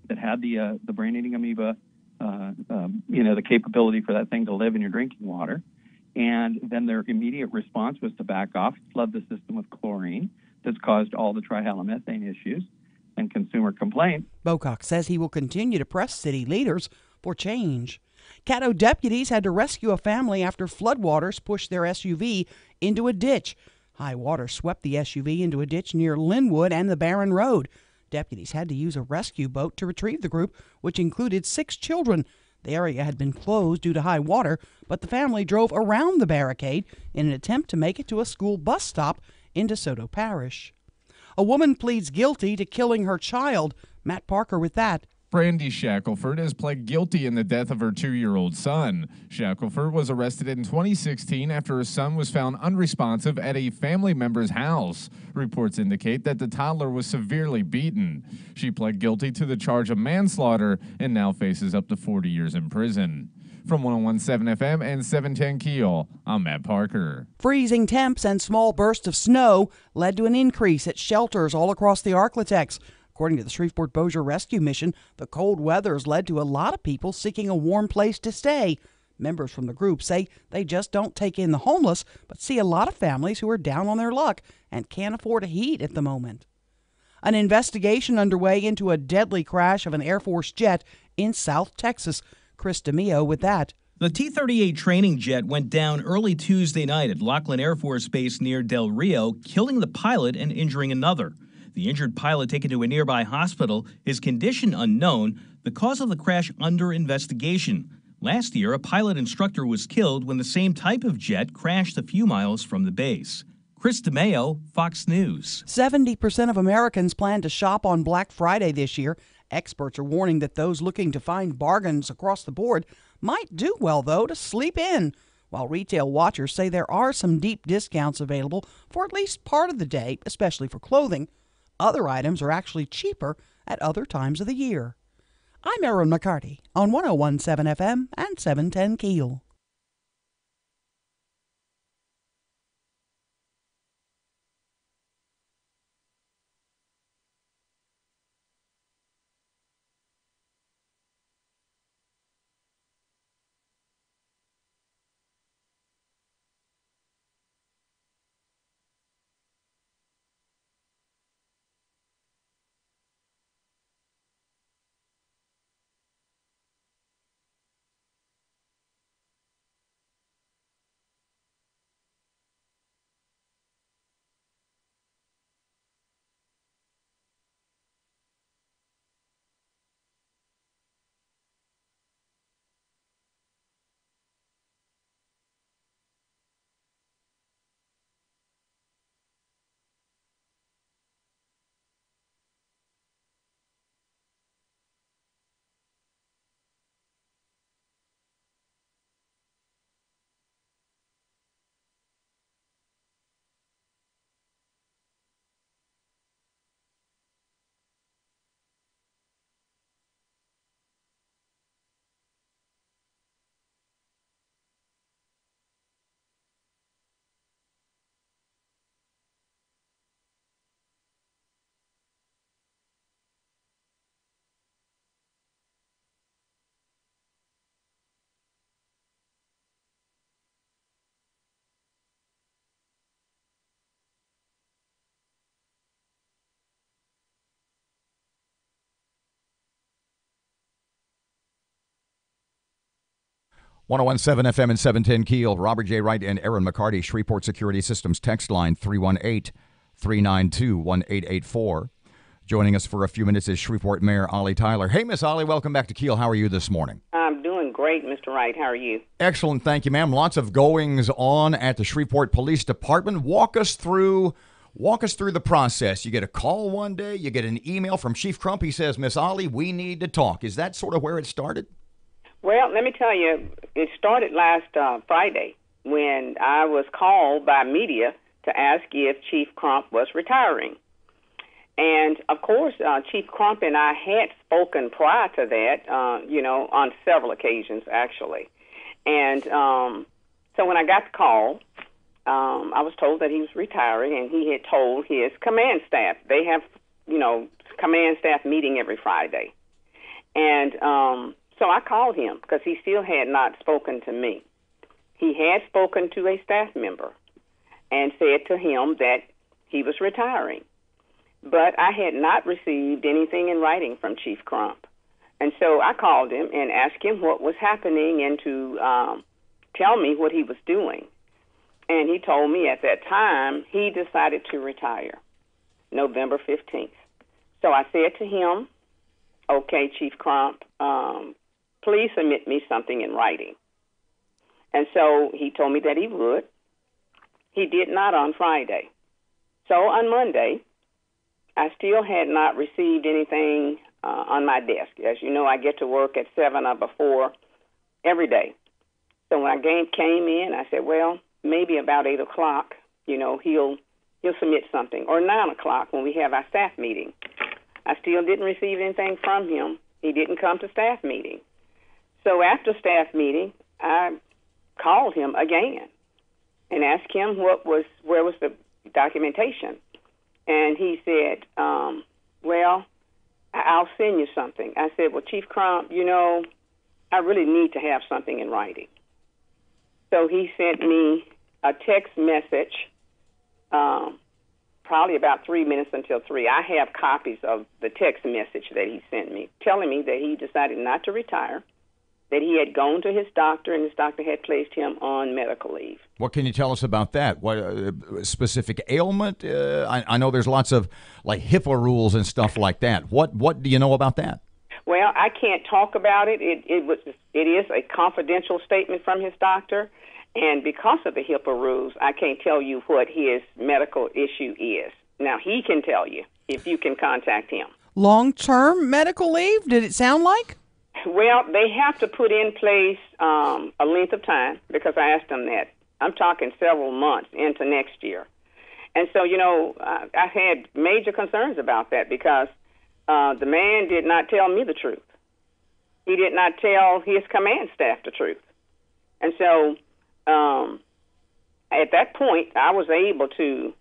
that had the brain-eating amoeba, the capability for that thing to live in your drinking water. And then their immediate response was to back off, flood the system with chlorine. That's caused all the trihalomethane issues and consumer complaints. Bocock says he will continue to press city leaders for change. Caddo deputies had to rescue a family after floodwaters pushed their SUV into a ditch. High water swept the SUV into a ditch near Linwood and the Barron Road. Deputies had to use a rescue boat to retrieve the group, which included 6 children. The area had been closed due to high water, but the family drove around the barricade in an attempt to make it to a school bus stop in DeSoto Parish. A woman pleads guilty to killing her child. Matt Parker with that. Brandy Shackelford has pled guilty in the death of her 2-year-old son. Shackelford was arrested in 2016 after her son was found unresponsive at a family member's house. Reports indicate that the toddler was severely beaten. She pled guilty to the charge of manslaughter and now faces up to 40 years in prison. From 101.7 FM and 710 KEEL, I'm Matt Parker. Freezing temps and small bursts of snow led to an increase at shelters all across the Arklatex. According to the Shreveport Bossier Rescue Mission, the cold weather has led to a lot of people seeking a warm place to stay. Members from the group say they just don't take in the homeless, but see a lot of families who are down on their luck and can't afford a heat at the moment. An investigation underway into a deadly crash of an Air Force jet in South Texas. Chris DeMeo with that. The T-38 training jet went down early Tuesday night at Laughlin Air Force Base near Del Rio, killing the pilot and injuring another. The injured pilot taken to a nearby hospital, his condition unknown, the cause of the crash under investigation. Last year, a pilot instructor was killed when the same type of jet crashed a few miles from the base. Chris DeMeo, Fox News. 70% of Americans plan to shop on Black Friday this year. Experts are warning that those looking to find bargains across the board might do well, though, to sleep in. While retail watchers say there are some deep discounts available for at least part of the day, especially for clothing. Other items are actually cheaper at other times of the year. I'm Erin McCarty on 101.7 FM and 710 KEEL. 1017 FM and 710 Keel. Robert J. Wright and Erin McCarty. Shreveport Security Systems text line 318-392-1884. Joining us for a few minutes is Shreveport Mayor Ollie Tyler. Hey, Miss Ollie, welcome back to Keel. How are you this morning? I'm doing great, Mr. Wright. How are you? Excellent, thank you, ma'am. Lots of goings on at the Shreveport Police Department. Walk us through the process. You get a call one day, you get an email from Chief Crump. He says, Miss Ollie, we need to talk. Is that sort of where it started? Well, let me tell you, it started last Friday when I was called by media to ask if Chief Crump was retiring. And, of course, Chief Crump and I had spoken prior to that, on several occasions, actually. And so when I got the call, I was told that he was retiring, and he had told his command staff. They have, command staff meeting every Friday. And so I called him because he still had not spoken to me. He had spoken to a staff member and said to him that he was retiring. But I had not received anything in writing from Chief Crump. And so I called him and asked him what was happening and to tell me what he was doing. And he told me at that time he decided to retire, November 15th. So I said to him, okay, Chief Crump, please submit me something in writing. And so he told me that he would. He did not on Friday. So on Monday, I still had not received anything on my desk. As you know, I get to work at 7 or before every day. So when I came in, I said, well, maybe about 8 o'clock, he'll submit something. Or 9 o'clock when we have our staff meeting. I still didn't receive anything from him. He didn't come to staff meeting. So after staff meeting, I called him again and asked him where was the documentation. And he said, well, I'll send you something. I said, well, Chief Crump, I really need to have something in writing. So he sent me a text message, probably about 3 minutes until 3. I have copies of the text message that he sent me, telling me that he decided not to retire, that he had gone to his doctor, and his doctor had placed him on medical leave. What can you tell us about that? What specific ailment? I know there's lots of like HIPAA rules and stuff like that. What do you know about that? Well, I can't talk about it. It is a confidential statement from his doctor, and because of the HIPAA rules, I can't tell you what his medical issue is. Now, he can tell you if you can contact him. Long-term medical leave, did it sound like? Well, they have to put in place a length of time because I asked them that. I'm talking several months into next year. And so, I had major concerns about that because the man did not tell me the truth. He did not tell his command staff the truth. And so at that point, I was able to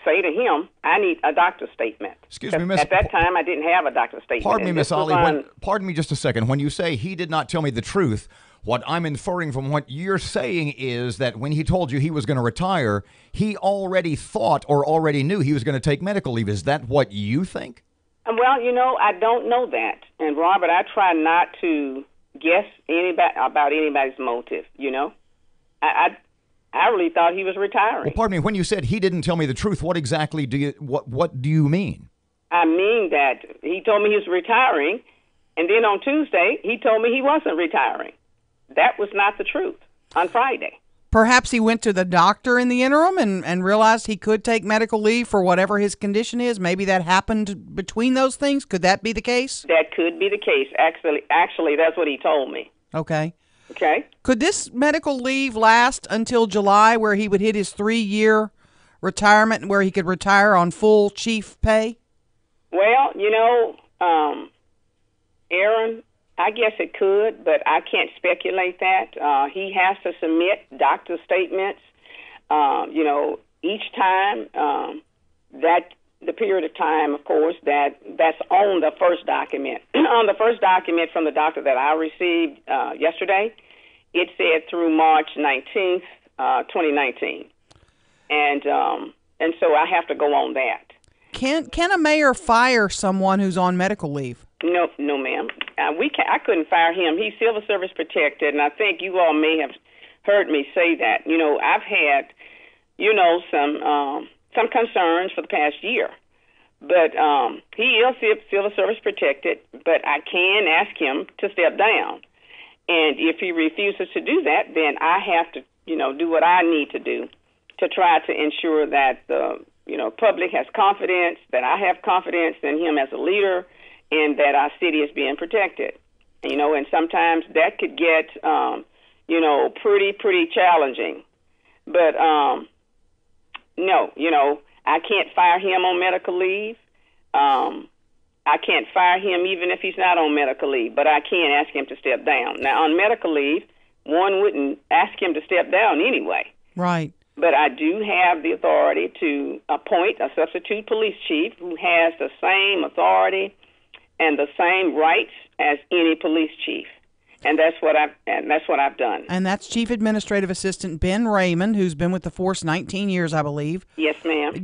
say to him, I need a doctor's statement. Excuse me, Miss. At that time, I didn't have a doctor's statement. Pardon me, Miss Ollie. Pardon me just a second. When you say he did not tell me the truth, what I'm inferring from what you're saying is that when he told you he was going to retire, he already thought or already knew he was going to take medical leave. Is that what you think? Well, I don't know that. And, Robert, I try not to guess about anybody's motive, I really thought he was retiring. Well, pardon me. When you said he didn't tell me the truth, what exactly do you mean? I mean that he told me he was retiring, and then on Tuesday he told me he wasn't retiring. That was not the truth on Friday. Perhaps he went to the doctor in the interim and realized he could take medical leave for whatever his condition is. Maybe that happened between those things. Could that be the case? That could be the case. Actually, that's what he told me. Okay. Okay. Could this medical leave last until July, where he would hit his 3-year retirement and where he could retire on full chief pay? Well, Erin, I guess it could, but I can't speculate that. He has to submit doctor statements, each time, that the period of time, of course, that's on the first document. On the first document from the doctor that I received yesterday, it said through March 19th, 2019. And so I have to go on that. Can a mayor fire someone who's on medical leave? No, ma'am. I couldn't fire him. He's civil service protected, and I think you all may have heard me say that. I've had, some concerns for the past year, but he is civil service protected. But I can ask him to step down, and if he refuses to do that, then I have to, do what I need to do to try to ensure that the public has confidence, that I have confidence in him as a leader, and that our city is being protected. And sometimes that could get, pretty challenging. But, no, I can't fire him on medical leave. I can't fire him even if he's not on medical leave, but I can ask him to step down. Now, on medical leave, one wouldn't ask him to step down anyway. Right. But I do have the authority to appoint a substitute police chief who has the same authority and the same rights as any police chief. And that's what I've done. And that's Chief Administrative Assistant Ben Raymond, who's been with the force 19 years, I believe. Yes, ma'am.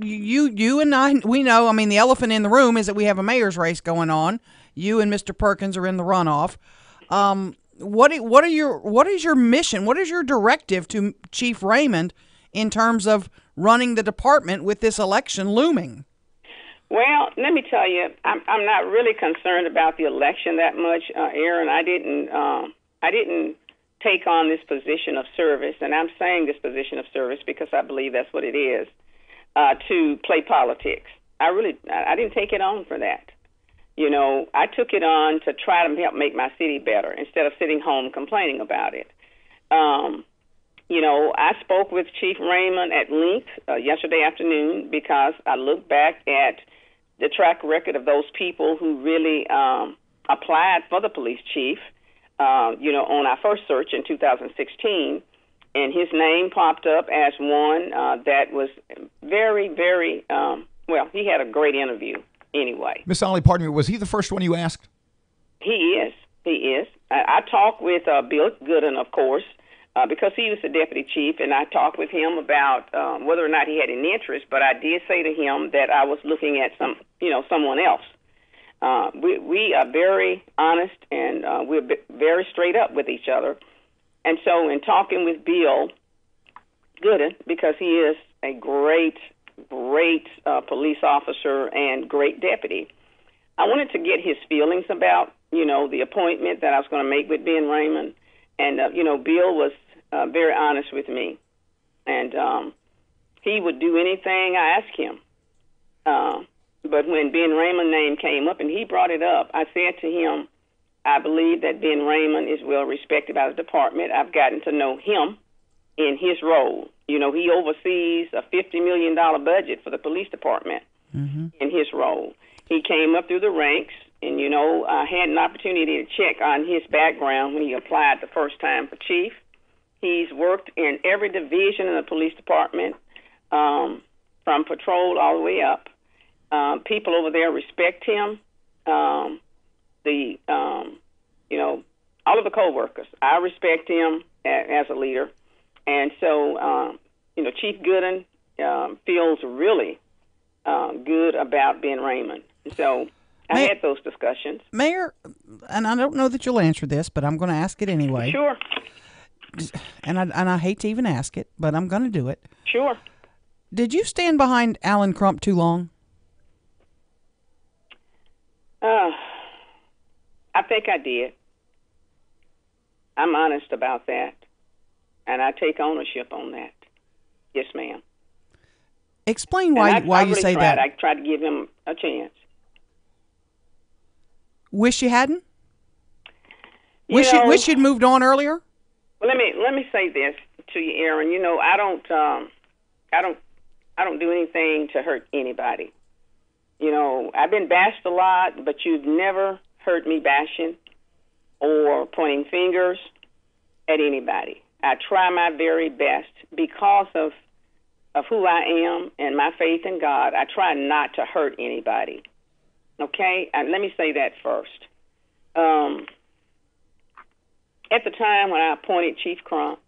You and I, we know, I mean, the elephant in the room is that we have a mayor's race going on. You and Mr. Perkins are in the runoff. What is your mission? What is your directive to Chief Raymond in terms of running the department with this election looming? Well, let me tell you, I'm not really concerned about the election that much, Erin. I didn't take on this position of service, and I'm saying this position of service because I believe that's what it is, to play politics. I didn't take it on for that. I took it on to try to help make my city better instead of sitting home complaining about it. I spoke with Chief Raymond at length yesterday afternoon because I looked back at the track record of those people who really applied for the police chief, on our first search in 2016, and his name popped up as one that was very, very, he had a great interview anyway. Miss Ollie, pardon me, was he the first one you asked? He is. I talked with Bill Gooden, of course, because he was the deputy chief, and I talked with him about whether or not he had any interest, but I did say to him that I was looking at someone else. We are very honest, and we're very straight up with each other. And so in talking with Bill Gooden, because he is a great police officer and great deputy, I wanted to get his feelings about, the appointment that I was going to make with Ben Raymond. And, Bill was very honest with me. And he would do anything I asked him. But when Ben Raymond's name came up and he brought it up, I said to him, I believe that Ben Raymond is well respected by the department. I've gotten to know him in his role. He oversees a $50 million budget for the police department in his role. He came up through the ranks, and, I had an opportunity to check on his background when he applied the first time for chief. He's worked in every division in the police department, from patrol all the way up. People over there respect him. All of the co-workers, I respect him as a leader. And so, Chief Gooden feels really good about Ben Raymond. So I had those discussions. Mayor, and I don't know that you'll answer this, but I'm going to ask it anyway. Sure. And I hate to even ask it, but I'm going to do it. Sure. Did you stand behind Alan Crump too long? I think I did. I'm honest about that, and I take ownership on that. Yes, ma'am. Explain why you say that. I tried to give him a chance. Wish you hadn't? Wish you'd moved on earlier? Well, let me say this to you, Erin. I don't do anything to hurt anybody. I've been bashed a lot, but you've never heard me bashing or pointing fingers at anybody. I try my very best because of who I am and my faith in God. I try not to hurt anybody. Okay? And let me say that first. At the time when I appointed Chief Crump,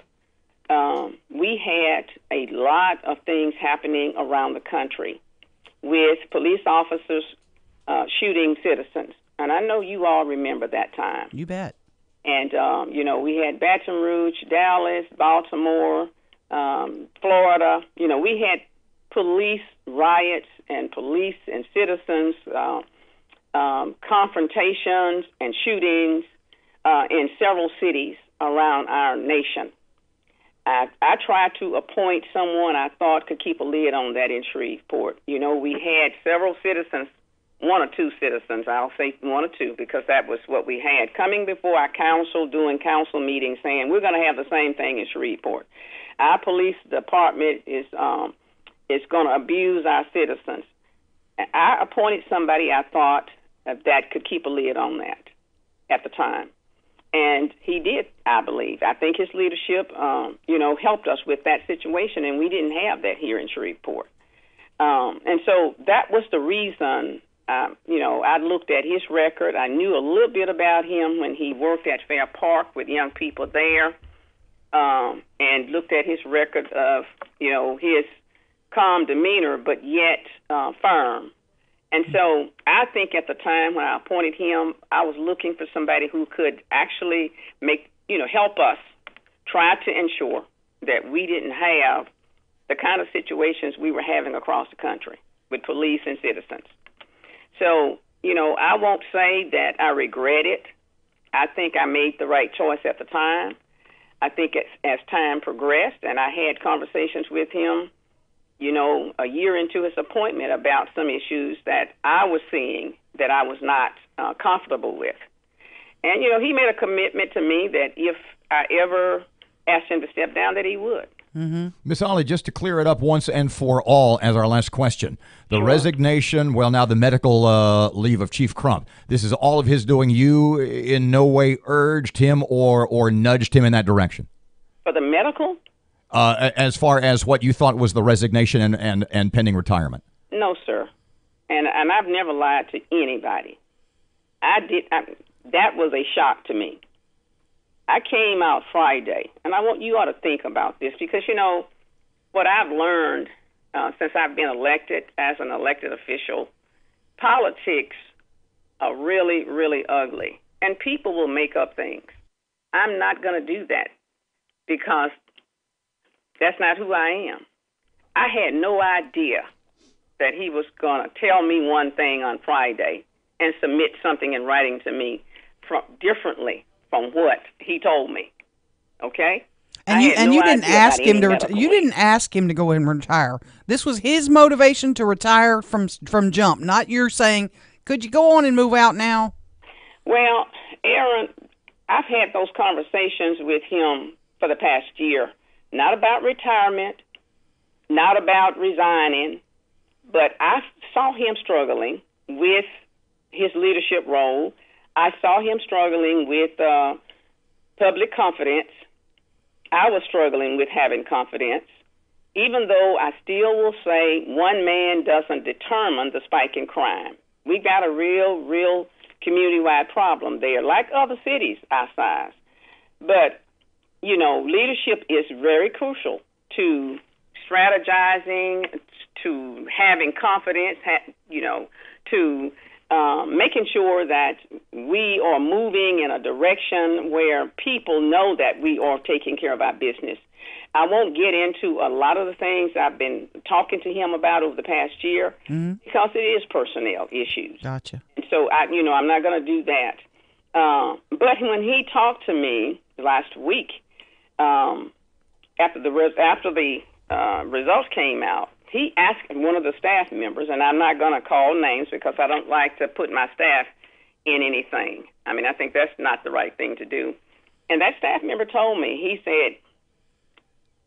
we had a lot of things happening around the country. with police officers shooting citizens. And I know you all remember that time. You bet. And, we had Baton Rouge, Dallas, Baltimore, Florida. We had police riots and police and citizens confrontations and shootings in several cities around our nation. I tried to appoint someone I thought could keep a lid on that in Shreveport. We had several citizens, one or two citizens, I'll say one or two, because that was what we had, coming before our council, doing council meetings, saying we're going to have the same thing in Shreveport. Our police department is going to abuse our citizens. I appointed somebody I thought that could keep a lid on that at the time. And he did, I believe. I think his leadership, helped us with that situation, and we didn't have that here in Shreveport. And so that was the reason, I looked at his record. I knew a little bit about him when he worked at Fair Park with young people there, and looked at his record of, his calm demeanor, but yet firm. And so I think at the time when I appointed him, I was looking for somebody who could actually help us try to ensure that we didn't have the kind of situations we were having across the country with police and citizens. So, I won't say that I regret it. I think I made the right choice at the time. I think as time progressed and I had conversations with him, a year into his appointment about some issues that I was seeing that I was not comfortable with. And, he made a commitment to me that if I ever asked him to step down, that he would. Miss Ollie, just to clear it up once and for all as our last question, the resignation, now the medical leave of Chief Crump, this is all of his doing. You in no way urged him or nudged him in that direction? For the medical? As far as what you thought was the resignation and pending retirement? No, sir. And I've never lied to anybody. That was a shock to me. I came out Friday, and I want you all to think about this because, what I've learned since I've been elected as an elected official, politics are really, really ugly, and people will make up things. I'm not going to do that because that's not who I am. I had no idea that he was going to tell me one thing on Friday and submit something in writing to me differently from what he told me. Okay? And you didn't ask him to you didn't ask him to go ahead and retire. This was his motivation to retire from jump, not your saying, "Could you go on and move out now?" Well, Erin, I've had those conversations with him for the past year. Not about retirement, not about resigning, but I saw him struggling with his leadership role. I saw him struggling with public confidence. I was struggling with having confidence, even though I still will say one man doesn't determine the spike in crime. We got a real community-wide problem there, like other cities our size. But leadership is very crucial to strategizing, to having confidence, to making sure that we are moving in a direction where people know that we are taking care of our business. I won't get into a lot of the things I've been talking to him about over the past year because it is personnel issues. Gotcha. And so, I'm not going to do that. But when he talked to me last week, after the results came out, he asked one of the staff members, and I'm not going to call names because I don't like to put my staff in anything. I mean, I think that's not the right thing to do. And that staff member told me, he said,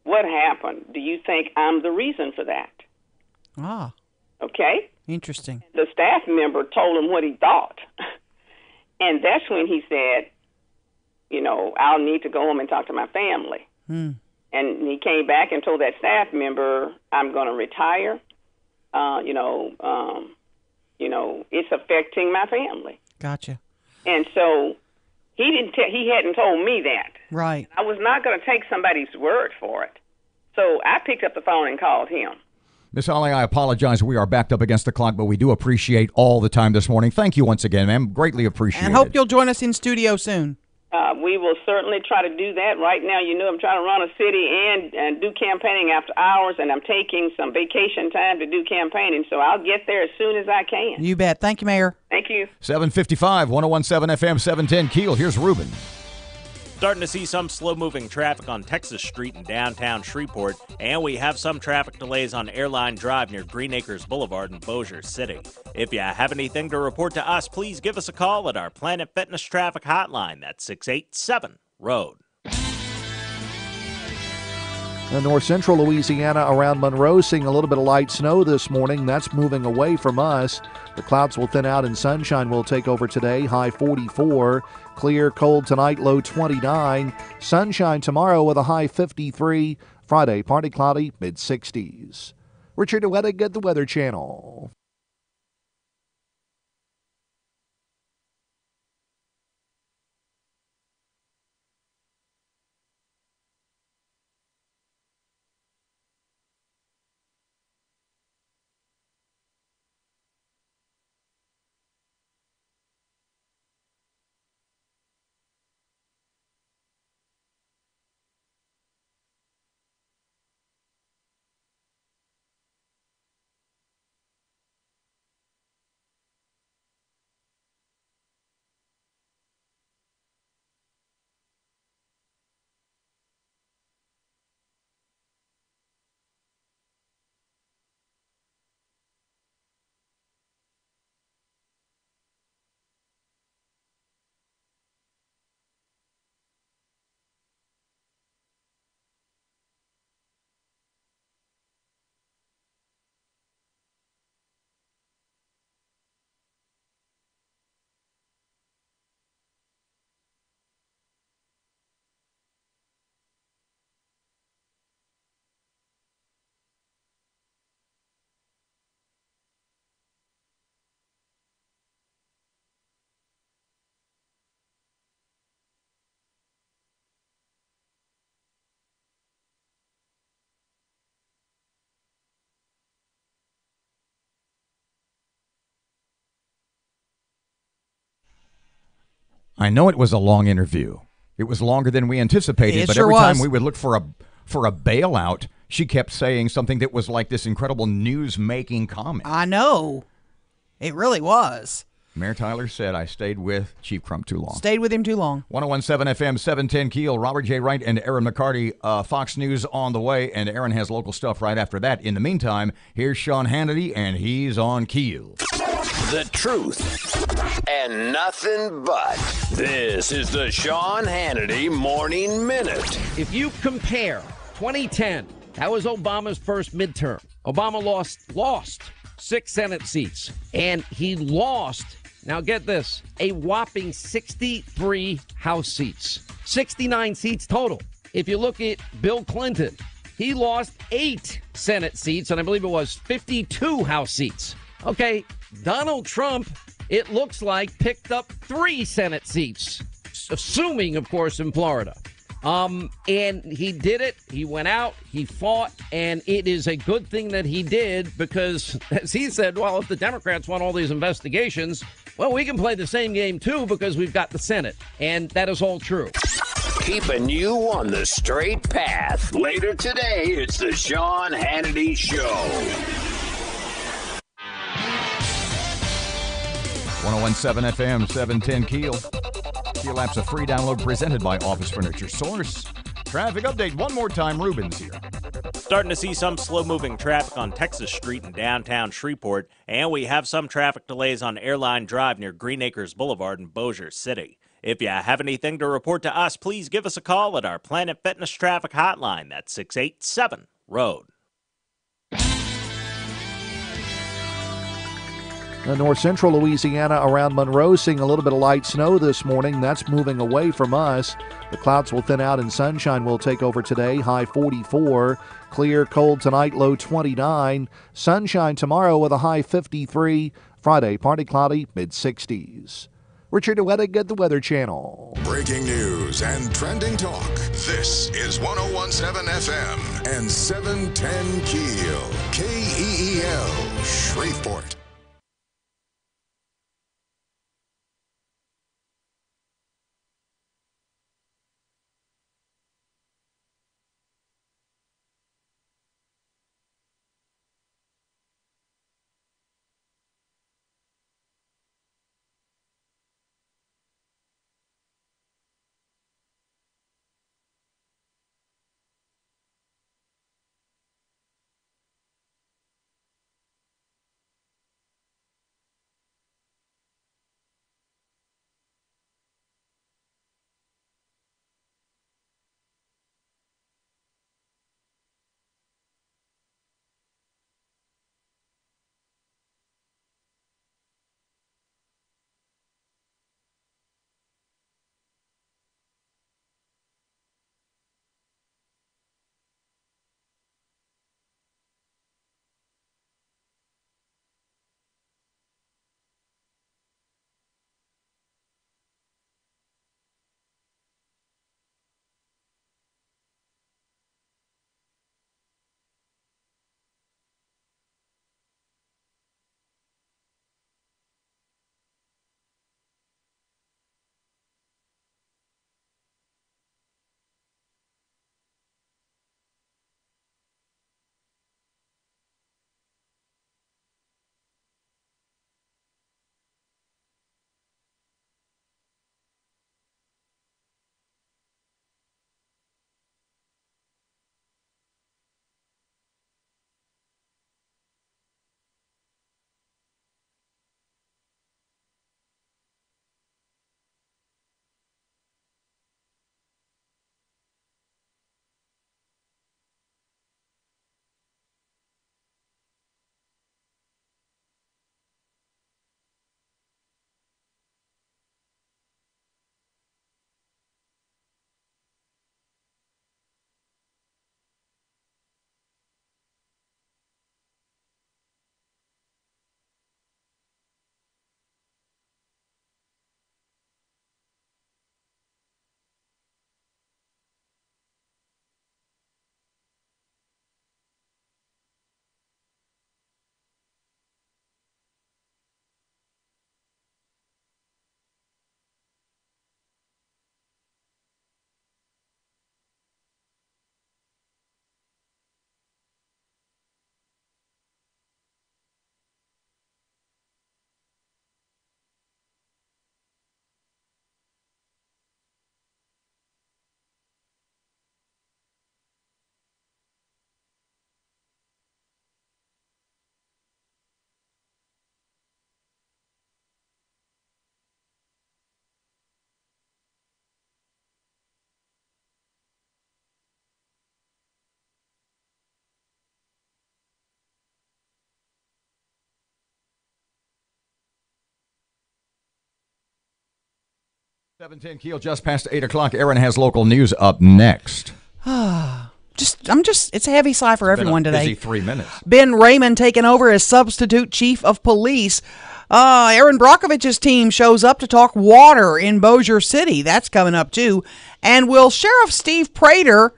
"What happened? Do you think I'm the reason for that?" Ah. Okay. Interesting. The staff member told him what he thought. And that's when he said, I'll need to go home and talk to my family. And he came back and told that staff member, "I'm going to retire. It's affecting my family." Gotcha. And so he hadn't told me that. Right. I was not going to take somebody's word for it. So I picked up the phone and called him. Miss Holly, I apologize. We are backed up against the clock, but we do appreciate all the time this morning. Thank you once again, ma'am. Greatly appreciate And hope you'll join us in studio soon. We will certainly try to do that. Right now, I'm trying to run a city and do campaigning after hours, and I'm taking some vacation time to do campaigning, so I'll get there as soon as I can. You bet. Thank you, Mayor. Thank you. 755, 1017 FM, 710 Keel. Here's Ruben. Starting to see some slow-moving traffic on Texas Street in downtown Shreveport, and we have some traffic delays on Airline Drive near Green Acres Boulevard in Bossier City. If you have anything to report to us, please give us a call at our Planet Fitness traffic hotline. That's 687-ROAD. North central Louisiana around Monroe seeing a little bit of light snow this morning. That's moving away from us. The clouds will thin out and sunshine will take over today. High 44. Clear, cold tonight, low 29. Sunshine tomorrow with a high 53. Friday, partly cloudy, mid-60s. Richard Wettig at the Weather Channel. I know it was a long interview. It was longer than we anticipated, but every time we would look for a bailout, she kept saying something that was like this incredible news-making comment. I know. It really was. Mayor Tyler said, I stayed with Chief Crump too long. Stayed with him too long. 1017 FM, 710 Keel. Robert J. Wright and Erin McCarty. Fox News on the way, and Erin has local stuff right after that. In the meantime, here's Sean Hannity, and he's on Keel. The truth and nothing but. This is the Sean Hannity Morning Minute. If you compare 2010, that was Obama's first midterm. Obama lost 6 Senate seats, and he lost, now get this, a whopping 63 House seats, 69 seats total. If you look at Bill Clinton, he lost 8 Senate seats, and I believe it was 52 House seats. Okay, Donald Trump, it looks like, picked up 3 Senate seats, assuming, of course, in Florida. And he did it. He went out, he fought, and it is a good thing that he did because, as he said, well, if the Democrats want all these investigations, well, we can play the same game, too, because we've got the Senate. And that is all true. Keeping you on the straight path. Later today, it's the Sean Hannity Show. 1017 FM, 710 Keel. Keel app's a free download presented by Office Furniture Source. Traffic update one more time. Ruben's here. Starting to see some slow-moving traffic on Texas Street in downtown Shreveport, and we have some traffic delays on Airline Drive near Green Acres Boulevard in Bossier City. If you have anything to report to us, please give us a call at our Planet Fitness traffic hotline. That's 687-ROAD. North central Louisiana around Monroe seeing a little bit of light snow this morning. That's moving away from us. The clouds will thin out and sunshine will take over today. High 44. Clear, cold tonight, low 29. Sunshine tomorrow with a high 53. Friday, partly cloudy, mid-60s. Richard Wedding at the Weather Channel. Breaking news and trending talk. This is 1017 FM and 710 Keel. KEEL, Shreveport. $7:10 Keel, just past 8 o'clock. Erin has local news up next. It's a heavy sigh for everyone Been a today. busy 3 minutes. Ben Raymond taking over as substitute chief of police. Aaron Brockovich's team shows up to talk water in Bossier City. That's coming up too. And will Sheriff Steve Prater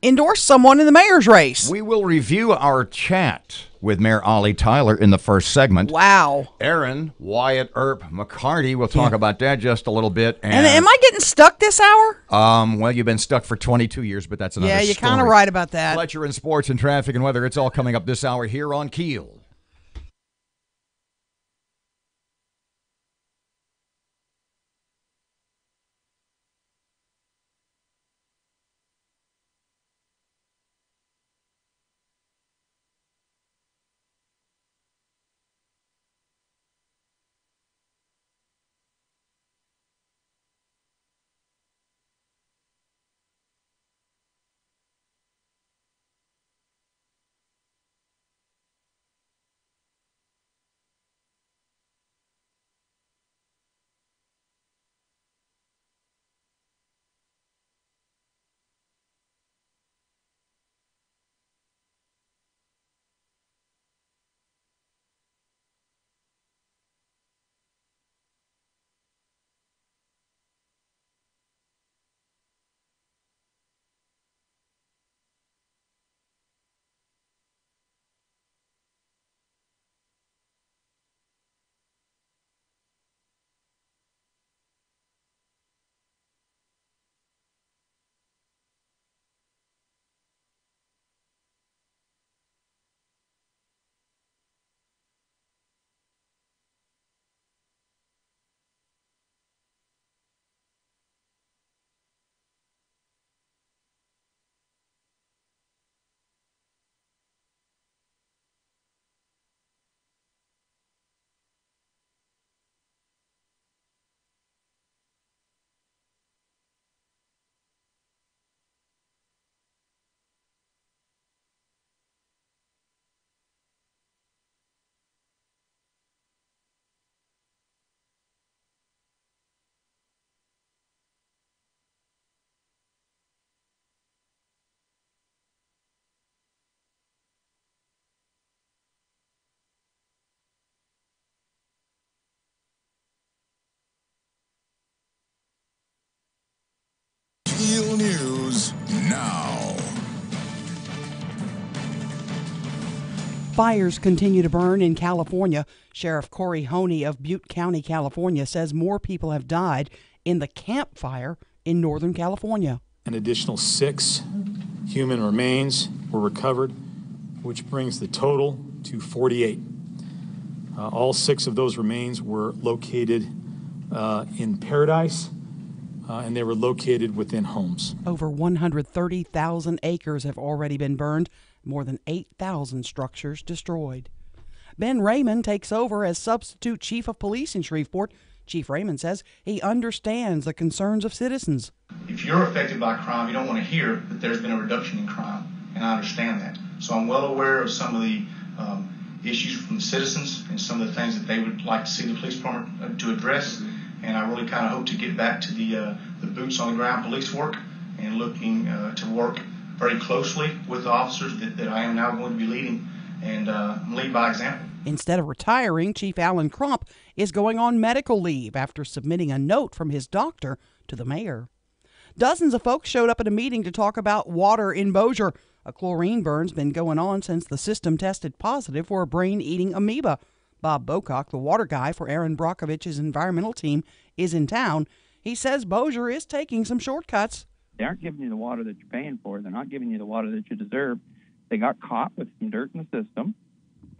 endorse someone in the mayor's race? We will review our chat with Mayor Ollie Tyler in the first segment. Wow. Aaron, Wyatt, Earp, McCarty, we'll talk about that just a little bit. And am I getting stuck this hour? Well, you've been stuck for 22 years, but that's another story. Yeah, you're kind of right about that. Fletcher in sports and traffic and weather, it's all coming up this hour here on Keel. Fires continue to burn in California. Sheriff Corey Honey of Butte County, California, says more people have died in the Camp Fire in Northern California. An additional 6 human remains were recovered, which brings the total to 48. All 6 of those remains were located in Paradise, and they were located within homes. Over 130,000 acres have already been burned, more than 8,000 structures destroyed. Ben Raymond takes over as substitute chief of police in Shreveport. Chief Raymond says he understands the concerns of citizens. If you're affected by crime, you don't want to hear that there's been a reduction in crime, and I understand that. So I'm well aware of some of the issues from the citizens and some of the things that they would like to see the police department to address, and I really kind of hope to get back to the boots on the ground police work and looking to work very closely with the officers that I am now going to be leading and lead by example. Instead of retiring, Chief Alan Crump is going on medical leave after submitting a note from his doctor to the mayor. Dozens of folks showed up at a meeting to talk about water in Bossier. A chlorine burn's been going on since the system tested positive for a brain-eating amoeba. Bob Bocock, the water guy for Erin Brockovich's environmental team, is in town. He says Bossier is taking some shortcuts. They aren't giving you the water that you're paying for. They're not giving you the water that you deserve. They got caught with some dirt in the system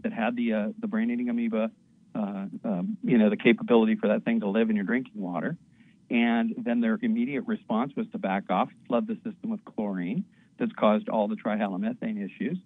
that had the brain-eating amoeba, the capability for that thing to live in your drinking water. And then their immediate response was to back off, flood the system with chlorine. That's caused all the trihalomethane issues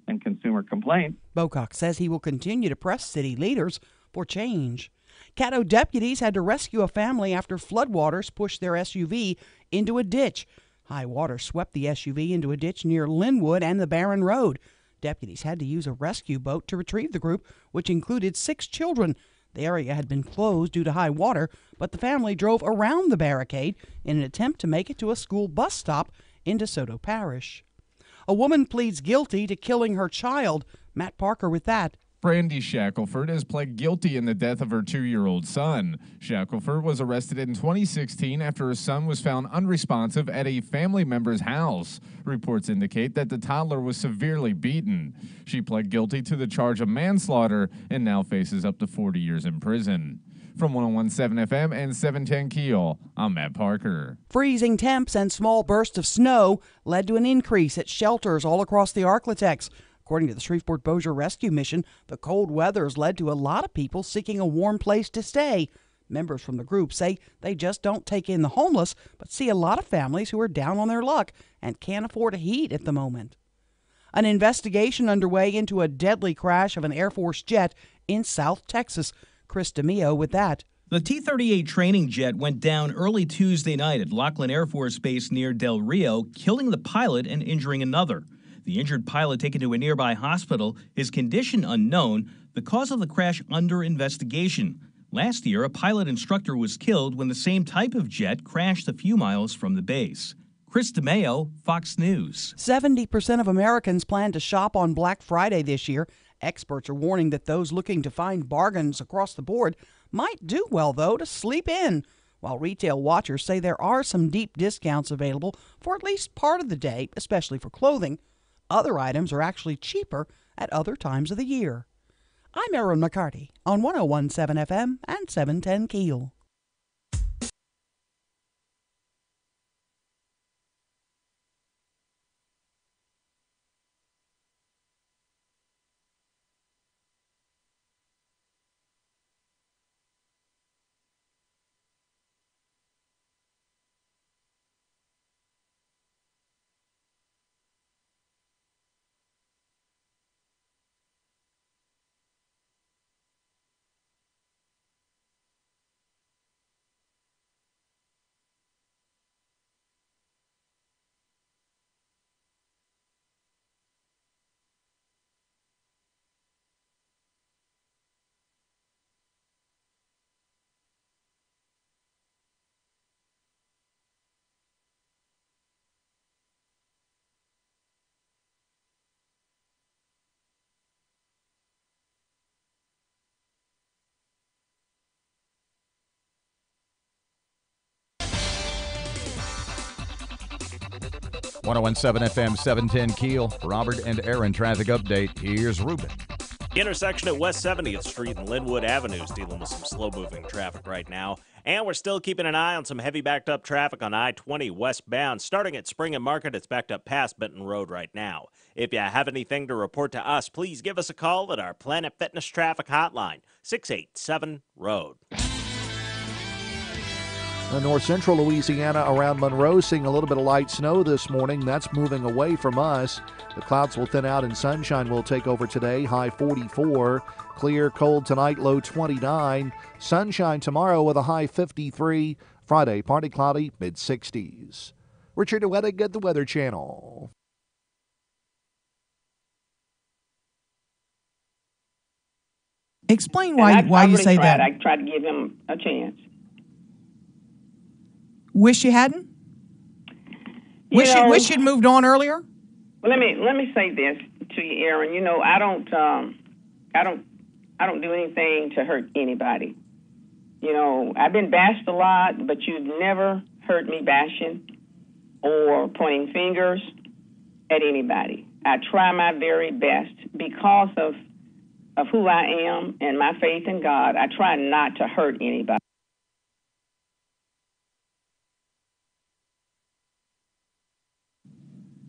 and consumer complaints. Bocock says he will continue to press city leaders for change. Caddo deputies had to rescue a family after floodwaters pushed their SUV into a ditch. High water swept the SUV into a ditch near Linwood and the Barron Road. Deputies had to use a rescue boat to retrieve the group, which included 6 children. The area had been closed due to high water, but the family drove around the barricade in an attempt to make it to a school bus stop in DeSoto Parish. A woman pleads guilty to killing her child. Matt Parker with that. Brandy Shackelford has pled guilty in the death of her 2-year-old son. Shackelford was arrested in 2016 after her son was found unresponsive at a family member's house. Reports indicate that the toddler was severely beaten. She pled guilty to the charge of manslaughter and now faces up to 40 years in prison. From 101.7 FM and 710 KEEL, I'm Matt Parker. Freezing temps and small bursts of snow led to an increase at shelters all across the Arklatex. According to the Shreveport Bossier Rescue Mission, the cold weather has led to a lot of people seeking a warm place to stay. Members from the group say they just don't take in the homeless, but see a lot of families who are down on their luck and can't afford a heat at the moment. An investigation underway into a deadly crash of an Air Force jet in South Texas. Chris DeMeo with that. The T-38 training jet went down early Tuesday night at Laughlin Air Force Base near Del Rio, killing the pilot and injuring another. The injured pilot taken to a nearby hospital, his condition unknown, the cause of the crash under investigation. Last year, a pilot instructor was killed when the same type of jet crashed a few miles from the base. Chris DeMeo, Fox News. 70% of Americans plan to shop on Black Friday this year. Experts are warning that those looking to find bargains across the board might do well, though, to sleep in. While retail watchers say there are some deep discounts available for at least part of the day, especially for clothing, other items are actually cheaper at other times of the year. I'm Erin McCarty on 101.7 FM and 710 KEEL. FM 710 KEEL, Robert and Erin traffic update. Here's Ruben. Intersection at West 70th Street and Linwood Avenue is dealing with some slow-moving traffic right now. And we're still keeping an eye on some heavy backed-up traffic on I-20 westbound. Starting at Spring and Market, it's backed up past Benton Road right now. If you have anything to report to us, please give us a call at our Planet Fitness Traffic Hotline, 687-ROAD. North central Louisiana around Monroe seeing a little bit of light snow this morning. That's moving away from us. The clouds will thin out and sunshine will take over today. High 44. Clear, cold tonight, low 29. Sunshine tomorrow with a high 53. Friday, partly cloudy, mid-60s. Richard Wedding at the Weather Channel. Explain why you say that. I tried to give him a chance. Wish you hadn't? Wish you'd moved on earlier? Well, let me say this to you, Erin. You know, I don't do anything to hurt anybody. You know, I've been bashed a lot, but you've never heard me bashing or pointing fingers at anybody. I try my very best because of who I am and my faith in God. I try not to hurt anybody.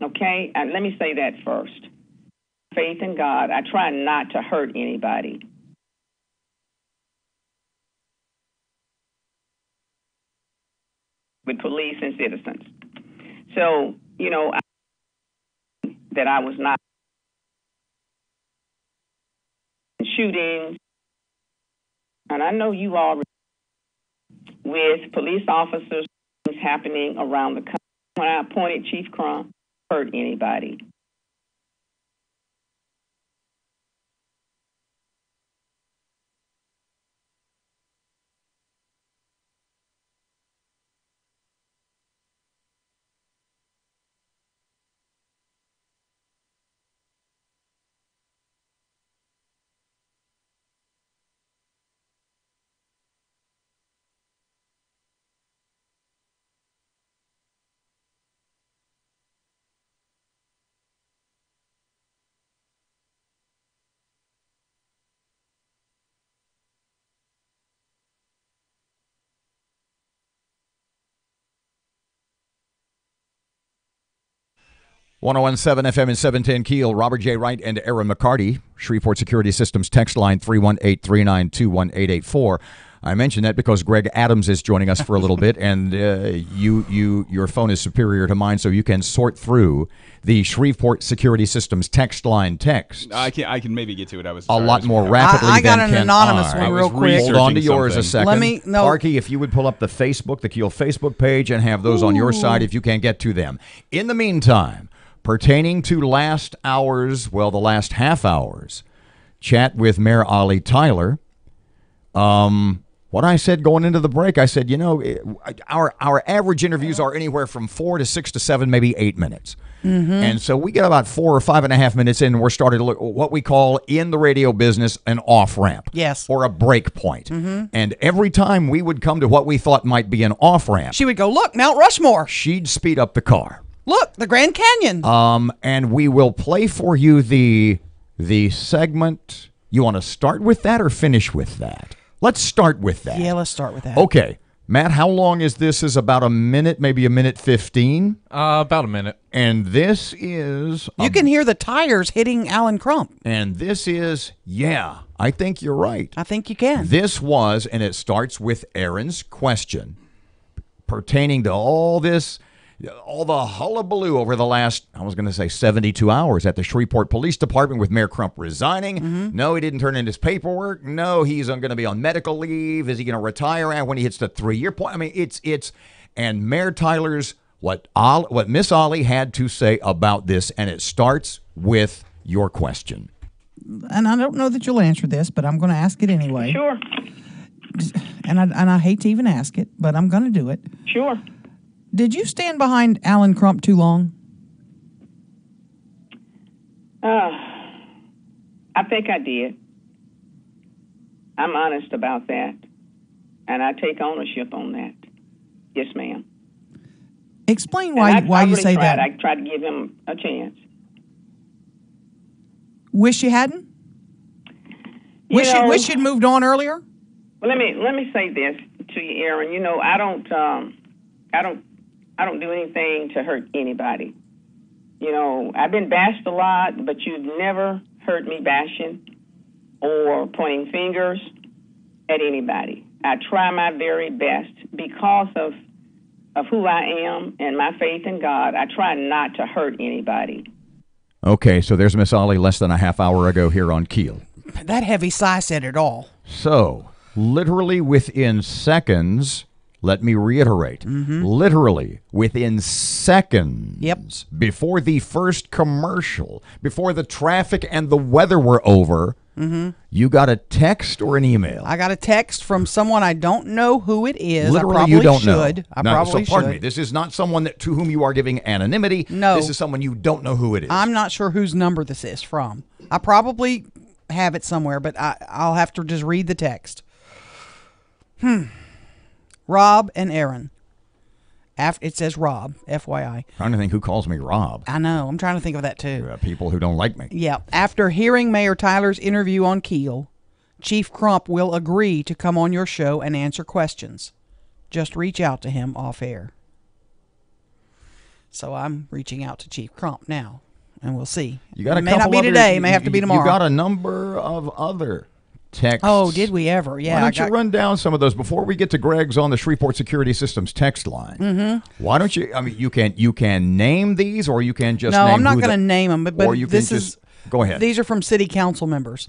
Okay, let me say that first. Faith in God, I try not to hurt anybody. With police and citizens. So, you know, that I was not shootings, and I know you all with police officers happening around the country. When I appointed Chief Crump, hurt anybody. .101.7 FM and 710 Keel. Robert J. Wright and Erin McCarty. Shreveport Security Systems text line 318-392-1884. I mentioned that because Greg Adams is joining us for a little bit, and your phone is superior to mine, so you can sort through the Shreveport Security Systems text line text. I can maybe get to it. I was a lot more rapidly I got than an can anonymous I. one real quick. Hold on to yours a second. Let me no. Marky, if you would pull up the Keel Facebook page and have those on your side if you can't get to them. In the meantime, pertaining to the last half hour's chat with Mayor Ollie Tyler, what I said going into the break, I said, our average interviews are anywhere from 4 to 6 to 7, maybe 8 minutes. Mm-hmm. And so we get about 4 or 5.5 minutes in, and we're starting to look at what we call in the radio business an off-ramp. Yes. Or a break point. Mm-hmm. And every time we would come to what we thought might be an off-ramp, she would go, look, Mount Rushmore. She'd speed up the car. Look, the Grand Canyon. And we will play for you the segment. You want to start with that or finish with that? Let's start with that. Yeah, let's start with that. Okay. Matt, how long is this? Is about a minute, maybe a minute 15? About a minute. And this is... You can hear the tires hitting Alan Crump. And this is, I think you're right. I think you can. This was, and it starts with Erin's question pertaining to all this... all the hullabaloo over the last, 72 hours at the Shreveport Police Department with Mayor Crump resigning. Mm-hmm. No, he didn't turn in his paperwork. No, he's going to be on medical leave. Is he going to retire when he hits the 3-year point? I mean, and Mayor Tyler's, what Miss Ollie had to say about this, and it starts with your question. And I don't know that you'll answer this, but I'm going to ask it anyway. Sure. And I hate to even ask it, but I'm going to do it. Sure. Did you stand behind Alan Crump too long? I think I did. I'm honest about that. And I take ownership on that. Yes, ma'am. Explain why you say that. I tried to give him a chance. Wish you hadn't? Wish you'd moved on earlier. Well, let me say this to you, Erin. You know, I don't do anything to hurt anybody. You know, I've been bashed a lot, but you've never heard me bashing or pointing fingers at anybody. I try my very best because of who I am and my faith in God. I try not to hurt anybody. Okay, so there's Miss Ollie less than a half hour ago here on Keel. That heavy sigh said it all. So, literally within seconds, let me reiterate, literally within seconds before the first commercial, before the traffic and the weather were over, you got a text or an email? I got a text from someone I don't know who it is. Literally, I probably you don't should. know. I Now, probably so pardon should. me, this is not someone to whom you are giving anonymity. No. This is someone you don't know who it is. I'm not sure whose number this is from. I probably have it somewhere, but I'll have to just read the text. Rob and Erin. It says Rob, FYI. Trying to think who calls me Rob. I know. I'm trying to think of that too. People who don't like me. Yeah. After hearing Mayor Tyler's interview on Keel, Chief Crump will agree to come on your show and answer questions. Just reach out to him off air. So I'm reaching out to Chief Crump now, and we'll see. You got a it may couple not be other, today. It may have to be tomorrow. You got a number of other texts. Oh, did we ever? Yeah. Why don't you run down some of those before we get to Greg's on the Shreveport Security Systems text line? Why don't you? I mean, you can name these, or you can just no. name I'm not going to name them, but or you this can is just go ahead. These are from city council members.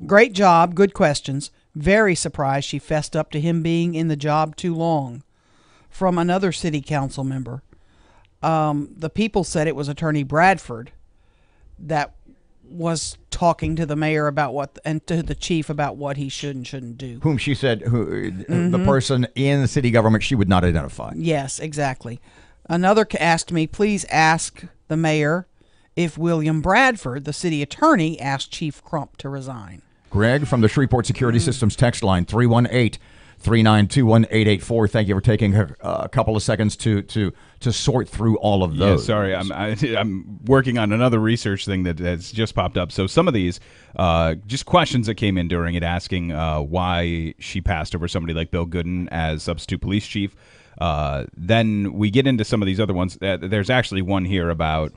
Great job, good questions. Very surprised she fessed up to him being in the job too long. From another city council member, the people said it was Attorney Bradford that was talking to the mayor about and to the chief about what he should and shouldn't do. Whom she said, the person in the city government she would not identify. Yes, exactly. Another asked me, please ask the mayor if William Bradford, the city attorney, asked Chief Crump to resign. Greg from the Shreveport Security Systems text line, 318-392-1884. Thank you for taking a couple of seconds to sort through all of those. Yeah, sorry, I'm working on another research thing that has just popped up. So some of these, just questions that came in during it, asking why she passed over somebody like Bill Gooden as substitute police chief. Then we get into some of these other ones. There's actually one here about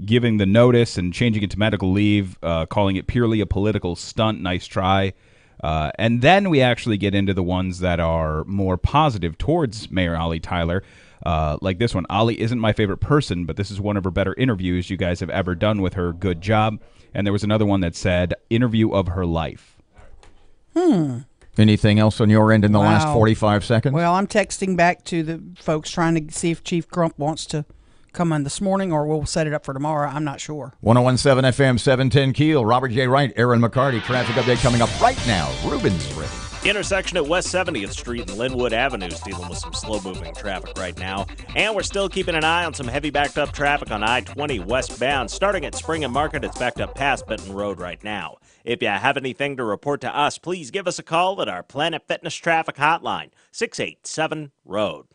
giving the notice and changing it to medical leave, calling it purely a political stunt. Nice try. And then we actually get into the ones that are more positive towards Mayor Ollie Tyler. Like this one. Ollie isn't my favorite person, but this is one of her better interviews you guys have ever done with her. Good job. And there was another one that said, interview of her life. Anything else on your end in the last 45 seconds? Well, I'm texting back to the folks trying to see if Chief Crump wants to come in this morning, or we'll set it up for tomorrow. I'm not sure. 1017 FM 710 Keel. Robert J. Wright, Erin McCarty. Traffic update coming up right now. Ruben's ready. Intersection at West 70th Street and Linwood Avenue is dealing with some slow-moving traffic right now. And we're still keeping an eye on some heavy backed-up traffic on I-20 westbound. Starting at Spring and Market, it's backed up past Benton Road right now. If you have anything to report to us, please give us a call at our Planet Fitness Traffic Hotline, 687-ROAD.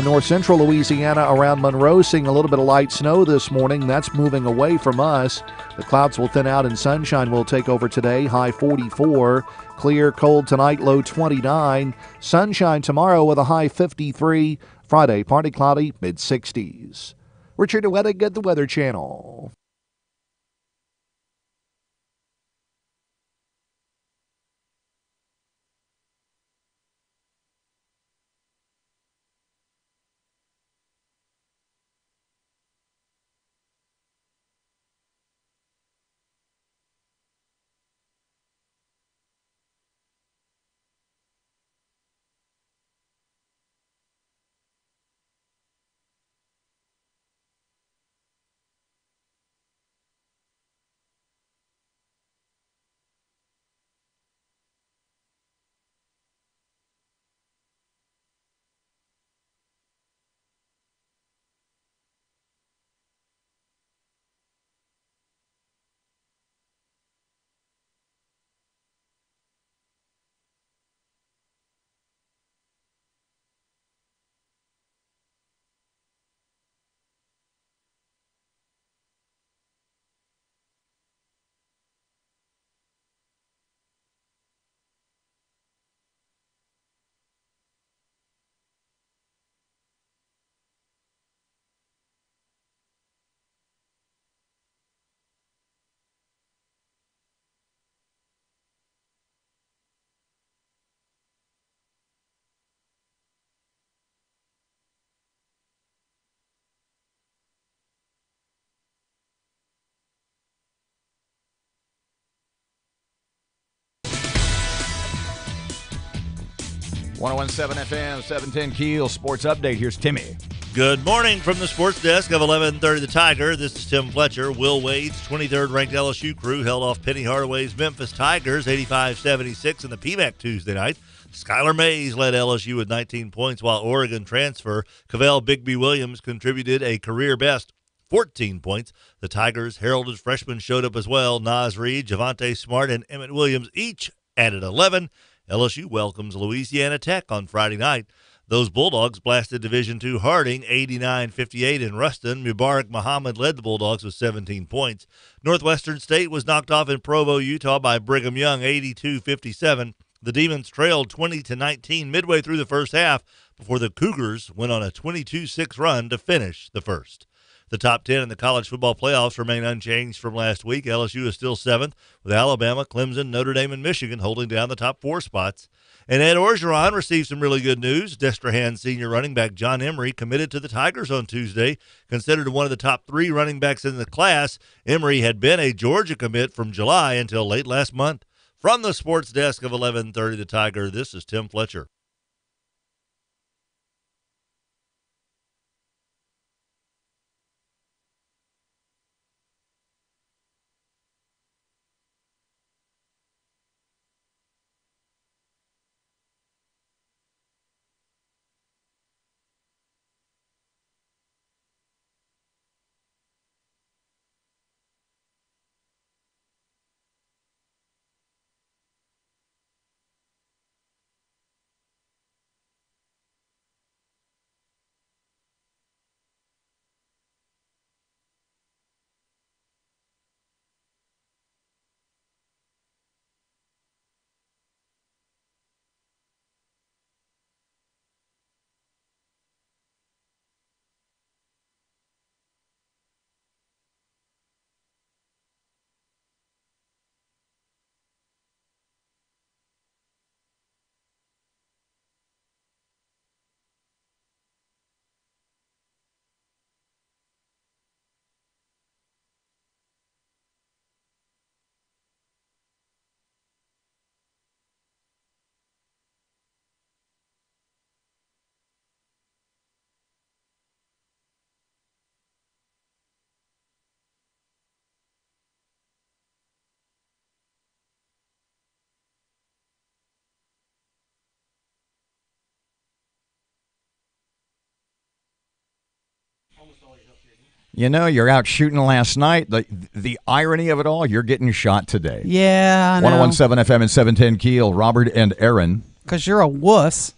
North central Louisiana around Monroe seeing a little bit of light snow this morning. That's moving away from us. The clouds will thin out and sunshine will take over today. High 44. Clear, cold tonight, low 29. Sunshine tomorrow with a high 53. Friday, partly cloudy, mid-60s. Richard Weddick at the Weather Channel. 1017 FM, 710 Keel Sports Update. Here's Timmy. Good morning from the sports desk of 1130 The Tiger. This is Tim Fletcher. Will Wade's 23rd ranked LSU crew held off Penny Hardaway's Memphis Tigers 85-76 in the PMAC Tuesday night. Skylar Mays led LSU with 19 points, while Oregon transfer Cavell Bigby Williams contributed a career best 14 points. The Tigers' heralded freshmen showed up as well. Naz Reid, Javante Smart, and Emmett Williams each added 11. LSU welcomes Louisiana Tech on Friday night. Those Bulldogs blasted Division II Harding 89-58 in Ruston. Mubarak Muhammad led the Bulldogs with 17 points. Northwestern State was knocked off in Provo, Utah by Brigham Young 82-57. The Demons trailed 20-19 midway through the first half before the Cougars went on a 22-6 run to finish the first. The top 10 in the college football playoffs remain unchanged from last week. LSU is still 7th, with Alabama, Clemson, Notre Dame, and Michigan holding down the top 4 spots. And Ed Orgeron received some really good news. Destrehan senior running back John Emery committed to the Tigers on Tuesday. Considered one of the top 3 running backs in the class, Emery had been a Georgia commit from July until late last month. From the sports desk of 1130 The Tiger, this is Tim Fletcher. You know, you're out shooting last night. The irony of it all, you're getting shot today. Yeah, I know. 1017 FM and 710 Keel, Robert and Erin. Because you're a wuss.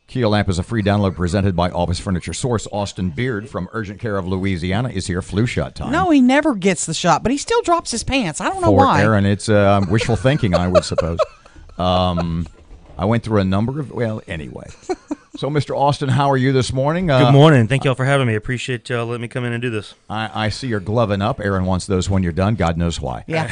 Keel app is a free download presented by Office Furniture Source. Austin Beard from Urgent Care of Louisiana is here. Flu shot time. No, he never gets the shot, but he still drops his pants. I don't know For why. Erin, it's wishful thinking, I would suppose. I went through a number of, anyway. So, Mr. Austin, how are you this morning? Good morning. Thank y'all for having me. Appreciate y'all letting me come in and do this. I see you're gloving up. Erin wants those when you're done. God knows why. Yeah.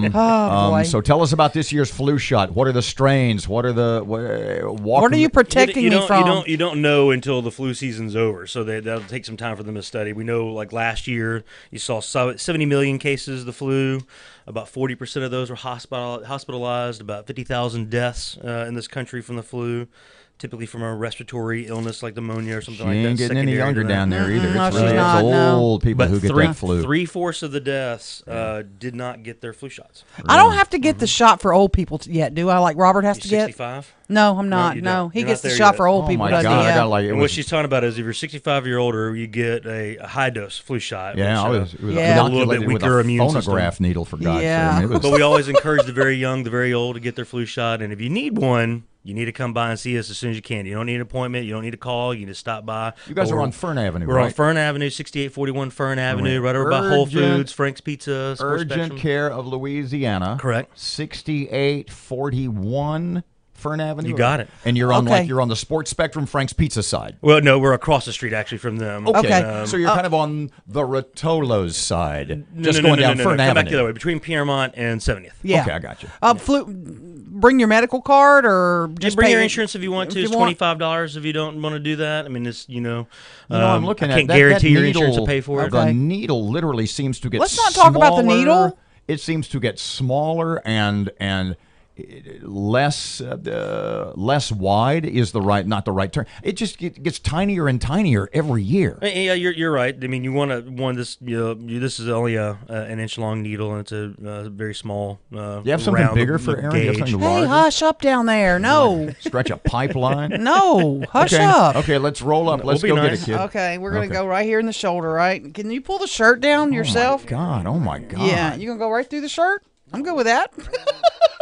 Boy. So tell us about this year's flu shot. What are the strains? What are the what are you protecting me from? You don't know until the flu season's over, so that'll take some time for them to study. We know, like last year, you saw 70 million cases of the flu. About 40% of those were hospitalized. About 50,000 deaths in this country from the flu. Typically from a respiratory illness like pneumonia or something like that. She ain't getting any younger down there either. No, It's old people who get that flu. 3/4 of the deaths did not get their flu shots. I don't have to get the shot for old people yet, do I? Like Robert has to get? 65? No, I'm not. No, he gets the shot for old people. Oh my God, I got and what she's talking about is if you're 65 or older, you get a high dose flu shot. Yeah, which, it was a little bit weaker immune phonograph system. needle for God's sake. But we always encourage the very young, the very old to get their flu shot, and if you need one, you need to come by and see us as soon as you can. You don't need an appointment. You don't need to call. You can just stop by. You guys are on Fern Avenue, We're right? on Fern Avenue, 6841 Fern Avenue, right over by Whole Foods, Frank's Pizza, Sports Urgent Spectrum. Care of Louisiana. Correct. 6841 Fern Avenue. You got it. And you're on you're on the Sports Spectrum Frank's Pizza side. Well, no, we're across the street actually from them. Okay. So you're kind of on the Rotolo's side, just going down Fern Come Avenue. back the other way, between Piermont and 70th. Yeah. Okay, I got you. Bring your medical card or just bring pay your insurance if you want to. It's $25 if you don't want to do that. I mean, it's I'm looking I can't at guarantee that your needle, insurance will pay for it. The needle literally seems to get Let's not talk about the needle. It seems to get smaller and less wide is not the right term. It just gets tinier and tinier every year. Yeah, you're right. I mean, you want this. This is only an inch long needle, and it's a very small. You have something bigger for Erin? You have something Hey, larger? hush up down there. No. Stretch a pipeline? No, hush okay. up. Okay, let's roll up. Let's go get a kid. Okay, we're going to go right here in the shoulder, right? Can you pull the shirt down yourself? Oh, my God. Yeah, you going to go right through the shirt? I'm good with that.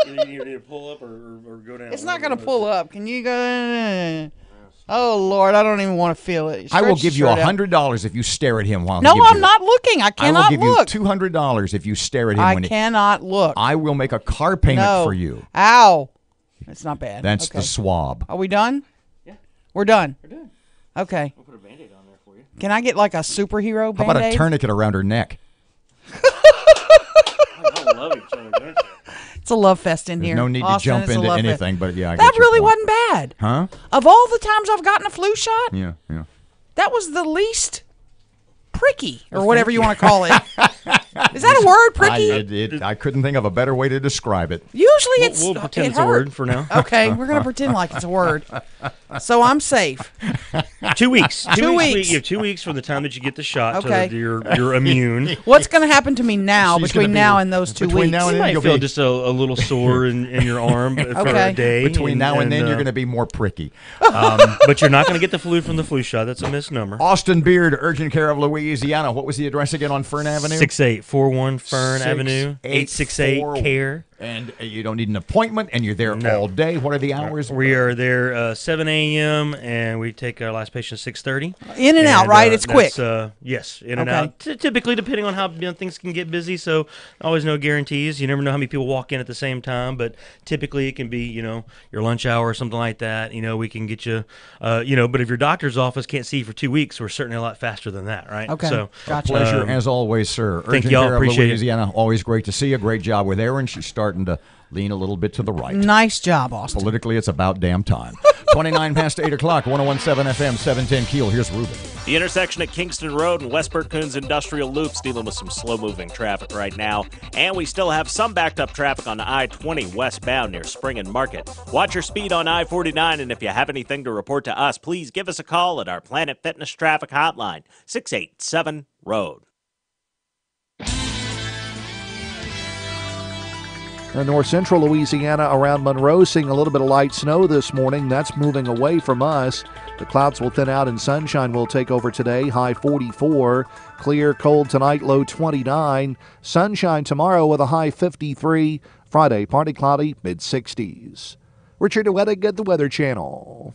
You need to pull up or go down. It's not going to pull up. Can you go? Oh, Lord, I don't even want to feel it. I will give you $100 if you stare at him while he No, gives I'm you not looking. I cannot look. I will look. give you $200 if you stare at him. I cannot look. I will make a car payment No. for you. Ow. It's not bad. That's Okay. the swab. Are we done? Yeah. We're done. We're done. Okay. We'll put a Band-Aid on there for you. Can I get like a superhero How about a Band-Aid? tourniquet around her neck? I love each other, don't you? It's a love fest in There's here. no need Austin, to jump it's a into love fest. anything, but yeah, I That get your really point. wasn't bad. Huh? Of all the times I've gotten a flu shot, Yeah. that was the least pricky, or whatever you want to call it. Is that a word, pricky? I couldn't think of a better way to describe it. Usually it's We'll pretend it it's a hurt. word for now. Okay, we're going to pretend like it's a word. So I'm safe. 2 weeks. 2 weeks. You have 2 weeks from the time that you get the shot Okay. to you're immune. What's going to happen to me now She's between gonna be- now and those 2 between weeks? now and You then might you'll feel be- just a little sore in your arm for Okay. a day. Between now and then, you're going to be more pricky. But you're not going to get the flu from the flu shot. That's a misnomer. Austin Beard, Urgent Care of Louisiana. What was the address again on Fern Avenue? 6841 Fern Avenue, 684. 868-CARE. And you don't need an appointment, and you're there all day. What are the hours? We are there 7 a.m. and we take our last patient 6:30. In and out, right? It's quick. Yes, in and Okay. out. Typically, depending on how things can get busy, so always no guarantees. You never know how many people walk in at the same time, but typically it can be your lunch hour or something like that. We can get you. But if your doctor's office can't see you for 2 weeks, we're certainly a lot faster than that, right? Okay. So Gotcha. Pleasure as always, sir. Thank Urgent y'all. Care of Appreciate it. Louisiana. Always great to see you. Great job with Erin. She's starting to lean a little bit to the right. Nice job, Austin. Politically, it's about damn time. 29 past 8 o'clock, 101.7 FM, 710 Keel. Here's Ruben. The intersection at Kingston Road and Westbrook Coons Industrial Loops dealing with some slow-moving traffic right now. And we still have some backed-up traffic on I-20 westbound near Spring and Market. Watch your speed on I-49, and if you have anything to report to us, please give us a call at our Planet Fitness Traffic Hotline, 687-ROAD. North central Louisiana around Monroe seeing a little bit of light snow this morning. That's moving away from us. The clouds will thin out and sunshine will take over today. High 44. Clear, cold tonight, low 29. Sunshine tomorrow with a high 53. Friday, partly cloudy, mid-60s. Richard Weddick at the Weather Channel.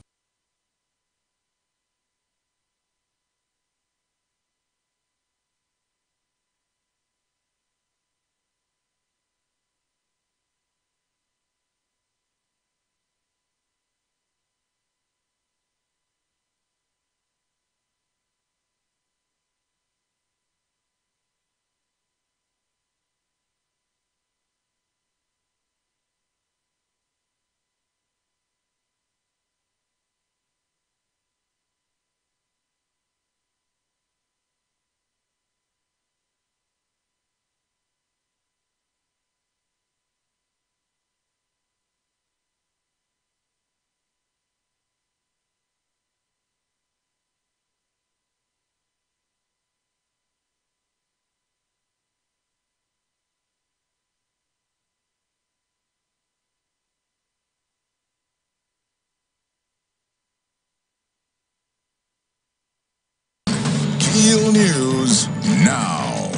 KEEL News now.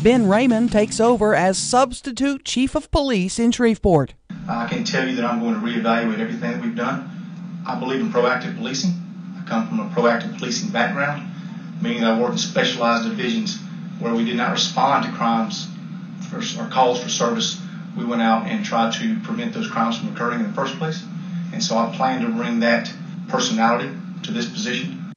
Ben Raymond takes over as substitute chief of police in Shreveport. I can tell you that I'm going to reevaluate everything that we've done. I believe in proactive policing. I come from a proactive policing background, meaning that I work in specialized divisions where we did not respond to crimes or calls for service. We went out and tried to prevent those crimes from occurring in the first place. And so I plan to bring that personality to this position.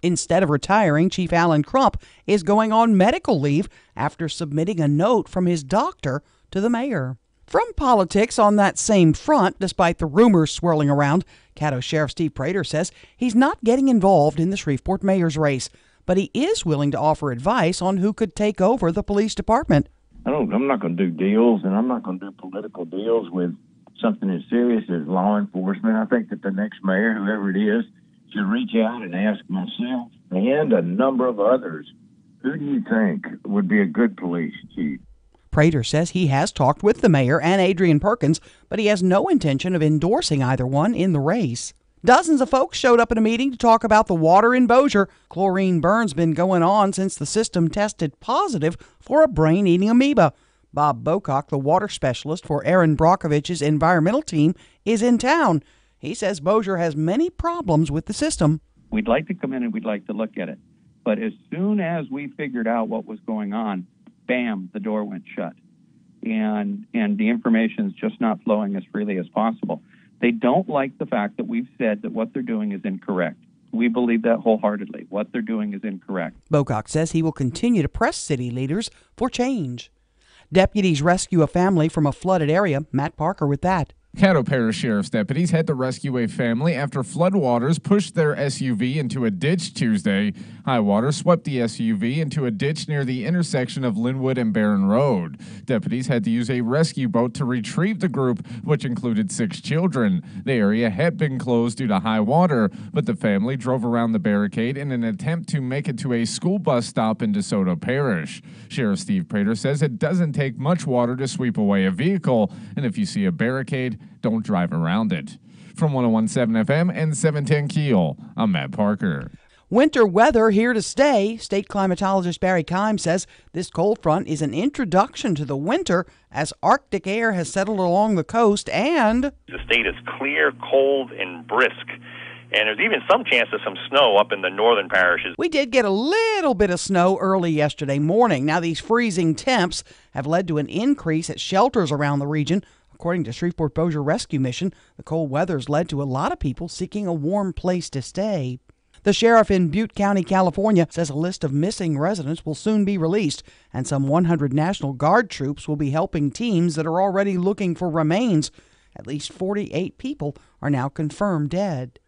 Instead of retiring, Chief Alan Crump is going on medical leave after submitting a note from his doctor to the mayor. From politics on that same front, despite the rumors swirling around, Caddo Sheriff Steve Prater says he's not getting involved in the Shreveport mayor's race, but he is willing to offer advice on who could take over the police department. I'm not going to do deals, and I'm not going to do political deals with something as serious as law enforcement. I think that the next mayor, whoever it is, should reach out and ask myself and a number of others, who do you think would be a good police chief? Prater says he has talked with the mayor and Adrian Perkins, but he has no intention of endorsing either one in the race. Dozens of folks showed up at a meeting to talk about the water in Bossier. Chlorine burn's been going on since the system tested positive for a brain-eating amoeba. Bob Bocock, the water specialist for Erin Brockovich's environmental team, is in town. He says Bossier has many problems with the system. We'd like to come in and we'd like to look at it. But as soon as we figured out what was going on, bam, the door went shut. And the information's just not flowing as freely as possible. They don't like the fact that we've said that what they're doing is incorrect. We believe that wholeheartedly. What they're doing is incorrect. Bocock says he will continue to press city leaders for change. Deputies rescue a family from a flooded area. Matt Parker with that. Caddo Parish Sheriff's deputies had to rescue a family after floodwaters pushed their SUV into a ditch Tuesday. High water swept the SUV into a ditch near the intersection of Linwood and Barron Road. Deputies had to use a rescue boat to retrieve the group, which included 6 children. The area had been closed due to high water, but the family drove around the barricade in an attempt to make it to a school bus stop in DeSoto Parish. Sheriff Steve Prater says it doesn't take much water to sweep away a vehicle, and if you see a barricade, don't drive around it. From 101.7 FM and 710 KEEL, I'm Matt Parker. Winter weather here to stay. State climatologist Barry Keim says this cold front is an introduction to the winter as Arctic air has settled along the coast and the state is clear, cold, and brisk. And there's even some chance of some snow up in the northern parishes. we did get a little bit of snow early yesterday morning. Now, these freezing temps have led to an increase at shelters around the region. According to Shreveport Bossier Rescue Mission, the cold weather's led to a lot of people seeking a warm place to stay. The sheriff in Butte County, California, says a list of missing residents will soon be released, and some 100 National Guard troops will be helping teams that are already looking for remains. At least 48 people are now confirmed dead.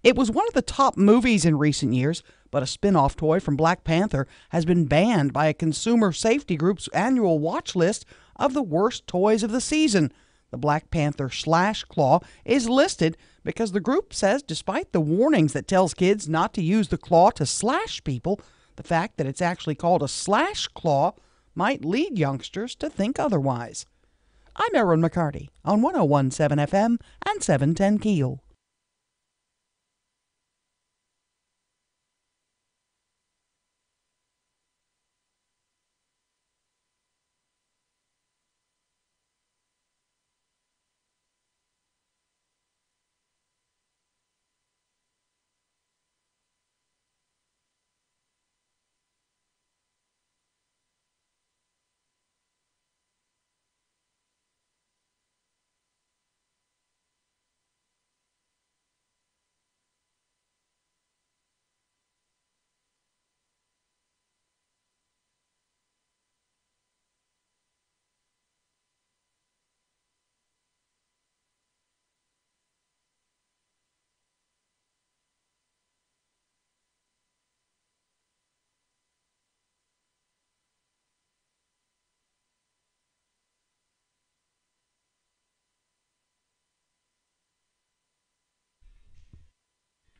It was one of the top movies in recent years, but a spin-off toy from Black Panther has been banned by a consumer safety group's annual watch list of the worst toys of the season. The Black Panther Slash Claw is listed because the group says despite the warnings that tells kids not to use the claw to slash people, the fact that it's actually called a slash claw might lead youngsters to think otherwise. I'm Erin McCarty on 101.7 FM and 710 KEEL.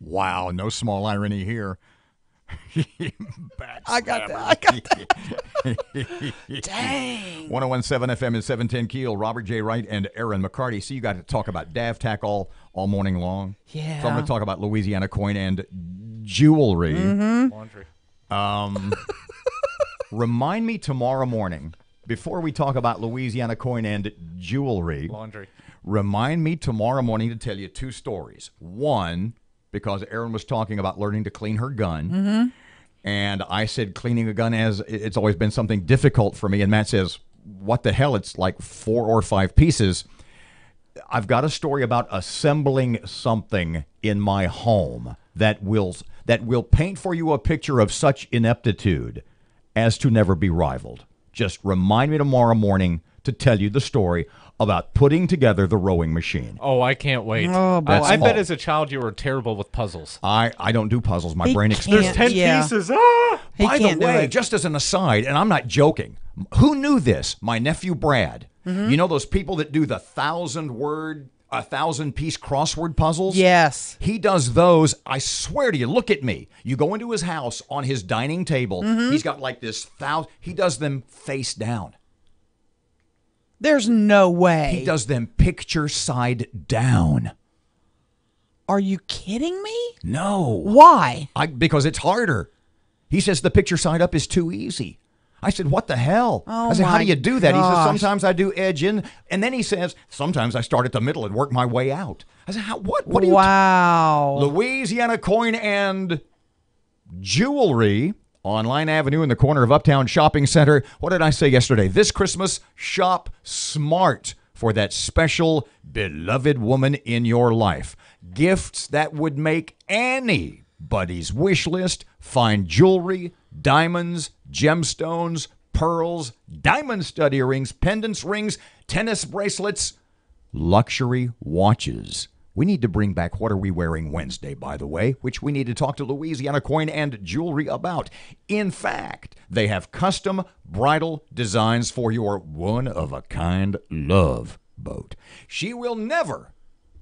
Wow, no small irony here. I got that. Dang. 101.7 FM and 710 KEEL. Robert J. Wright and Erin McCarty. So you got to talk about DAVTAC all morning long. Yeah. So I'm going to talk about Louisiana coin and jewelry. Laundry. Remind me tomorrow morning, before we talk about Louisiana coin and jewelry. Laundry. Remind me tomorrow morning to tell you 2 stories. One, because Erin was talking about learning to clean her gun. And I said cleaning a gun, as it's always been something difficult for me. And Matt says, what the hell? It's like 4 or 5 pieces. I've got a story about assembling something in my home that will paint for you a picture of such ineptitude as to never be rivaled. Just remind me tomorrow morning to tell you the story about putting together the rowing machine. Oh, I can't wait. Oh, boy. I bet as a child you were terrible with puzzles. I don't do puzzles. My He brain can't- explodes. There's 10 Yeah. pieces. Ah! He By can't the do way, it. just as an aside, and I'm not joking, who knew this? My nephew Brad. Mm-hmm. You know those people that do the 1,000-piece crossword puzzles? Yes. He does those. I swear to you, look at me. You go into his house on his dining table. Mm-hmm. He's got like this he does them face down. There's no way. He does them picture side down. Are you kidding me? No. Why? Because it's harder. He says the picture side up is too easy. I said, what the hell? Oh, I said, how my do you do that? He says, gosh. sometimes I do edge in. And then he says, sometimes I start at the middle and work my way out. I said, what do you... Wow. Louisiana Coin and Jewelry, on Line Avenue in the corner of Uptown Shopping Center. What did I say yesterday? This Christmas, shop smart for that special, beloved woman in your life. Gifts that would make anybody's wish list. Find jewelry, diamonds, gemstones, pearls, diamond stud earrings, pendants, rings, tennis bracelets, luxury watches. We need to bring back What Are We Wearing Wednesday, by the way, which we need to talk to Louisiana Coin and Jewelry about. In fact, they have custom bridal designs for your one-of-a-kind love boat. She will never,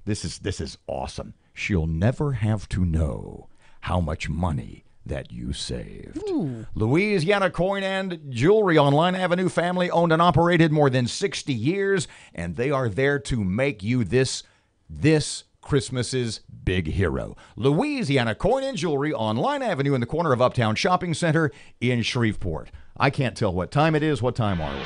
this is awesome, she'll never have to know how much money that you saved. Ooh. Louisiana Coin and Jewelry on Line Avenue, family owned and operated more than 60 years, and they are there to make you this Christmas's big hero. Louisiana Coin and Jewelry on Line Avenue in the corner of Uptown Shopping Center in Shreveport. I can't tell what time it is. What time are we?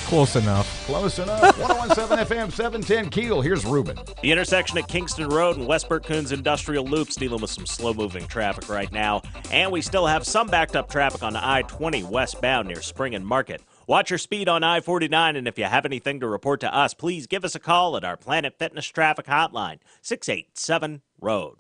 Close enough. Close enough. 101.7 FM, 710 Keel. Here's Ruben. The intersection at Kingston Road and West Burcoon's Industrial Loop's dealing with some slow-moving traffic right now. And we still have some backed-up traffic on I-20 westbound near Spring and Market. Watch your speed on I-49, and if you have anything to report to us, please give us a call at our Planet Fitness Traffic Hotline, 687-ROAD.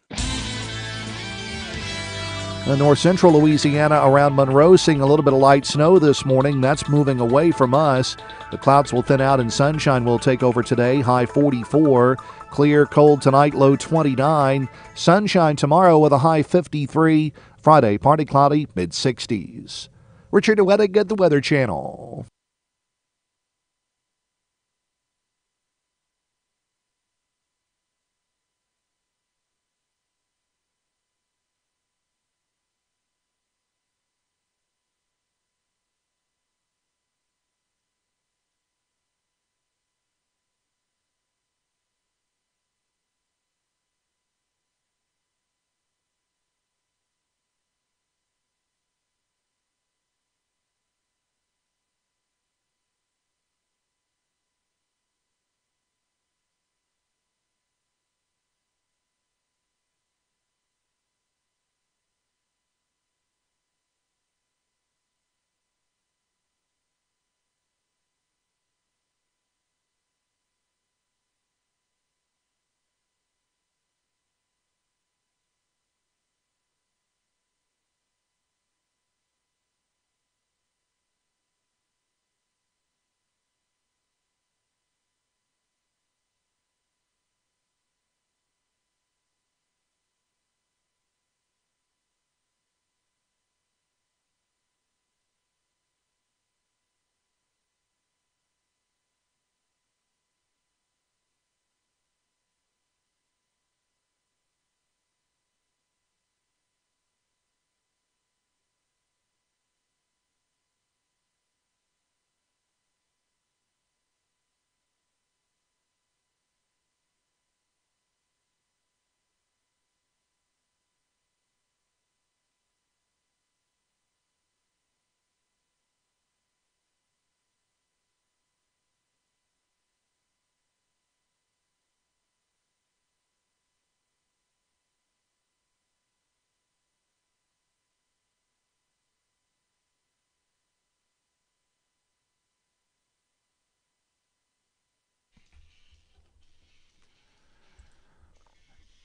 North central Louisiana around Monroe seeing a little bit of light snow this morning. That's moving away from us. The clouds will thin out and sunshine will take over today. High 44. Clear, cold tonight, low 29. Sunshine tomorrow with a high 53. Friday, partly cloudy, mid-60s. Richard Wettig at the Weather Channel.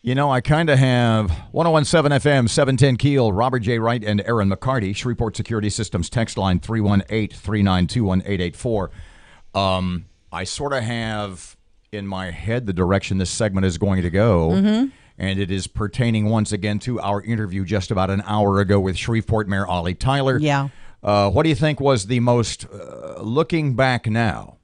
You know, I kind of have 101.7 FM, 710 Keel, Robert J. Wright and Erin Shreveport Security Systems text line 318-392-1884. I sort of have in my head the direction this segment is going to go. Mhm. And it is pertaining once again to our interview just about an hour ago with Shreveport Mayor Ollie Tyler. Yeah. What do you think was the most, looking back now,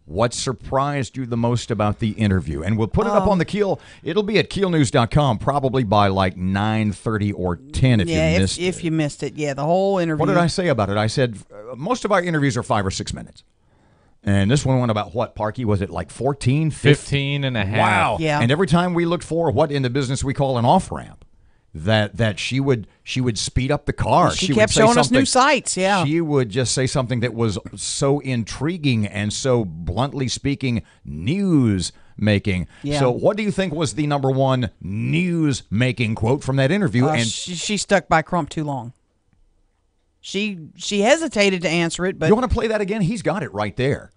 what surprised you the most about the interview? And we'll put it up on the Keel. It'll be at keelnews.com probably by like 9:30 or 10 if you missed it. If you missed it. Yeah, the whole interview. What did I say about it? I said most of our interviews are 5 or 6 minutes. And this one went about what, Parky? Was it like 14, 15 and a half. Wow. Yeah. And every time we looked for what in the business we call an off-ramp, that she would speed up the car. She would kept say showing us something- new sites, yeah. She would just say something that was so intriguing and so bluntly speaking news-making. Yeah. So what do you think was the number one news-making quote from that interview? And she stuck by Crump too long. She hesitated to answer it, but you want to play that again? He's got it right there.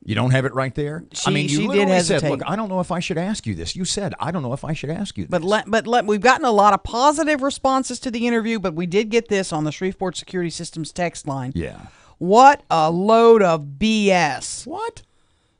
You don't have it right there? She you did literally said, hesitate. look, I don't know if I should ask you this. You said, I don't know if I should ask you this. But we've gotten a lot of positive responses to the interview, but we did get this on the Shreveport Security Systems text line. Yeah. What a load of BS. What?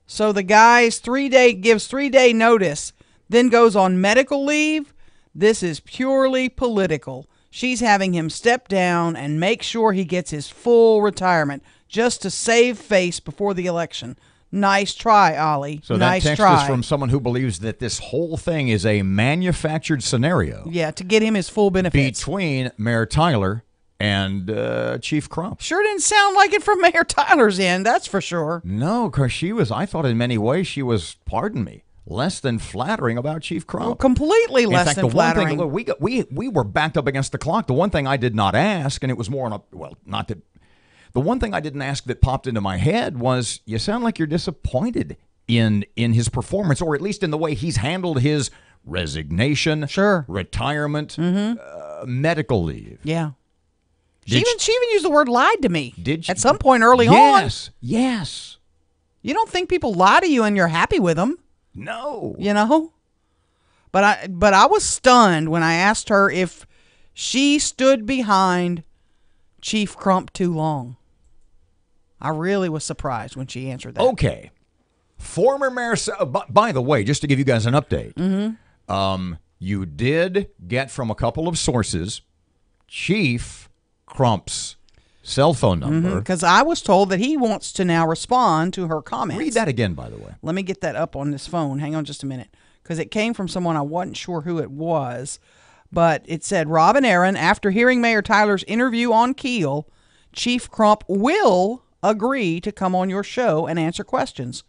So the guy's gives 3-day notice, then goes on medical leave. This is purely political. She's having him step down and make sure he gets his full retirement just to save face before the election. Nice try, Ollie. So nice that text try. is from someone who believes that this whole thing is a manufactured scenario. Yeah, to get him his full benefits. Between Mayor Tyler and Chief Crump. Sure didn't sound like it from Mayor Tyler's end, that's for sure. No, because I thought in many ways she was, pardon me, less than flattering about Chief Crump. Oh, completely less than flattering. One thing, look, we were backed up against the clock. The one thing I did not ask, and it was more on a, well, not that, the one thing I didn't ask that popped into my head was, you sound like you're disappointed in his performance, or at least in the way he's handled his resignation, retirement, medical leave. Yeah. She even used the word lied to me. Did she? At some point early on. Yes. You don't think people lie to you and you're happy with them. No. You know? But I was stunned when I asked her if she stood behind Chief Crump too long. I really was surprised when she answered that. Okay. Former Mayor, by the way, just to give you guys an update, you did get from a couple of sources Chief Crump's cell phone number. Because I was told that he wants to now respond to her comments. Read that again, by the way. Let me get that up on this phone. Hang on just a minute. Because it came from someone I wasn't sure who it was. But it said, Rob and Erin, after hearing Mayor Tyler's interview on Keel, Chief Crump will agree to come on your show and answer questions.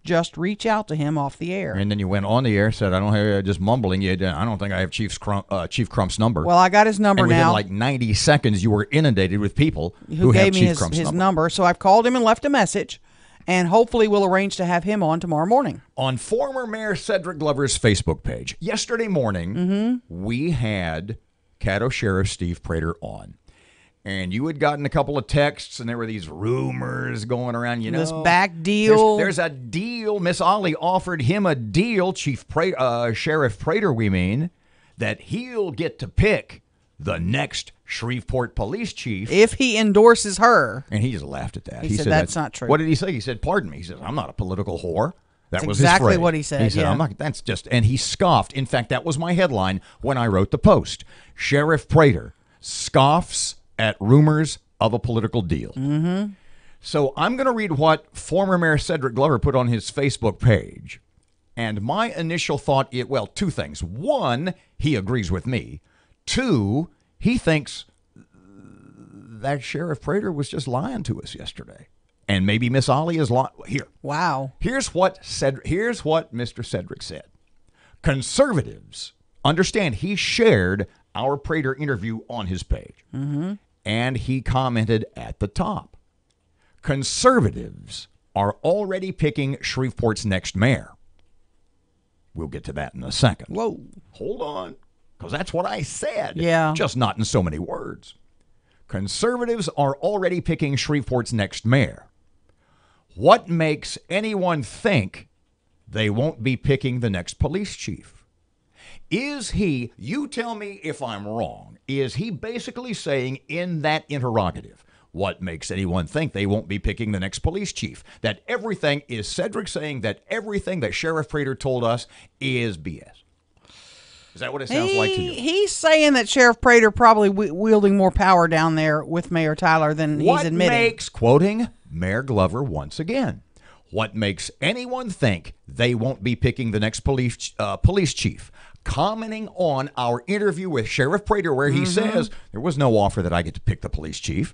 Just reach out to him off the air. And then you went on the air, said, I don't have, just mumbling, I don't think I have Chief Crump's number. Well, I got his number and within now. like 90 seconds, you were inundated with people who have gave me Chief his Crump's number. So I've called him and left a message, and hopefully we'll arrange to have him on tomorrow morning. On former Mayor Cedric Glover's Facebook page, yesterday morning, we had Caddo Sheriff Steve Prater on. And you had gotten a couple of texts, and there were these rumors going around, This back deal. There's a deal. Miss Ollie offered him a deal, Sheriff Prater, we mean, that he'll get to pick the next Shreveport police chief. If he endorses her. And he just laughed at that. He said that's not true. What did he say? He said, pardon me. He says, I'm not a political whore. That That's was exactly his phrase. what he said, He said, yeah. I'm not, that's just, and he scoffed. In fact, that was my headline when I wrote the post. Sheriff Prater scoffs at rumors of a political deal. So I'm going to read what former Mayor Cedric Glover put on his Facebook page. And my initial thought, two things. One, he agrees with me. Two, he thinks that Sheriff Prater was just lying to us yesterday. And maybe Miss Ollie is lying. Here. Wow. Here's what Mr. Cedric said. Conservatives, understand he shared our Prater interview on his page. And he commented at the top, conservatives are already picking Shreveport's next mayor. We'll get to that in a second. Whoa. Hold on, because that's what I said. Yeah. Just not in so many words. Conservatives are already picking Shreveport's next mayor. What makes anyone think they won't be picking the next police chief? Is he, you tell me if I'm wrong, is he basically saying in that interrogative, What makes anyone think they won't be picking the next police chief? That everything is Cedric saying that everything that Sheriff Prater told us is BS. Is that what it sounds like to you? He's saying that Sheriff Prater probably wielding more power down there with Mayor Tyler than he's admitting. What makes, quoting Mayor Glover once again, what makes anyone think they won't be picking the next police chief? Commenting on our interview with Sheriff Prater where he says, there was no offer that I get to pick the police chief.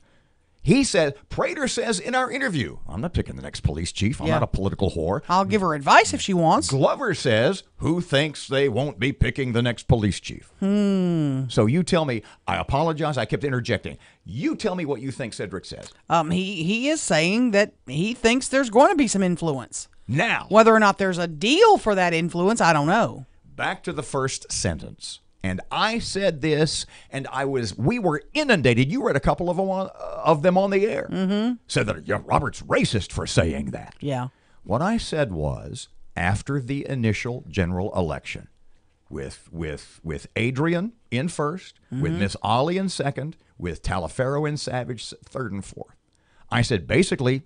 He said, Prater says in our interview, I'm not picking the next police chief. I'm not a political whore. I'll give her advice if she wants. Glover says, who thinks they won't be picking the next police chief? So you tell me, I apologize, I kept interjecting. You tell me what you think Cedric says. He is saying that he thinks there's going to be some influence. Now. Whether or not there's a deal for that influence, I don't know. Back to the first sentence. And I said this, and we were inundated. You read a couple of them on the air. Said that Robert's racist for saying that. Yeah. What I said was, after the initial general election, with Adrian in first, with Miss Ollie in second, with Talaferro and Savage third and fourth, I said basically,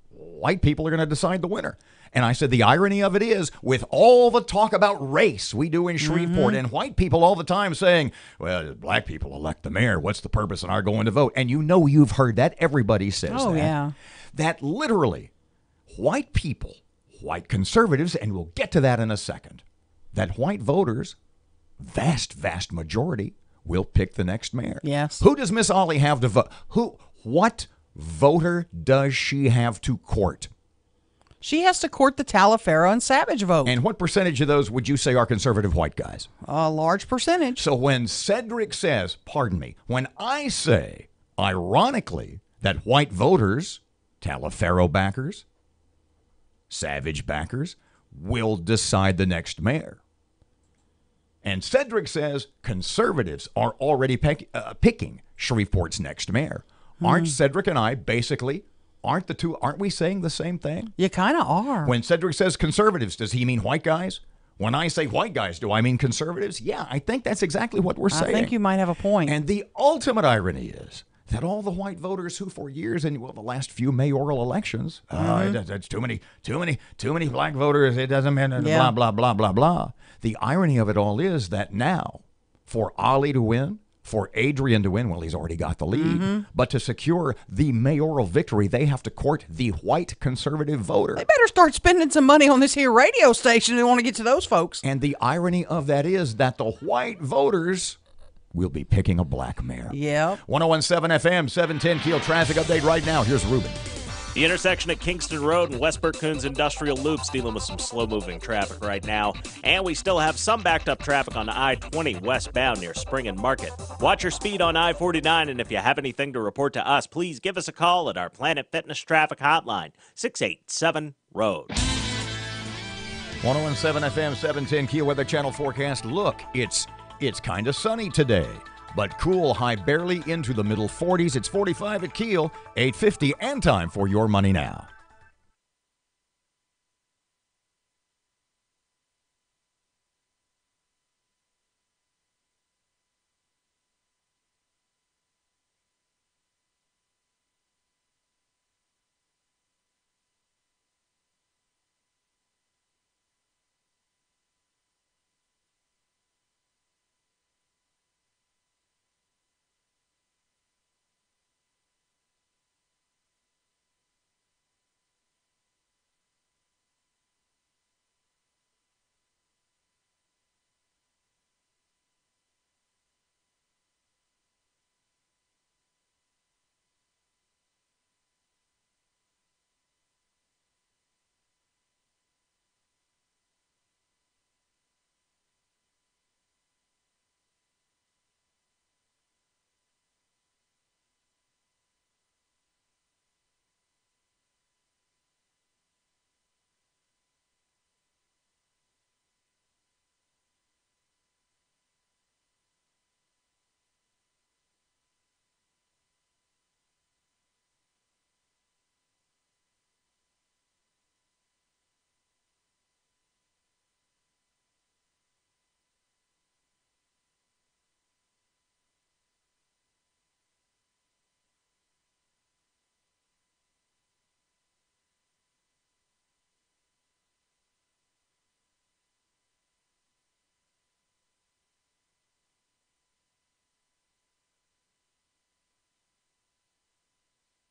white people are going to decide the winner. And I said the irony of it is, with all the talk about race we do in Shreveport, and white people all the time saying, well, black people elect the mayor. What's the purpose in our going to vote? And you know you've heard that. Everybody says that. Oh, yeah. That literally white people, white conservatives, and we'll get to that in a second, that white voters, vast majority, will pick the next mayor. Yes. Who does Miss Ollie have to vote? What voter does she have to court? She has to court the Talaferro and Savage vote. And what percentage of those would you say are conservative white guys? A large percentage. So when Cedric says, pardon me, when I say, ironically, that white voters, Talaferro backers, Savage backers, will decide the next mayor. And Cedric says conservatives are already picking Shreveport's next mayor. Aren't Cedric and I basically... Aren't we saying the same thing? You kind of are. When Cedric says conservatives, does he mean white guys? When I say white guys, do I mean conservatives? Yeah, I think that's exactly what we're saying. I think you might have a point. And the ultimate irony is that all the white voters who for years and the last few mayoral elections, that's too many black voters, it doesn't matter, blah, blah, blah, blah, blah. The irony of it all is that now, for Ollie to win, for Adrian to win, well, he's already got the lead, but to secure the mayoral victory, they have to court the white conservative voter. They better start spending some money on this here radio station. They want to get to those folks. And the irony of that is that the white voters will be picking a black mayor. Yeah. 101.7 FM, 710 KEEL traffic update right now. Here's Ruben. The intersection at Kingston Road and West Berkcoon's Industrial Loop's dealing with some slow-moving traffic right now. And we still have some backed-up traffic on I-20 westbound near Spring and Market. Watch your speed on I-49, and if you have anything to report to us, please give us a call at our Planet Fitness Traffic Hotline, 687-ROAD. 101.7 FM, 710 KEEL Weather Channel forecast. Look, it's kind of sunny today, but cool, high barely into the middle 40s. It's 45 at KEEL, 8:50, and time for Your Money Now.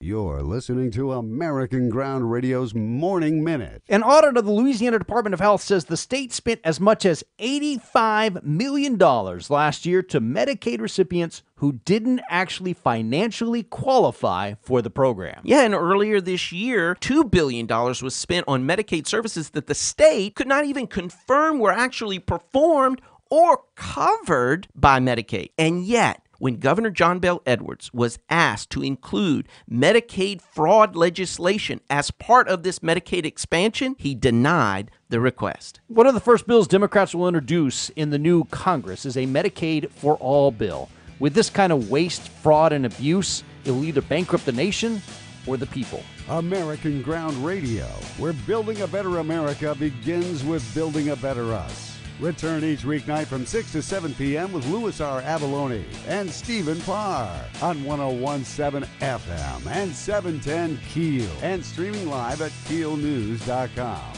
You're listening to American Ground Radio's Morning Minute. An audit of the Louisiana Department of Health says the state spent as much as $85 million last year to Medicaid recipients who didn't actually financially qualify for the program. Yeah, and earlier this year, $2 billion was spent on Medicaid services that the state could not even confirm were actually performed or covered by Medicaid. And yet, when Governor John Bel Edwards was asked to include Medicaid fraud legislation as part of this Medicaid expansion, he denied the request. One of the first bills Democrats will introduce in the new Congress is a Medicaid for All bill. With this kind of waste, fraud, and abuse, it will either bankrupt the nation or the people. American Ground Radio, where building a better America begins with building a better us. Return each weeknight from 6 to 7 p.m. with Louis R. Avalone and Stephen Parr on 101.7 FM and 710 KEEL and streaming live at KEELnews.com.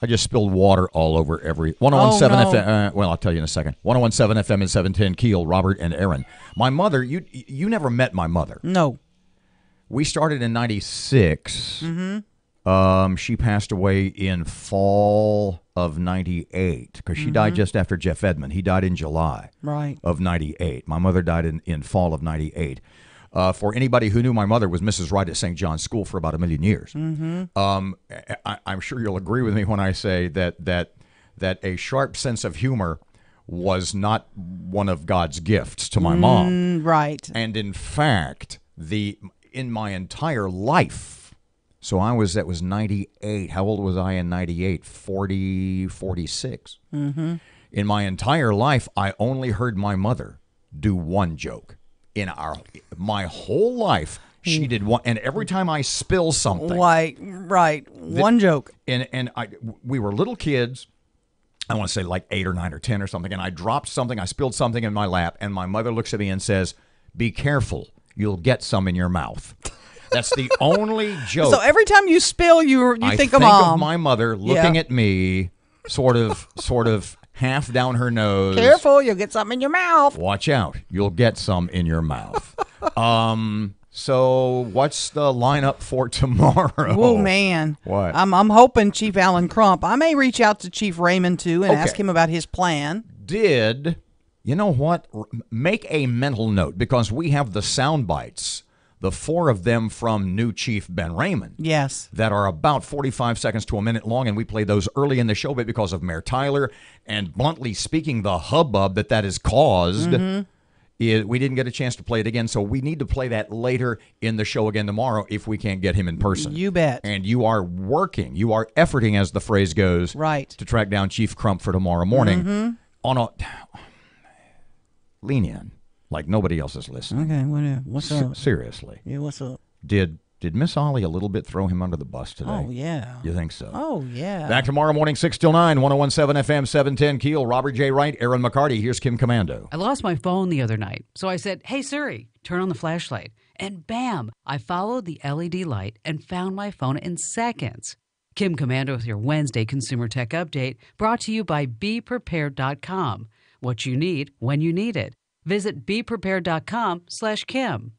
I just spilled water all over every 101.7 no. FM. Well, I'll tell you in a second. 101.7 FM and 710 KEEL, Robert and Erin. My mother, you never met my mother. No. We started in 96. Mm-hmm. She passed away in fall of 98 because she died just after Jeff Edmond. He died in July of 98. My mother died in fall of 98. For anybody who knew my mother, was Mrs. Wright at St. John's School for about 1 million years. Mm-hmm. I'm sure you'll agree with me when I say that a sharp sense of humor was not one of God's gifts to my mom. Right. And in fact, in my entire life, so that was 98. How old was I in 98? 46. Mm-hmm. In my entire life, I only heard my mother do one joke. In my whole life, she did one, and every time I spill something, right, one joke, and we were little kids. I want to say like 8 or 9 or 10 or something, and I dropped something, I spilled something in my lap, and my mother looks at me and says, "Be careful, you'll get some in your mouth." That's the only joke. So every time you spill, you think of mom. I think Mom. of my mother looking at me, sort of. Half down her nose. Careful, you'll get something in your mouth. Watch out, you'll get some in your mouth. So what's the lineup for tomorrow? Oh man, what? I'm hoping Chief Alan Crump. I may reach out to Chief Raymond too and ask him about his plan. You know what? Make a mental note because we have the sound bites. The 4 of them from new Chief Ben Raymond. Yes. That are about 45 seconds to a minute long, and we play those early in the show, but because of Mayor Tyler, and bluntly speaking, the hubbub that has caused, we didn't get a chance to play it again, so we need to play that later in the show again tomorrow if we can't get him in person. You bet. And you are efforting, as the phrase goes, to track down Chief Crump for tomorrow morning. Lean in. Like nobody else is listening. Okay, what's up? Seriously. Yeah, what's up? Did Did Miss Ollie a little bit throw him under the bus today? Oh, yeah. You think so? Oh, yeah. Back tomorrow morning, 6 till 9, 101.7 FM, 710 Keel. Robert J. Wright, Erin McCarty. Here's Kim Commando. I lost my phone the other night, so I said, "Hey, Siri, turn on the flashlight." And bam, I followed the LED light and found my phone in seconds. Kim Commando with your Wednesday Consumer Tech Update, brought to you by BePrepared.com. What you need when you need it. Visit BePrepared.com/Kim.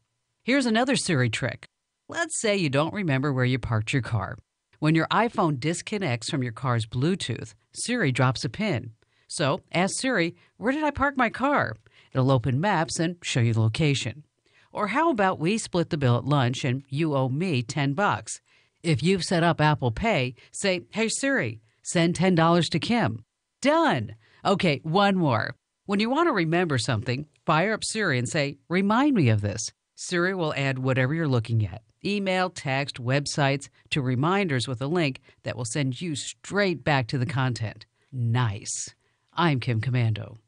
Here's another Siri trick. Let's say you don't remember where you parked your car. When your iPhone disconnects from your car's Bluetooth, Siri drops a pin. So ask Siri, "Where did I park my car?" It'll open Maps and show you the location. Or how about we split the bill at lunch and you owe me $10? If you've set up Apple Pay, say, "Hey Siri, send $10 to Kim." Done. Okay, one more. When you want to remember something, fire up Siri and say, "Remind me of this." Siri will add whatever you're looking at, email, text, websites, to reminders with a link that will send you straight back to the content. Nice. I'm Kim Commando.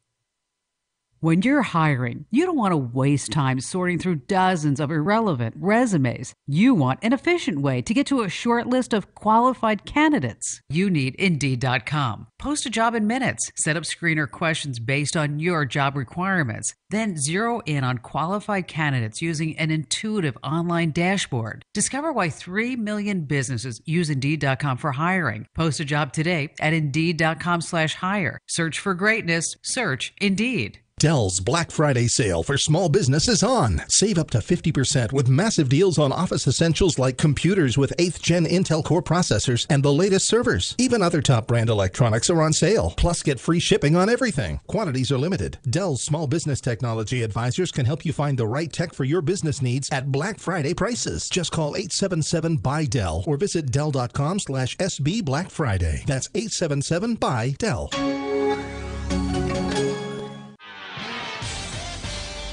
When you're hiring, you don't want to waste time sorting through dozens of irrelevant resumes. You want an efficient way to get to a short list of qualified candidates. You need Indeed.com. Post a job in minutes. Set up screener questions based on your job requirements. Then zero in on qualified candidates using an intuitive online dashboard. Discover why 3 million businesses use Indeed.com for hiring. Post a job today at Indeed.com/hire. Search for greatness. Search Indeed. Dell's Black Friday sale for small business is on. Save up to 50% with massive deals on office essentials like computers with 8th Gen Intel Core processors and the latest servers. Even other top brand electronics are on sale. Plus, get free shipping on everything. Quantities are limited. Dell's small business technology advisors can help you find the right tech for your business needs at Black Friday prices. Just call 877-BUY-DELL or visit Dell.com/SB Black Friday. That's 877-BUY-DELL.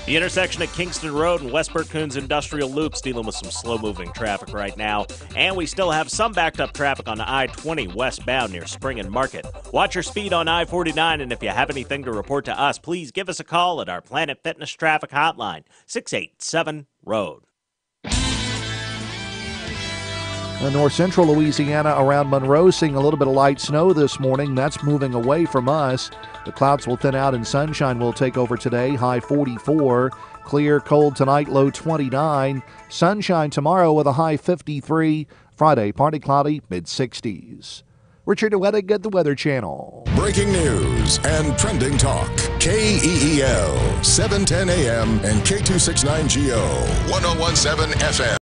The intersection at Kingston Road and Westbrook Coons Industrial Loop's dealing with some slow-moving traffic right now. And we still have some backed-up traffic on I-20 westbound near Spring and Market. Watch your speed on I-49, and if you have anything to report to us, please give us a call at our Planet Fitness Traffic Hotline, 687-ROAD. North central Louisiana around Monroe seeing a little bit of light snow this morning. That's moving away from us. The clouds will thin out and sunshine will take over today. High 44. Clear, cold tonight, low 29. Sunshine tomorrow with a high 53. Friday, partly cloudy, mid-60s. Richard Wedding at the Weather Channel. Breaking news and trending talk. KEEL, 710 AM and K269GO, 101.7 FM.